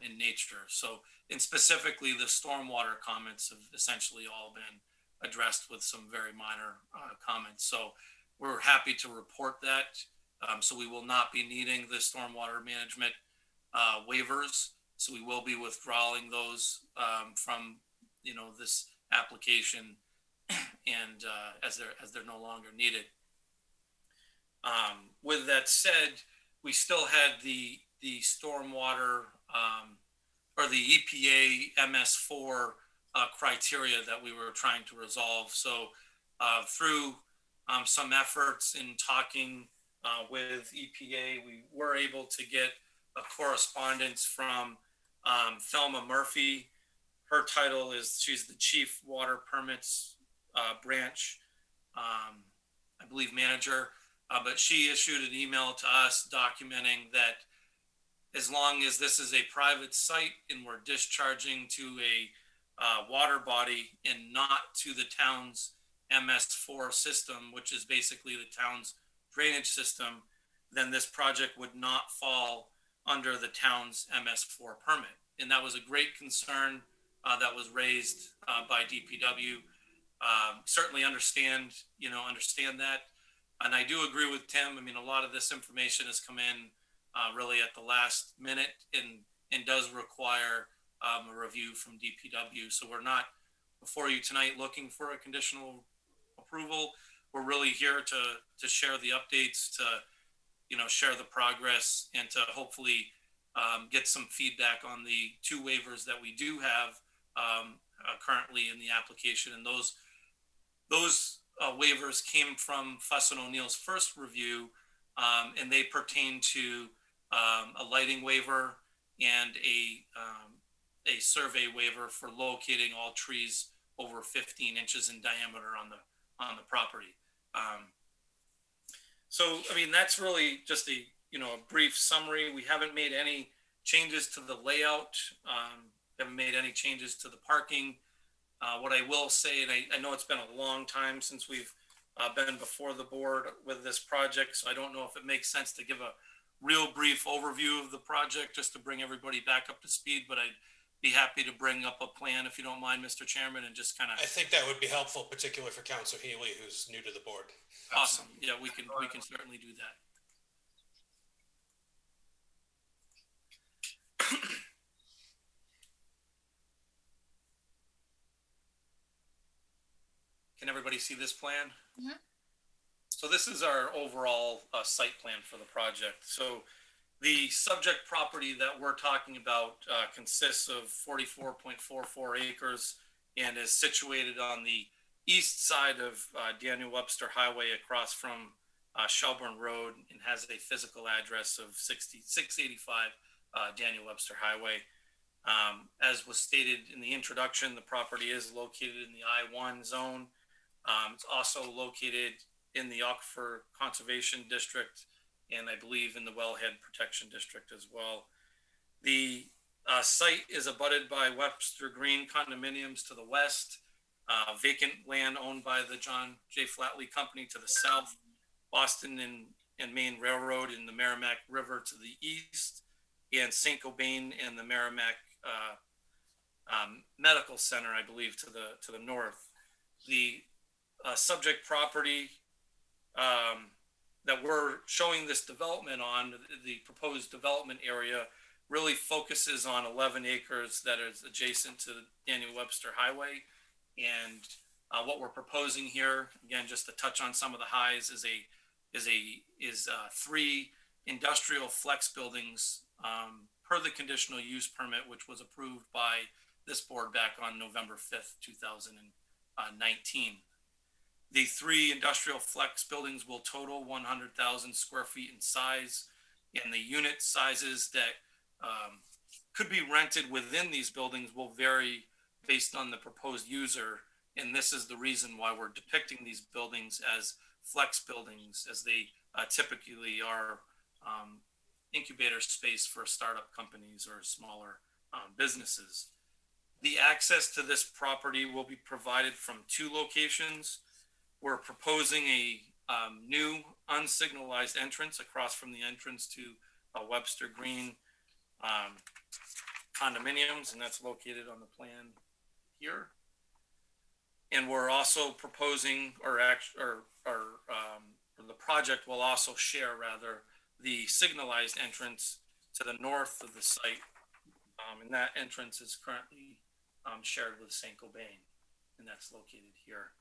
in nature. So, and specifically the stormwater comments have essentially all been addressed with some very minor comments. So we're happy to report that. So we will not be needing the stormwater management waivers. So we will be withdrawing those from, this application, and as they're no longer needed. With that said, we still had the stormwater or the EPA MS4 criteria that we were trying to resolve. So through some efforts in talking with EPA, we were able to get a correspondence from Thelma Murphy. Her title is, she's the Chief Water Permits Branch, I believe, manager. But she issued an email to us documenting that as long as this is a private site and we're discharging to a water body and not to the town's MS4 system, which is basically the town's drainage system, then this project would not fall under the town's MS4 permit. And that was a great concern that was raised by DPW. Certainly understand that. And I do agree with Tim. I mean, a lot of this information has come in really at the last minute and does require a review from DPW. So we're not before you tonight looking for a conditional approval. We're really here to share the updates, to share the progress, and to hopefully get some feedback on the two waivers that we do have currently in the application. And those waivers came from Fuss and O'Neill's first review, and they pertain to a lighting waiver and a survey waiver for locating all trees over 15 inches in diameter on the property. So, I mean, that's really just a brief summary. We haven't made any changes to the layout, haven't made any changes to the parking. What I will say, and I know it's been a long time since we've been before the board with this project, so I don't know if it makes sense to give a real brief overview of the project just to bring everybody back up to speed, but I'd be happy to bring up a plan if you don't mind, Mr. Chairman, and just kind of. I think that would be helpful, particularly for Councilor Healy, who's new to the board. Awesome. Yeah, we can certainly do that. Can everybody see this plan? Mm-hmm. So this is our overall site plan for the project. So the subject property that we're talking about consists of 44.44 acres and is situated on the east side of Daniel Webster Highway across from Shelburne Road, and has a physical address of 685 Daniel Webster Highway. As was stated in the introduction, the property is located in the I-1 zone. It's also located in the Aquifer Conservation District, and I believe in the Wellhead Protection District as well. The site is abutted by Webster Green condominiums to the west, vacant land owned by the John J. Flatley Company to the south, Boston and Maine Railroad and the Merrimack River to the east, and St. Cobain and the Merrimack Medical Center, I believe, to the north. The subject property that we're showing this development on, the proposed development area, really focuses on 11 acres that is adjacent to Daniel Webster Highway. And what we're proposing here, again, just to touch on some of the highs, is 3 industrial flex buildings per the conditional use permit, which was approved by this board back on November 5th, 2019. The 3 industrial flex buildings will total 100,000 square feet in size, and the unit sizes that could be rented within these buildings will vary based on the proposed user. And this is the reason why we're depicting these buildings as flex buildings, as they typically are incubator space for startup companies or smaller businesses. The access to this property will be provided from 2 locations. We're proposing a new unsignalized entrance across from the entrance to Webster Green condominiums, and that's located on the plan here. And we're also proposing, the project will also share the signalized entrance to the north of the site, and that entrance is currently shared with Saint-Gobain, and that's located here.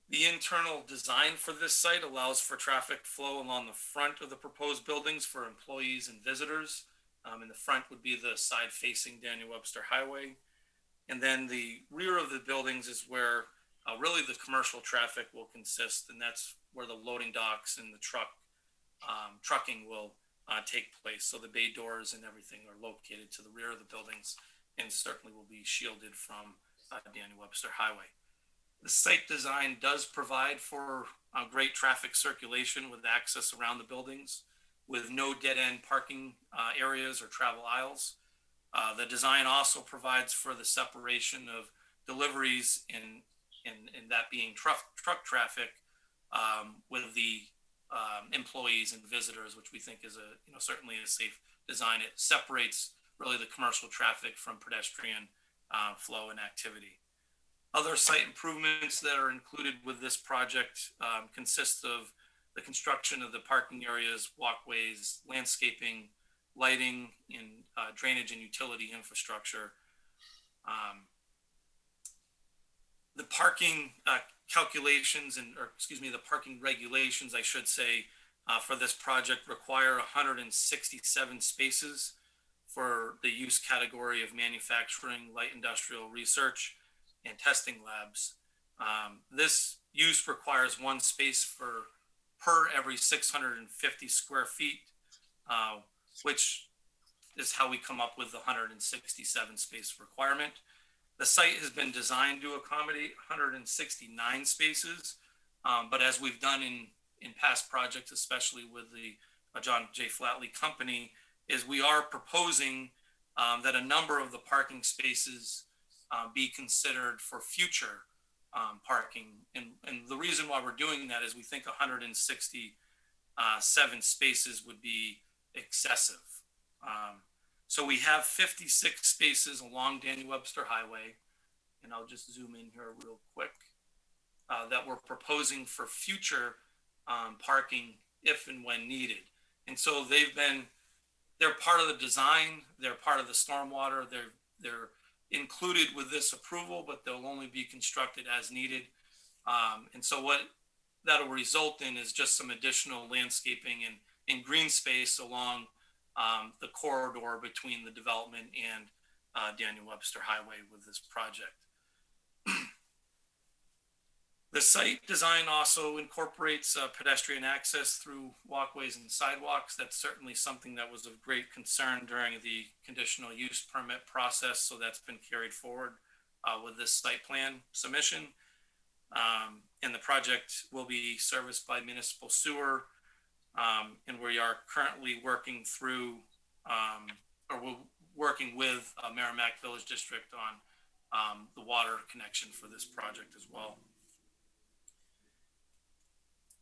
The internal design for this site allows for traffic flow along the front of the proposed buildings for employees and visitors. In the front would be the side facing Daniel Webster Highway. And then the rear of the buildings is where really the commercial traffic will consist, and that's where the loading docks and the trucking will take place. So the bay doors and everything are located to the rear of the buildings and certainly will be shielded from Daniel Webster Highway. The site design does provide for great traffic circulation with access around the buildings with no dead-end parking areas or travel aisles. The design also provides for the separation of deliveries and that being truck traffic with the employees and visitors, which we think is certainly a safe design. It separates really the commercial traffic from pedestrian flow and activity. Other site improvements that are included with this project consist of the construction of the parking areas, walkways, landscaping, lighting, and drainage and utility infrastructure. The parking calculations the parking regulations, I should say, for this project require 167 spaces for the use category of manufacturing, light industrial research, and testing labs. This use requires 1 space per every 650 square feet, which is how we come up with the 167 space requirement. The site has been designed to accommodate 169 spaces, but as we've done in past projects, especially with the John J. Flatley Company, is we are proposing that a number of the parking spaces be considered for future parking. And the reason why we're doing that is we think 167 spaces would be excessive. So we have 56 spaces along Daniel Webster Highway, and I'll just zoom in here real quick, that we're proposing for future parking if and when needed. And so they're part of the design, they're part of the stormwater, they're included with this approval, but they'll only be constructed as needed. And so what that'll result in is just some additional landscaping and green space along the corridor between the development and Daniel Webster Highway with this project. The site design also incorporates pedestrian access through walkways and sidewalks. That's certainly something that was of great concern during the conditional use permit process, so that's been carried forward with this site plan submission. And the project will be serviced by municipal sewer, and we are currently working through, we're working with Merrimack Village District on the water connection for this project as well.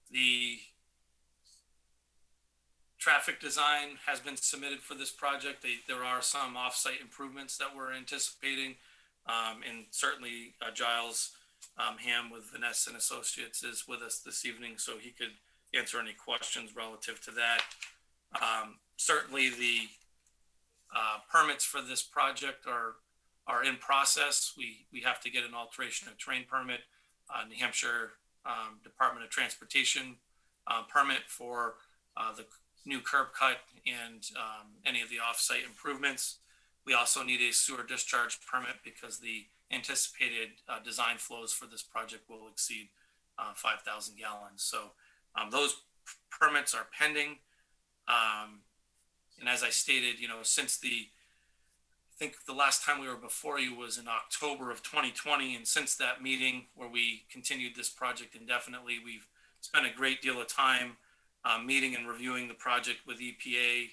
The traffic design has been submitted for this project. There are some off-site improvements that we're anticipating, and certainly Giles Ham with Vanessa and Associates is with us this evening, so he could answer any questions relative to that. Certainly the permits for this project are in process. We have to get an alteration of terrain permit, New Hampshire Department of Transportation permit for the new curb cut and any of the off-site improvements. We also need a sewer discharge permit because the anticipated design flows for this project will exceed 5,000 gallons. So those permits are pending. And as I stated, since I think the last time we were before you was in October of 2020. And since that meeting where we continued this project indefinitely, we've spent a great deal of time meeting and reviewing the project with EPA,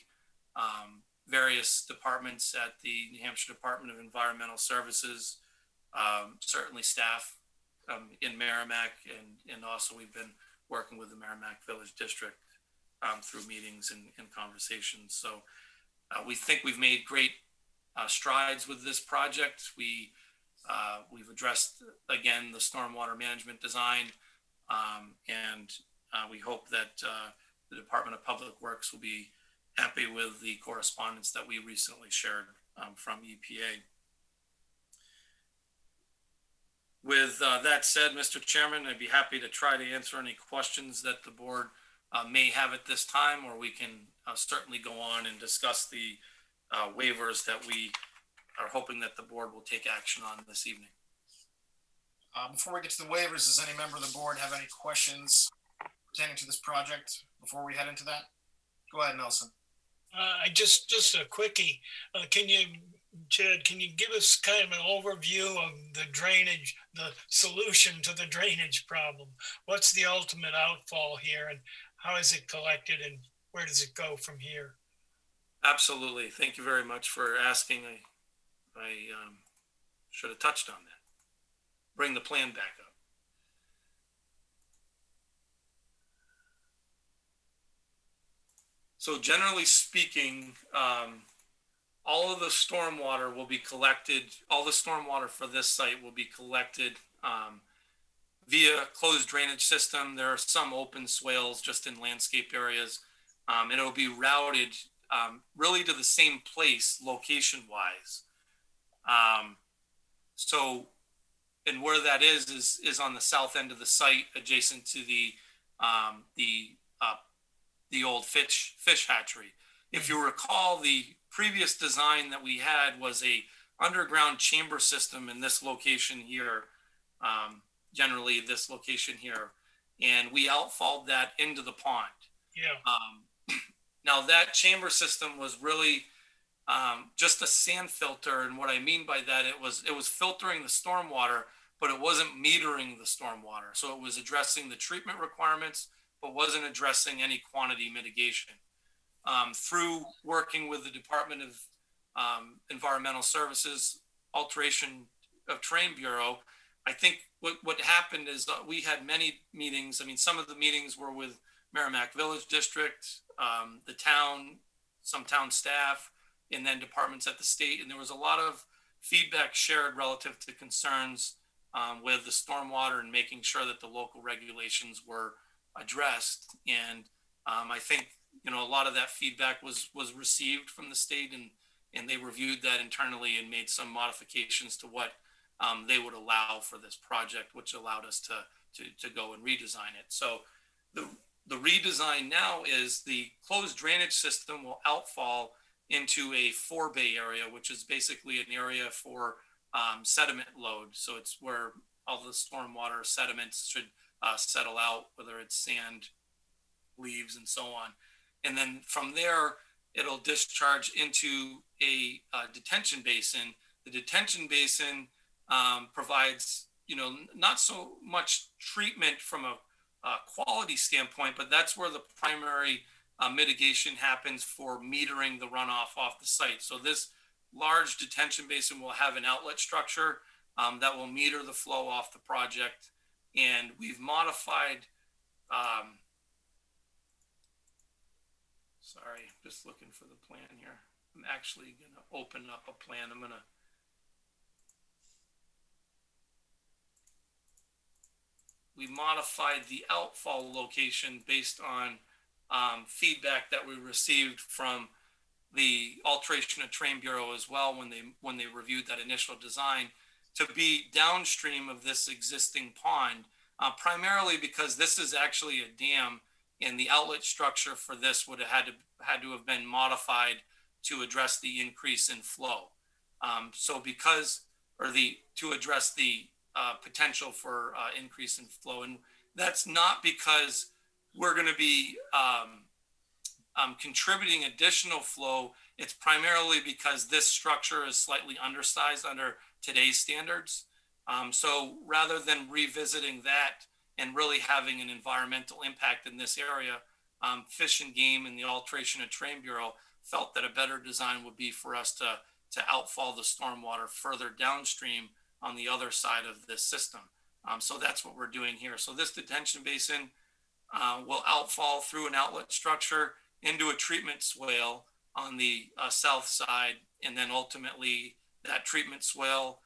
various departments at the New Hampshire Department of Environmental Services, certainly staff in Merrimack, and also we've been working with the Merrimack Village District through meetings and conversations. So we think we've made great strides with this project. We've addressed, again, the stormwater management design, and we hope that the Department of Public Works will be happy with the correspondence that we recently shared from EPA. With that said, Mr. Chairman, I'd be happy to try to answer any questions that the board may have at this time, or we can certainly go on and discuss the waivers that we are hoping that the board will take action on this evening. Before we get to the waivers, does any member of the board have any questions pertaining to this project before we head into that? Go ahead, Nelson. Just a quickie. Chad, can you give us kind of an overview of the drainage, the solution to the drainage problem? What's the ultimate outfall here, and how is it collected, and where does it go from here? Absolutely. Thank you very much for asking. I should have touched on that. Bring the plan back up. So generally speaking, all of the stormwater will be collected, all the stormwater for this site will be collected via closed drainage system. There are some open swales just in landscape areas, and it'll be routed really to the same place location-wise. So, and where that is on the south end of the site, adjacent to the old fish hatchery. If you recall, the previous design that we had was a underground chamber system in this location here, generally this location here, and we outfalled that into the pond. Yeah. Now that chamber system was really just a sand filter, and what I mean by that, it was filtering the stormwater, but it wasn't metering the stormwater. So it was addressing the treatment requirements, but wasn't addressing any quantity mitigation. Through working with the Department of Environmental Services, Alteration of Terrain Bureau, I think what happened is that we had many meetings. I mean, some of the meetings were with Merrimack Village District, the town, some town staff, and then departments at the state. And there was a lot of feedback shared relative to concerns with the stormwater and making sure that the local regulations were addressed. And I think, a lot of that feedback was received from the state, and they reviewed that internally and made some modifications to what they would allow for this project, which allowed us to go and redesign it. So the redesign now is the closed drainage system will outfall into a 4-bay area, which is basically an area for sediment load. So it's where all the stormwater sediments should settle out, whether it's sand, leaves, and so on. And then from there, it'll discharge into a detention basin. The detention basin provides, not so much treatment from a quality standpoint, but that's where the primary mitigation happens for metering the runoff off the site. So this large detention basin will have an outlet structure that will meter the flow off the project. And we've modified, sorry, just looking for the plan here. I'm actually going to open up a plan. We modified the outfall location based on feedback that we received from the Alteration of Terrain Bureau as well when they reviewed that initial design, to be downstream of this existing pond, primarily because this is actually a dam, and the outlet structure for this would have had to have been modified to address the increase in flow. To address the potential for increase in flow. And That's not because we're going to be contributing additional flow. It's primarily because this structure is slightly undersized under today's standards. So rather than revisiting that and really having an environmental impact in this area, Fish and Game and the Alteration and Terrain Bureau felt that a better design would be for us to outfall the stormwater further downstream on the other side of this system. So that's what we're doing here. So this detention basin will outfall through an outlet structure into a treatment swale on the south side, and then ultimately that treatment swale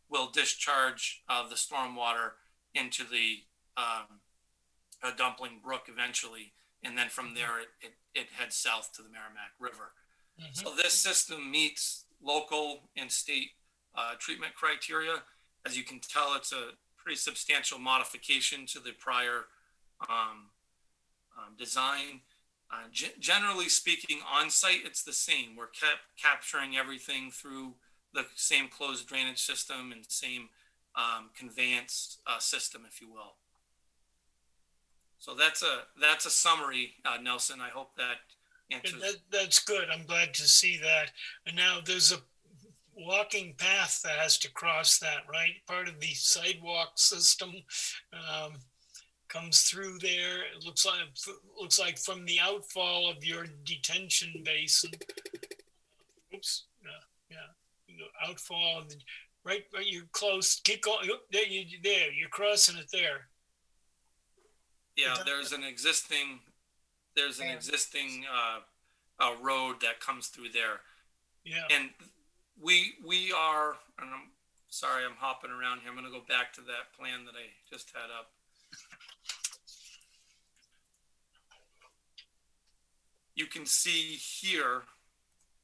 will discharge the stormwater into the Dumpling Brook eventually, and then from there it heads south to the Merrimack River. So this system meets local and state treatment criteria. As you can tell, it's a pretty substantial modification to the prior design. Generally speaking, on site, it's the same. We're capturing everything through the same closed drainage system and same conveyance system, if you will. So that's a summary, Nelson. I hope that answers. That's good. I'm glad to see that. And now there's a walking path that has to cross that, right? Part of the sidewalk system comes through there. It looks like from the outfall of your detention basin. Oops. Yeah. Outfall. Right. You're close. Keep going. There. You're crossing it there. Yeah. There's an existing road that comes through there. Yeah. And we are, and I'm sorry, I'm hopping around here. I'm going to go back to that plan that I just had up. You can see here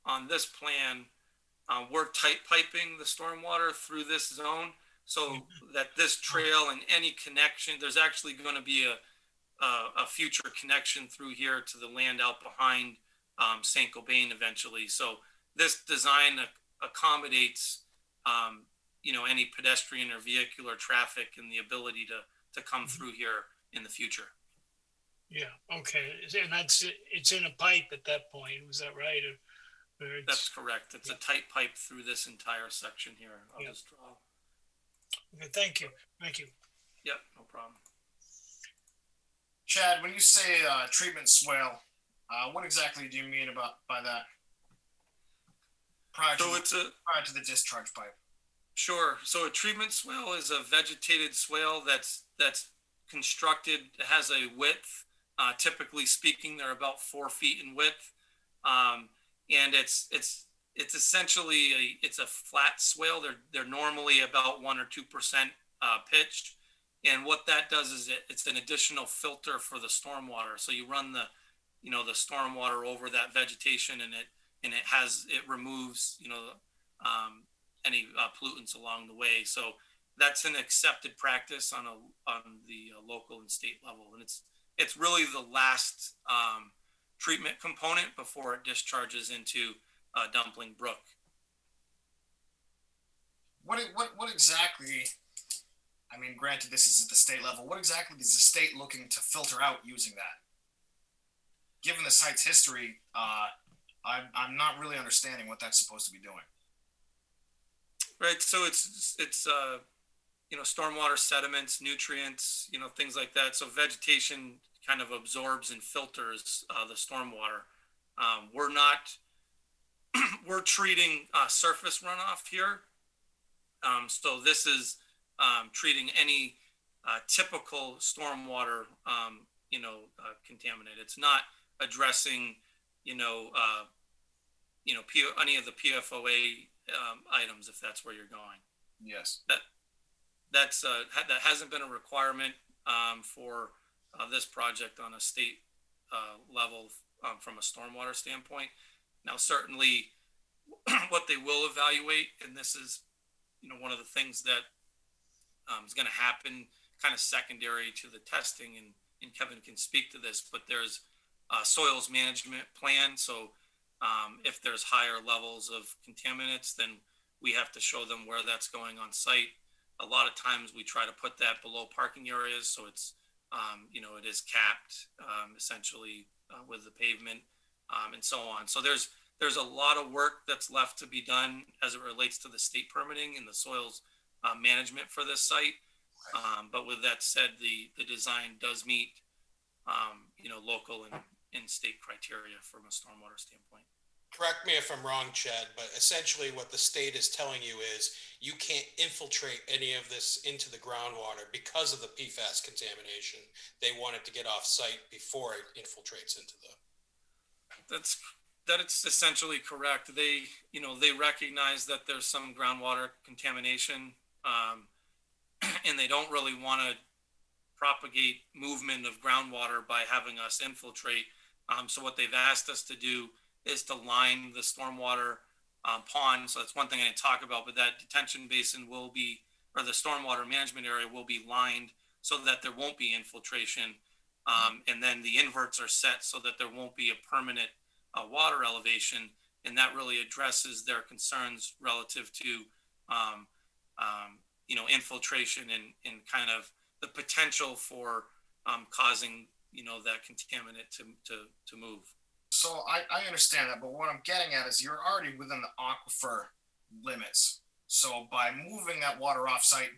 on this plan, we're tight piping the stormwater through this zone so that this trail and any connection, there's actually going to be a future connection through here to the land out behind St. Gobain eventually. So this design accommodates, any pedestrian or vehicular traffic and the ability to come through here in the future. Yeah. Okay. And it's in a pipe at that point. Was that right? That's correct. It's a tight pipe through this entire section here. I'll just draw. Okay. Thank you. Thank you. Yep. No problem. Chad, when you say treatment swale, what exactly do you mean by that? Prior to the discharge pipe. Sure. So a treatment swale is a vegetated swale that's constructed. It has a width. Typically speaking, they're about 4 feet in width, and it's essentially it's a flat swale. They're normally about 1 or 2% pitched, and what that does is it's an additional filter for the stormwater. So you run the stormwater over that vegetation, and it removes any pollutants along the way. So that's an accepted practice on the local and state level, and it's really the last treatment component before it discharges into Dumpling Brook. What exactly? I mean, granted, this is at the state level. What exactly is the state looking to filter out using that? Given the site's history, I'm not really understanding what that's supposed to be doing. Right. So it's stormwater sediments, nutrients, things like that. So vegetation kind of absorbs and filters the stormwater. We're treating surface runoff here. So this is treating any typical stormwater, contaminant. It's not addressing, any of the PFOA items, if that's where you're going. Yes. That hasn't been a requirement for this project on a state level from a stormwater standpoint. Now, certainly, what they will evaluate, and this is, one of the things that is going to happen, kind of secondary to the testing, and Kevin can speak to this, but there's a soils management plan. So if there's higher levels of contaminants, then we have to show them where that's going on site. A lot of times we try to put that below parking areas, so it's it is capped essentially with the pavement and so on. So there's a lot of work that's left to be done as it relates to the state permitting and the soils management for this site. But with that said, the design does meet, local and state criteria from a stormwater standpoint. Correct me if I'm wrong, Chad, but essentially what the state is telling you is you can't infiltrate any of this into the groundwater because of the PFAS contamination. They want it to get off site before it infiltrates into the. That's essentially correct. They recognize that there's some groundwater contamination, and they don't really want to propagate movement of groundwater by having us infiltrate. So what they've asked us to do is to line the stormwater pond. So that's one thing I didn't talk about, but that detention basin will be, or the stormwater management area will be lined so that there won't be infiltration. And then the inverts are set so that there won't be a permanent water elevation. And that really addresses their concerns relative to, infiltration and kind of the potential for causing, that contaminant to move. So I understand that, but what I'm getting at is you're already within the aquifer limits. So by moving that water off site,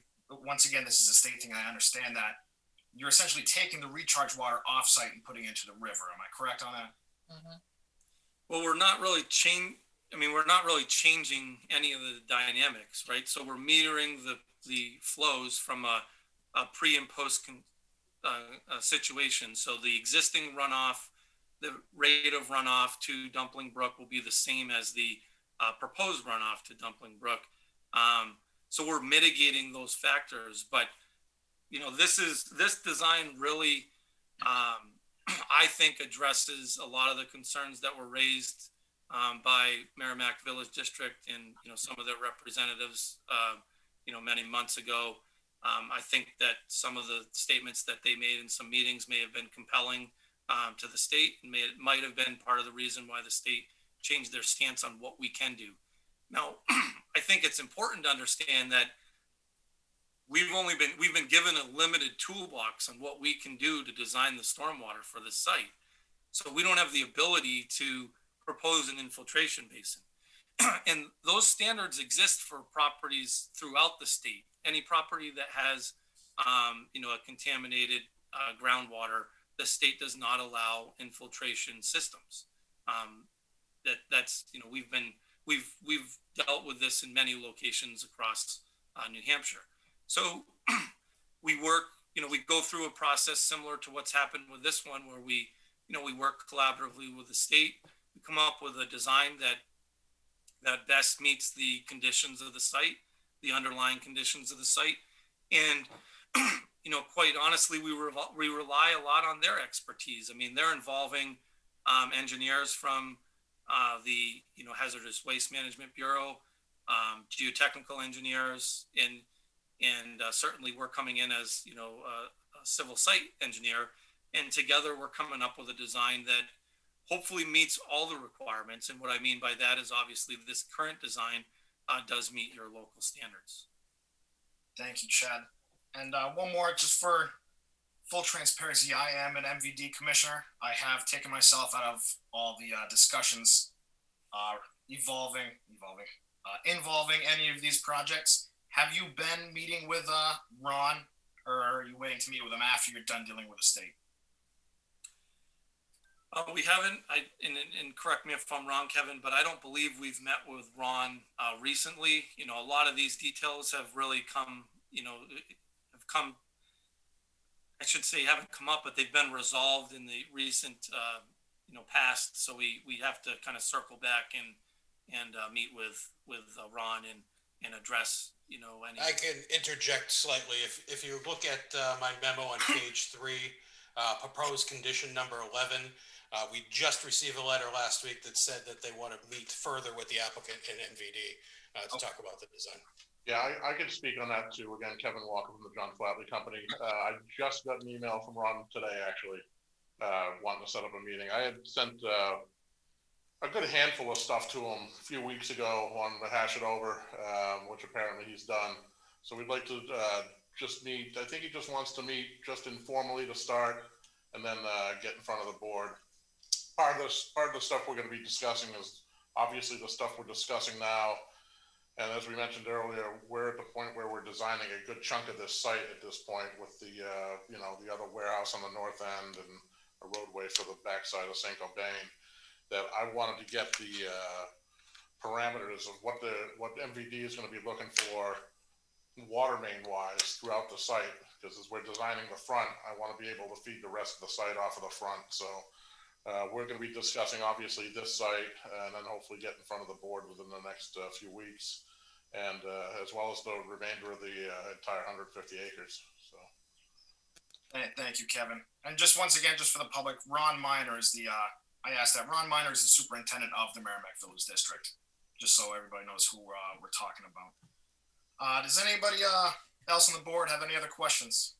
once again, this is a state thing, I understand that, you're essentially taking the recharge water off site and putting it into the river. Am I correct on that? Mm-hmm. Well, we're not really changing any of the dynamics, right? So we're metering the flows from a pre and post situation. So the existing runoff, the rate of runoff to Dumpling Brook will be the same as the proposed runoff to Dumpling Brook. So we're mitigating those factors, but this design really, I think, addresses a lot of the concerns that were raised by Merrimack Village District and some of their representatives, many months ago. I think that some of the statements that they made in some meetings may have been compelling to the state, and might have been part of the reason why the state changed their stance on what we can do. Now, I think it's important to understand that we've been given a limited toolbox on what we can do to design the stormwater for this site. So we don't have the ability to propose an infiltration basin. And those standards exist for properties throughout the state. Any property that has, a contaminated groundwater, the state does not allow infiltration systems. We've dealt with this in many locations across New Hampshire. So we work, we go through a process similar to what's happened with this one, where we work collaboratively with the state. We come up with a design that best meets the conditions of the site, the underlying conditions of the site. And, quite honestly, we rely a lot on their expertise. I mean, they're involving engineers from the, Hazardous Waste Management Bureau, geotechnical engineers, and certainly we're coming in as, a civil site engineer. And together we're coming up with a design that hopefully meets all the requirements. And what I mean by that is obviously this current design does meet your local standards. Thank you, Chad. And one more, just for full transparency, I am an MVD commissioner. I have taken myself out of all the discussions involving any of these projects. Have you been meeting with Ron, or are you waiting to meet with him after you're done dealing with the state? We haven't, and correct me if I'm wrong, Kevin, but I don't believe we've met with Ron recently. A lot of these details have really haven't come up, but they've been resolved in the recent, past. So we have to kind of circle back and meet with Ron and address, any. I can interject slightly. If you look at my memo on page 3, proposed condition number 11, we just received a letter last week that said that they want to meet further with the applicant and NVD to talk about the design. Yeah, I can speak on that too. Again, Kevin Walker from the John Flatley Company. I just got an email from Ron today, actually, wanting to set up a meeting. I had sent a good handful of stuff to him a few weeks ago, wanting to hash it over, which apparently he's done. So we'd like to I think he just wants to meet just informally to start and then get in front of the board. Part of the stuff we're going to be discussing is obviously the stuff we're discussing now. And as we mentioned earlier, we're at the point where we're designing a good chunk of this site at this point with the, the other warehouse on the north end and a roadway for the backside of St. Cobain, that I wanted to get the parameters of what MVD is going to be looking for water main wise throughout the site, because as we're designing the front, I want to be able to feed the rest of the site off of the front. So we're going to be discussing obviously this site and then hopefully get in front of the board within the next few weeks, and as well as the remainder of the entire 150 acres. So Thank you, Kevin. And just once again, just for the public, Ron Miner is I asked that. Ron Miner is the superintendent of the Merrimack Village District, just so everybody knows who we're talking about. Does anybody else on the board have any other questions?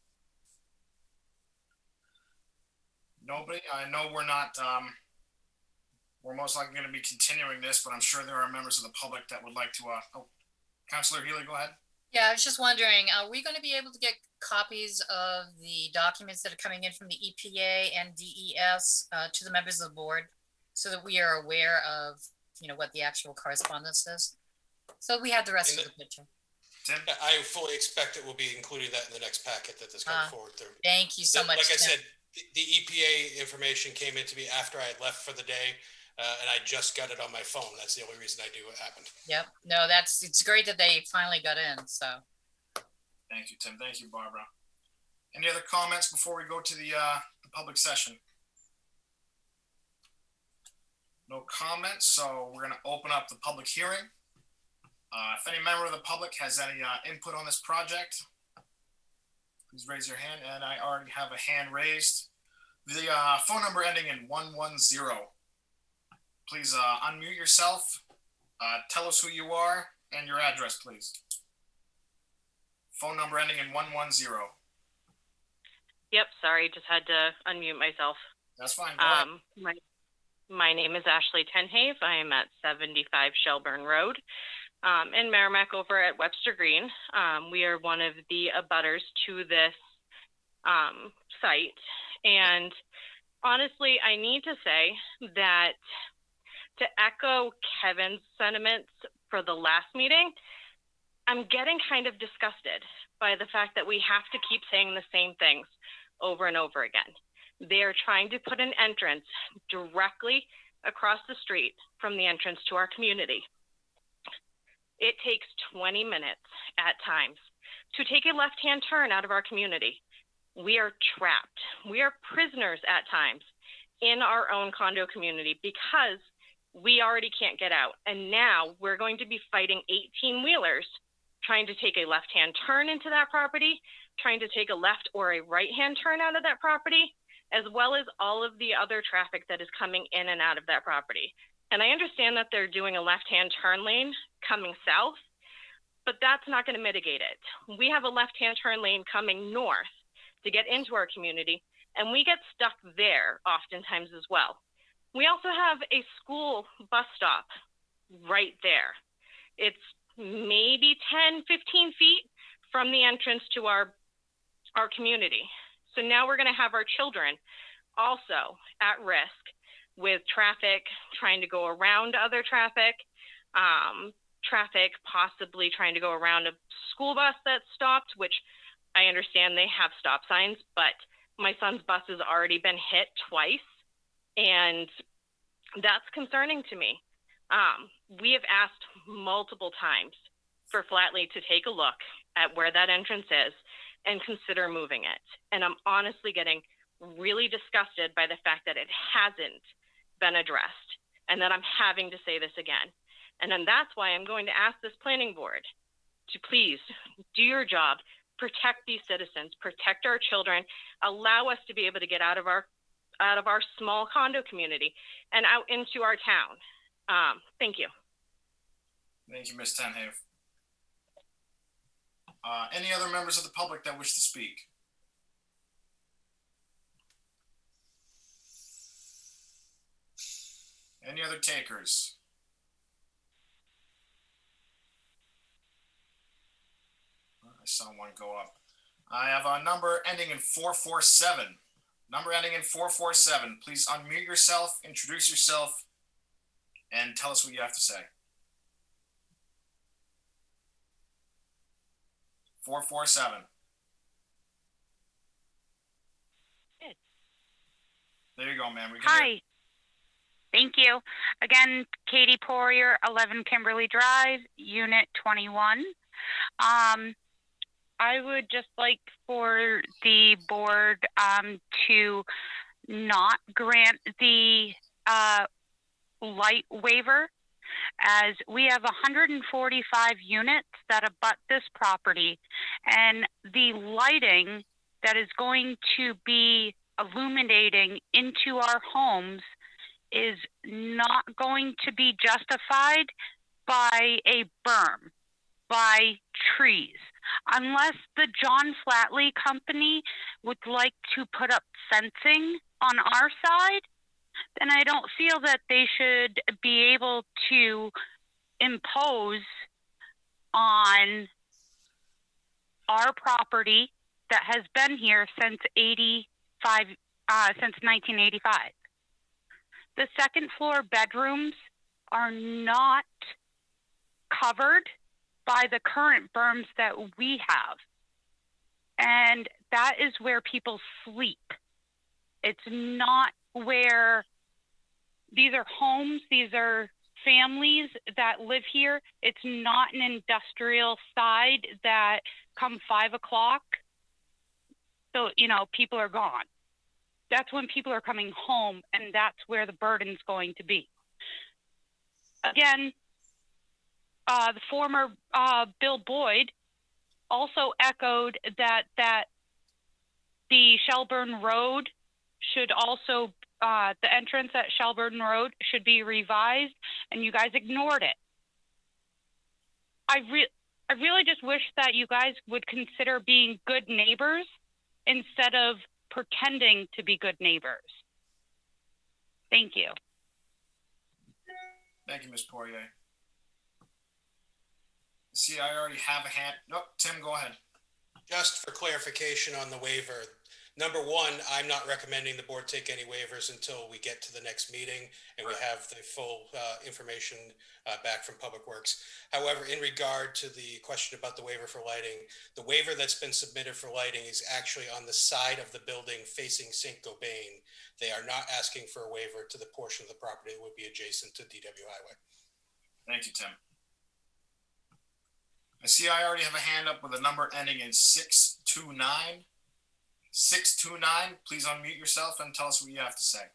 Nobody? I know we're not, we're most likely going to be continuing this, but I'm sure there are members of the public that would like to, Councilor Healy, go ahead. Yeah, I was just wondering, are we going to be able to get copies of the documents that are coming in from the EPA and DES to the members of the board so that we are aware of, what the actual correspondence is? So we have the rest of the picture. Tim? I fully expect it will be including that in the next packet that is coming forward through. Thank you so much. Like I said, the EPA information came in to me after I had left for the day, and I just got it on my phone. That's the only reason I knew it happened. Yep. No, it's great that they finally got in. So. Thank you, Tim. Thank you, Barbara. Any other comments before we go to the public session? No comments, so we're going to open up the public hearing. If any member of the public has any input on this project, please raise your hand. And I already have a hand raised. The phone number ending in 110. Please unmute yourself. Tell us who you are and your address, please. Phone number ending in 110. Yep, sorry, just had to unmute myself. That's fine. Go ahead. My name is Ashley Tenhave. I am at 75 Shelburne Road in Merrimack over at Webster Green. We are one of the abutters to this site. And honestly, I need to say that to echo Kevin's sentiments for the last meeting, I'm getting kind of disgusted by the fact that we have to keep saying the same things over and over again. They're trying to put an entrance directly across the street from the entrance to our community. It takes 20 minutes at times to take a left-hand turn out of our community. We are trapped. We are prisoners at times in our own condo community because we already can't get out. And now we're going to be fighting 18-wheelers trying to take a left-hand turn into that property, trying to take a left or a right-hand turn out of that property, as well as all of the other traffic that is coming in and out of that property. And I understand that they're doing a left-hand turn lane coming south, but that's not going to mitigate it. We have a left-hand turn lane coming north to get into our community, and we get stuck there oftentimes as well. We also have a school bus stop right there. It's maybe 10, 15 feet from the entrance to our community. So now we're going to have our children also at risk with traffic trying to go around other traffic, traffic possibly trying to go around a school bus that stopped, which I understand they have stop signs, but my son's bus has already been hit twice, and that's concerning to me. We have asked multiple times for Flatley to take a look at where that entrance is and consider moving it. And I'm honestly getting really disgusted by the fact that it hasn't been addressed and that I'm having to say this again. And then that's why I'm going to ask this planning board to please do your job, protect these citizens, protect our children, allow us to be able to get out of our small condo community and out into our town. Thank you. Thank you, Ms. Tenhave. Any other members of the public that wish to speak? Any other takers? I saw one go up. I have a number ending in 447. Number ending in 447. Please unmute yourself, introduce yourself, and tell us what you have to say. 447. There you go, ma'am. We can Hi. hear. Thank you. Again, Katie Poirier, 11 Kimberly Drive, Unit 21. I would just like for the board to not grant the light waiver, as we have 145 units that abut this property, and the lighting that is going to be illuminating into our homes is not going to be justified by a berm, by trees, unless the John Flatley Company would like to put up fencing on our side. Then I don't feel that they should be able to impose on our property that has been here since 1985. The second floor bedrooms are not covered by the current berms that we have. And that is where people sleep. It's not where, these are homes, these are families that live here. It's not an industrial side that come 5 o'clock, so, people are gone. That's when people are coming home, and that's where the burden's going to be. Again, the former Bill Boyd also echoed that the Shelburne Road should also, the entrance at Shelburne Road should be revised, and you guys ignored it. I really just wish that you guys would consider being good neighbors instead of pretending to be good neighbors. Thank you. Thank you, Ms. Poirier. See, I already have a hand. Nope, Tim, go ahead. Just for clarification on the waiver, number one, I'm not recommending the board take any waivers until we get to the next meeting and we have the full information back from Public Works. However, in regard to the question about the waiver for lighting, the waiver that's been submitted for lighting is actually on the side of the building facing St. Gobain. They are not asking for a waiver to the portion of the property that would be adjacent to DW Highway. Thank you, Tim. I see I already have a hand up with a number ending in 629. 629, please unmute yourself and tell us what you have to say.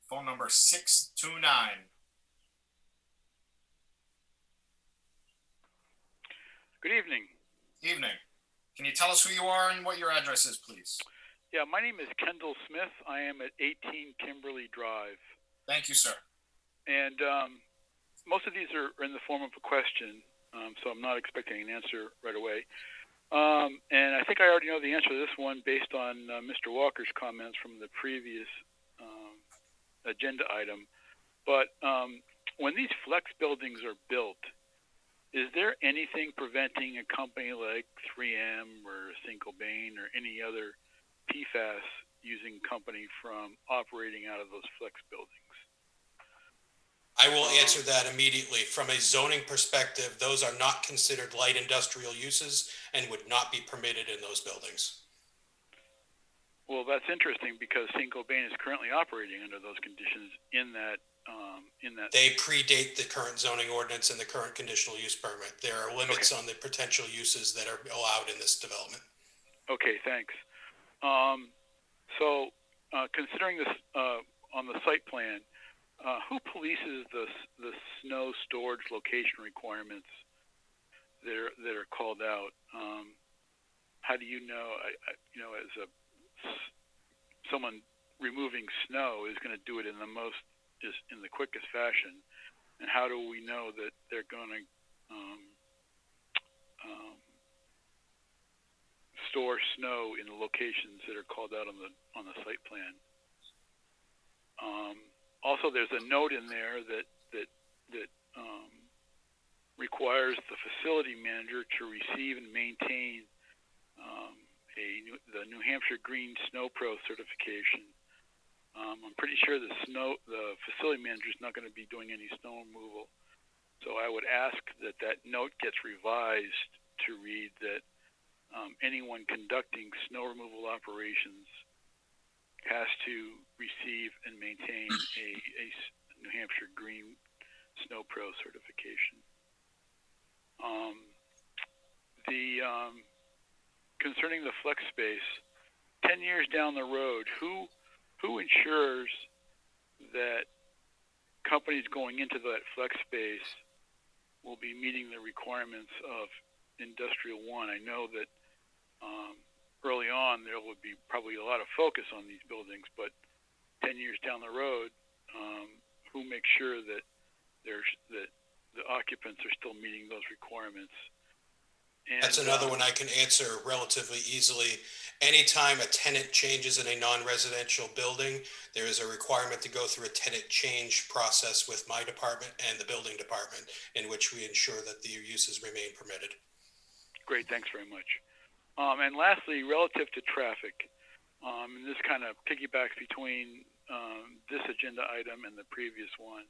Phone number 629. Good evening. Evening. Can you tell us who you are and what your address is, please? Yeah, my name is Kendall Smith. I am at 18 Kimberly Drive. Thank you, sir. And most of these are in the form of a question, so I'm not expecting an answer right away. And I think I already know the answer to this one based on Mr. Walker's comments from the previous agenda item. But when these flex buildings are built, is there anything preventing a company like 3M or Saint-Gobain or any other PFAS using company from operating out of those flex buildings? I will answer that immediately. From a zoning perspective, those are not considered light industrial uses and would not be permitted in those buildings. Well, that's interesting because Saint-Gobain is currently operating under those conditions in that. They predate the current zoning ordinance and the current conditional use permit. There are limits on the potential uses that are allowed in this development. Okay, thanks. Considering this on the site plan, who polices the snow storage location requirements that are called out? How do you know? As someone removing snow is going to do it in the quickest fashion, and how do we know that they're going to store snow in the locations that are called out on the site plan? Also, there's a note in there that requires the facility manager to receive and maintain the New Hampshire Green Snow Pro certification. I'm pretty sure the facility manager is not going to be doing any snow removal. So I would ask that note gets revised to read that anyone conducting snow removal operations has to receive and maintain a New Hampshire Green Snow Pro certification. Concerning the flex space, 10 years down the road, who ensures that companies going into that flex space will be meeting the requirements of Industrial 1? I know that early on there would be probably a lot of focus on these buildings, but 10 years down the road, who makes sure that the occupants are still meeting those requirements? And, that's another one I can answer relatively easily. Anytime a tenant changes in a non-residential building, there is a requirement to go through a tenant change process with my department and the building department, in which we ensure that the uses remain permitted. Great, thanks very much. And lastly, relative to traffic, and this kind of piggybacks between this agenda item and the previous one,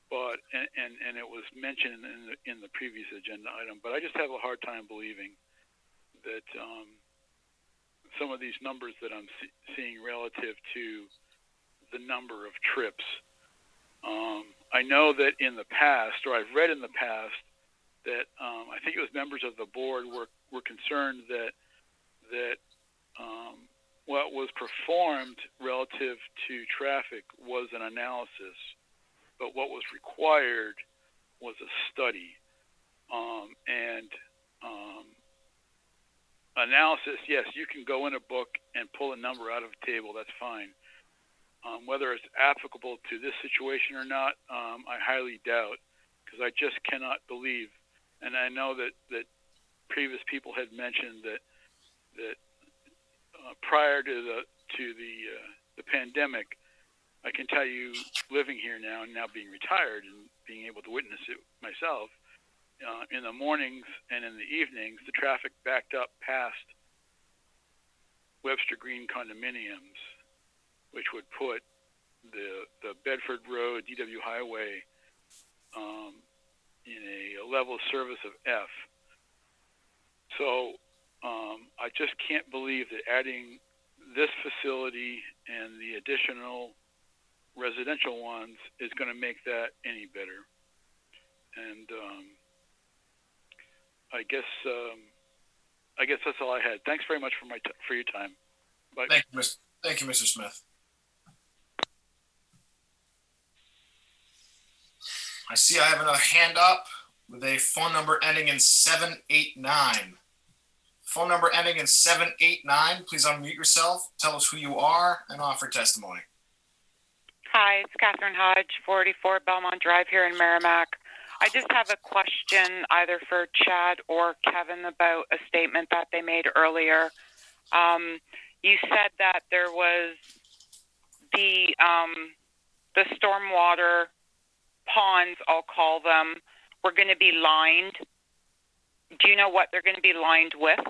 but and it was mentioned in the previous agenda item, but I just have a hard time believing that some of these numbers that I'm seeing relative to the number of trips. I know that in the past, or I've read in the past, that I think it was members of the board were concerned that what was performed relative to traffic was an analysis, but what was required was a study. Analysis, yes, you can go in a book and pull a number out of a table, that's fine. Whether it's applicable to this situation or not, I highly doubt, because I just cannot believe, and I know that previous people had mentioned that prior to the pandemic, I can tell you, living here now and now being retired and being able to witness it myself, in the mornings and in the evenings, the traffic backed up past Webster Green condominiums, which would put the Bedford Road DW Highway in a level of service of F. So I just can't believe that adding this facility and the additional residential ones is going to make that any better. And I guess that's all I had. Thanks very much for your time. Bye. Thank you, Mr. Smith. I see I have another hand up with a phone number ending in 789. Phone number ending in 789. Please unmute yourself, tell us who you are, and offer testimony. Hi, it's Catherine Hodge, 44 Belmont Drive here in Merrimack. I just have a question either for Chad or Kevin about a statement that they made earlier. You said that there was the stormwater ponds, I'll call them, were going to be lined. Do you know what they're going to be lined with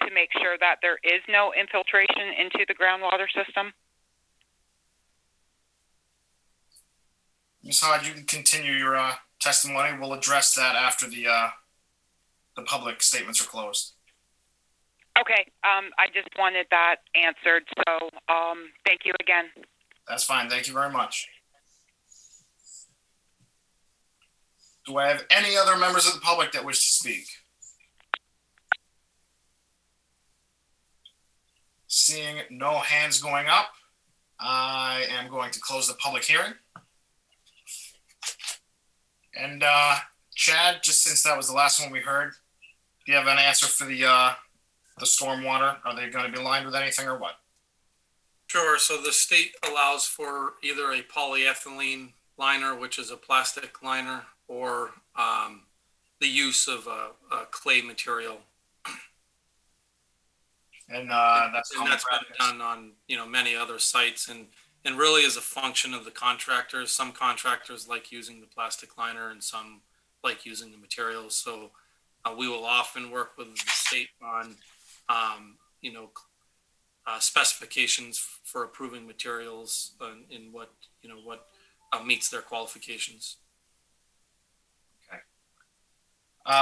to make sure that there is no infiltration into the groundwater system? Ms. Hodge, you can continue your testimony. We'll address that after the public statements are closed. Okay, I just wanted that answered, so thank you again. That's fine. Thank you very much. Do I have any other members of the public that wish to speak? Seeing no hands going up, I am going to close the public hearing. And Chad, just since that was the last one we heard, do you have an answer for the stormwater? Are they going to be lined with anything or what? Sure. So the state allows for either a polyethylene liner, which is a plastic liner, or the use of a clay material. And that's been done on many other sites, and really is a function of the contractors. Some contractors like using the plastic liner, and some like using the materials. So we will often work with the state on, specifications for approving materials in what meets their qualifications.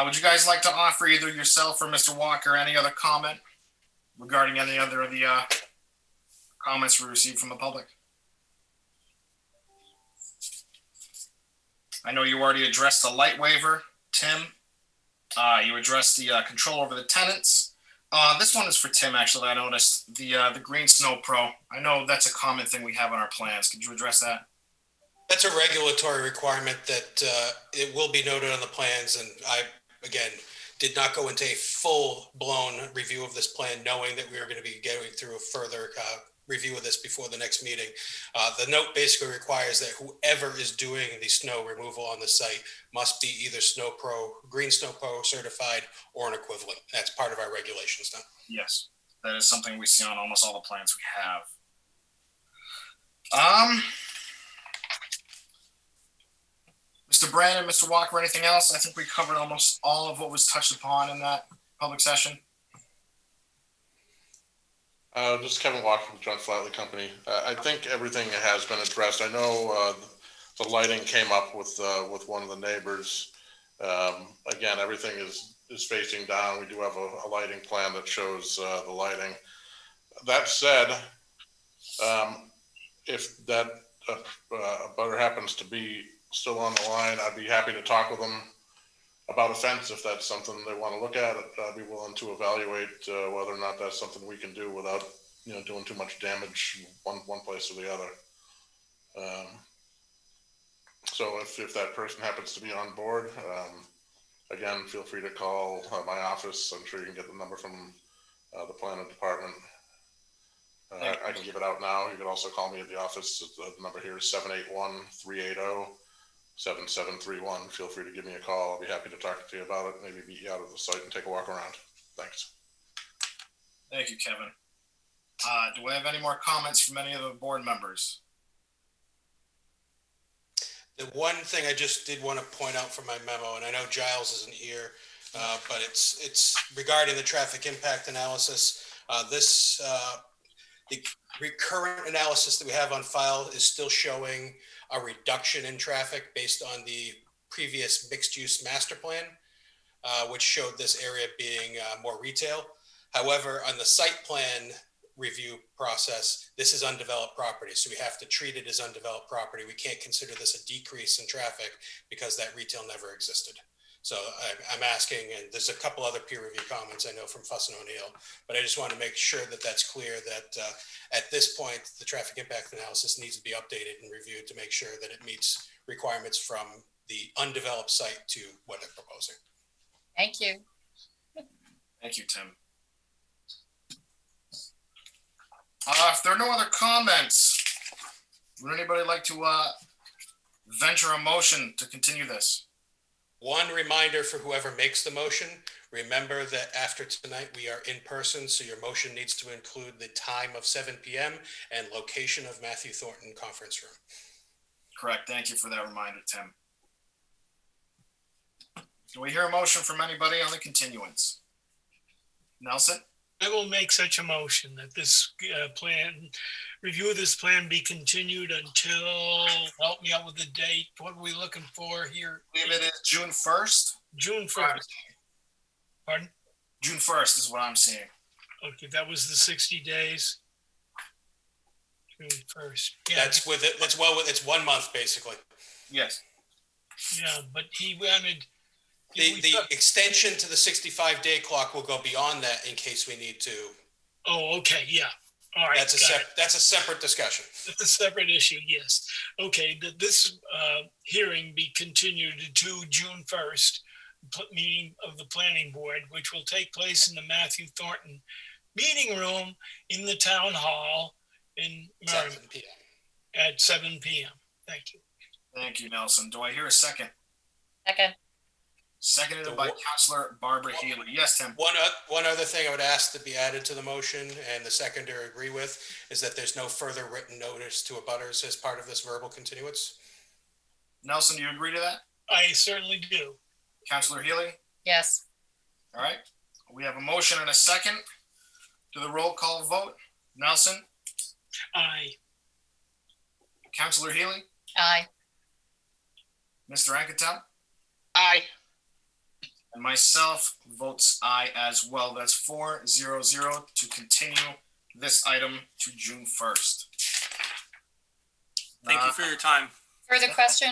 Would you guys like to offer either yourself or Mr. Walker any other comment regarding any other of the comments we received from the public? I know you already addressed the light waiver, Tim. You addressed the control over the tenants. This one is for Tim, actually. I noticed the Green Snow Pro. I know that's a common thing we have on our plans. Could you address that? That's a regulatory requirement that it will be noted on the plans, and I, again, did not go into a full-blown review of this plan, knowing that we were going to be going through a further review of this before the next meeting. The note basically requires that whoever is doing the snow removal on the site must be either Green Snow Pro certified or an equivalent. That's part of our regulations now. Yes, that is something we see on almost all the plans we have. Mr. Brandon, Mr. Walker, anything else? I think we covered almost all of what was touched upon in that public session. This is Kevin Walker from John Flatley Company. I think everything has been addressed. I know the lighting came up with one of the neighbors. Again, everything is facing down. We do have a lighting plan that shows the lighting. That said, if that butter happens to be still on the line, I'd be happy to talk with them about a fence if that's something they want to look at. I'd be willing to evaluate whether or not that's something we can do without doing too much damage one place or the other. So if that person happens to be on board, again, feel free to call my office. I'm sure you can get the number from the planning department. I can give it out now. You can also call me at the office. The number here is 781-380-7731. Feel free to give me a call. I'll be happy to talk to you about it, maybe meet you out at the site and take a walk around. Thanks. Thank you, Kevin. Do we have any more comments from any of the board members? The one thing I just did want to point out from my memo, and I know Giles isn't here, but it's regarding the traffic impact analysis. The recurrent analysis that we have on file is still showing a reduction in traffic based on the previous mixed-use master plan, which showed this area being more retail. However, on the site plan review process, this is undeveloped property, so we have to treat it as undeveloped property. We can't consider this a decrease in traffic because that retail never existed. So I'm asking, and there's a couple other peer review comments I know from Fuss and O'Neill, but I just want to make sure that that's clear that at this point, the traffic impact analysis needs to be updated and reviewed to make sure that it meets requirements from the undeveloped site to what they're proposing. Thank you. Thank you, Tim. If there are no other comments, would anybody like to venture a motion to continue this? One reminder for whoever makes the motion, remember that after tonight we are in person, so your motion needs to include the time of 7 p.m. and location of Matthew Thornton Conference Room. Correct. Thank you for that reminder, Tim. Do we hear a motion from anybody on the continuance? Nelson? I will make such a motion that this review of this plan be continued until, help me out with the date. What are we looking for here? I believe it is June 1st. June 1st. Pardon? June 1st is what I'm seeing. Okay, that was the 60 days. June 1st. Yeah. That's with it. It's 1 month basically. Yes. Yeah, but he wanted. The extension to the 65-day clock will go beyond that in case we need to. Oh, okay, yeah. All right. That's a separate discussion. That's a separate issue, yes. Okay, this hearing be continued to June 1st, meeting of the planning board, which will take place in the Matthew Thornton meeting room in the town hall in Merrimack 7 p.m. at 7 p.m. Thank you. Thank you, Nelson. Do I hear a second? Second. Seconded by Councilor Barbara Healy. Yes, Tim. One other thing I would ask to be added to the motion, and the seconder agree with, is that there's no further written notice to abutters as part of this verbal continuance. Nelson, do you agree to that? I certainly do. Councilor Healy? Yes. All right. We have a motion and a second. Do the roll call vote. Nelson? Aye. Councilor Healy? Aye. Mr. Anketell? Aye. And myself votes aye as well. That's 4-0-0 to continue this item to June 1st. Thank you for your time. Further question,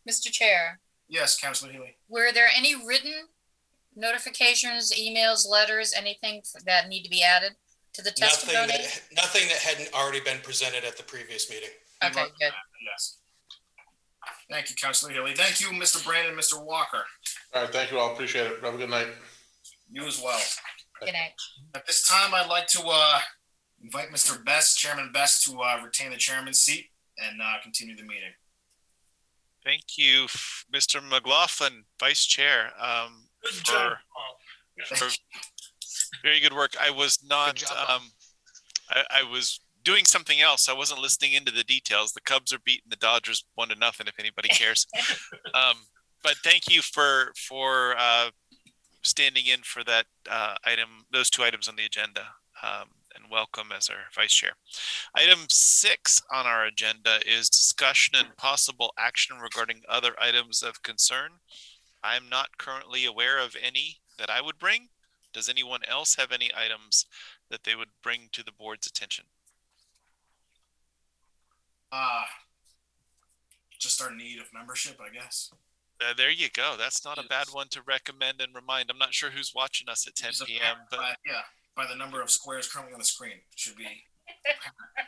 Mr. Chair. Yes, Councilor Healy. Were there any written notifications, emails, letters, anything that need to be added to the testimony? Nothing that hadn't already been presented at the previous meeting. Okay, good. Yes. Thank you, Councilor Healy. Thank you, Mr. Brandon, Mr. Walker. All right, thank you all. Appreciate it. Have a good night. You as well. Good night. At this time, I'd like to invite Mr. Best, Chairman Best, to retain the chairman's seat and continue the meeting. Thank you, Mr. McLaughlin, Vice Chair, Good job, for very good work. I was not, I was doing something else. I wasn't listening into the details. The Cubs are beating the Dodgers 1-0, if anybody cares. But thank you for standing in for that item, those two items on the agenda. And welcome as our Vice Chair. Item 6 on our agenda is discussion and possible action regarding other items of concern. I'm not currently aware of any that I would bring. Does anyone else have any items that they would bring to the board's attention? Just our need of membership, I guess. There you go. That's not a bad one to recommend and remind. I'm not sure who's watching us at 10 p.m. But yeah, by the number of squares currently on the screen, it should be.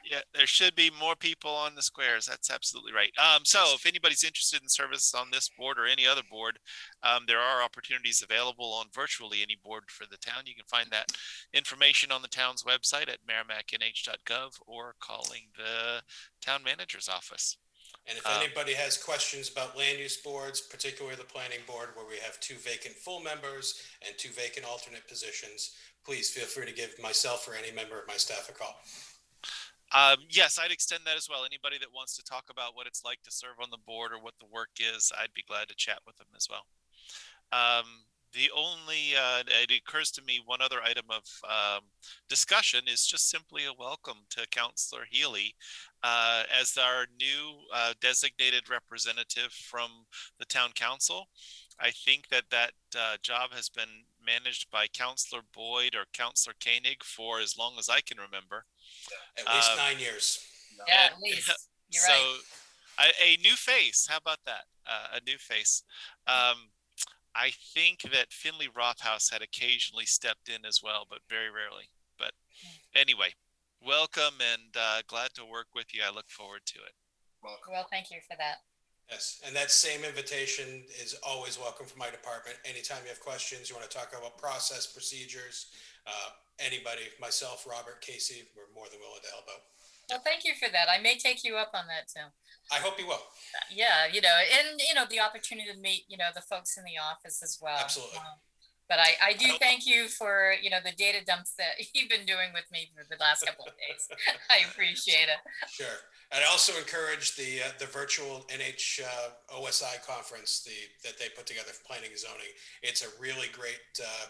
Yeah, there should be more people on the squares. That's absolutely right. So if anybody's interested in service on this board or any other board, there are opportunities available on virtually any board for the town. You can find that information on the town's website at merrimacknh.gov or calling the town manager's office. And if anybody has questions about land use boards, particularly the planning board, where we have 2 vacant full members and 2 vacant alternate positions, please feel free to give myself or any member of my staff a call. Yes, I'd extend that as well. Anybody that wants to talk about what it's like to serve on the board or what the work is, I'd be glad to chat with them as well. The only, it occurs to me, one other item of discussion is just simply a welcome to Councilor Healy as our new designated representative from the town council. I think that job has been managed by Councilor Boyd or Councilor Koenig for as long as I can remember. At least 9 years. Yeah, at least. You're right. A new face. How about that? A new face. I think that Finley Rothaus had occasionally stepped in as well, but very rarely. But anyway, welcome and glad to work with you. I look forward to it. Welcome. Well, thank you for that. Yes, and that same invitation is always welcome from my department. Anytime you have questions, you want to talk about process, procedures, anybody, myself, Robert, Casey, we're more than willing to help out. Well, thank you for that. I may take you up on that too. I hope you will. Yeah, and the opportunity to meet, the folks in the office as well. Absolutely. But I do thank you for, the data dumps that you've been doing with me for the last couple of days. I appreciate it. Sure. I'd also encourage the virtual NH OSI conference that they put together for planning and zoning. It's a really great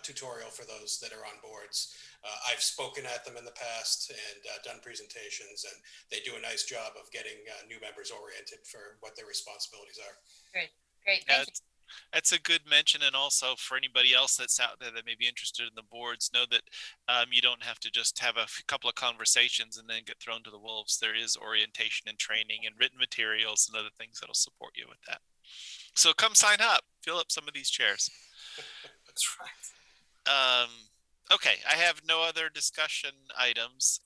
tutorial for those that are on boards. I've spoken at them in the past and done presentations, and they do a nice job of getting new members oriented for what their responsibilities are. Great. Thank you. That's a good mention, and also for anybody else that's out there that may be interested in the boards, know that you don't have to just have a couple of conversations and then get thrown to the wolves. There is orientation and training and written materials and other things that'll support you with that. So come sign up, fill up some of these chairs. That's right. Okay, I have no other discussion items.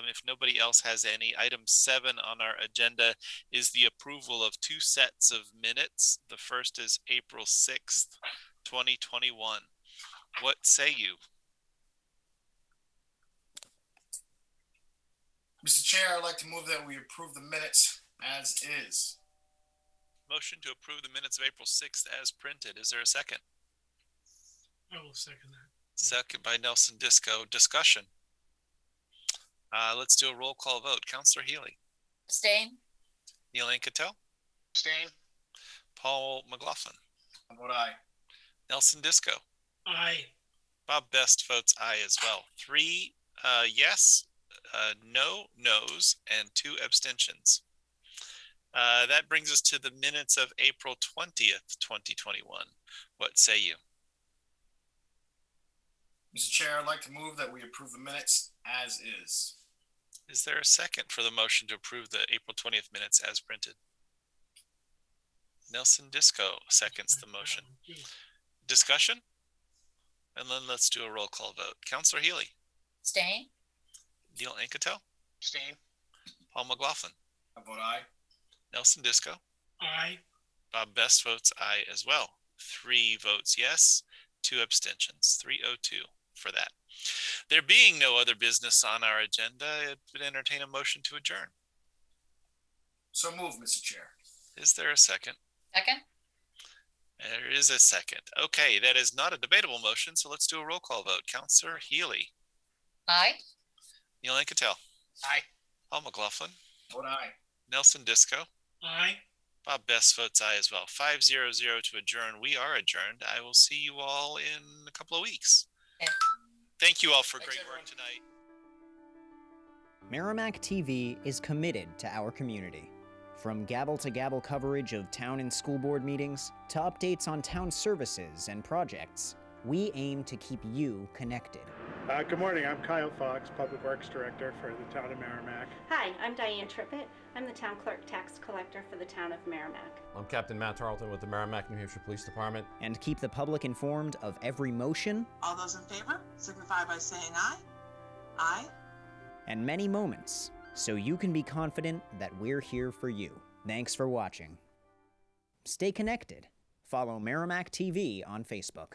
If nobody else has any, item 7 on our agenda is the approval of 2 sets of minutes. The first is April 6th, 2021. What say you? Mr. Chair, I'd like to move that we approve the minutes as is. Motion to approve the minutes of April 6th as printed. Is there a second? I will second that. Second by Nelson Disco. Discussion. Let's do a roll call vote. Councilor Healy. Abstain. Neil Anketell. Abstain. Paul McLaughlin. How about aye? Nelson Disco. Aye. Bob Best votes aye as well. 3 yes, no no's, and 2 abstentions. That brings us to the minutes of April 20th, 2021. What say you? Mr. Chair, I'd like to move that we approve the minutes as is. Is there a second for the motion to approve the April 20th minutes as printed? Nelson Disco seconds the motion. Discussion? And then let's do a roll call vote. Counselor Healy. Abstain? Neil Anketel. Abstain. Paul McLaughlin. I vote aye. Nelson Disco. Aye. Bob Best votes aye as well. 3 votes yes, 2 abstentions. 302 for that. There being no other business on our agenda, it would entertain a motion to adjourn. So moved, Mr. Chair. Is there a second? Second? There is a second. Okay, that is not a debatable motion, so let's do a roll call vote. Counselor Healy. Aye. Neil Anketel. Aye. Paul McLaughlin. Vote aye. Nelson Disco. Aye. Bob Best votes aye as well. 500 to adjourn. We are adjourned. I will see you all in a couple of weeks. Okay. Thank you all for great work tonight. Merrimack TV is committed to our community. From gavel-to-gavel coverage of town and school board meetings to updates on town services and projects, we aim to keep you connected. Good morning. I'm Kyle Fox, Public Works Director for the town of Merrimack. Hi, I'm Diane Trippett. I'm the town clerk tax collector for the town of Merrimack. I'm Captain Matt Tarleton with the Merrimack, New Hampshire Police Department. And keep the public informed of every motion. All those in favor signify by saying aye. Aye. And many moments, so you can be confident that we're here for you. Thanks for watching. Stay connected. Follow Merrimack TV on Facebook.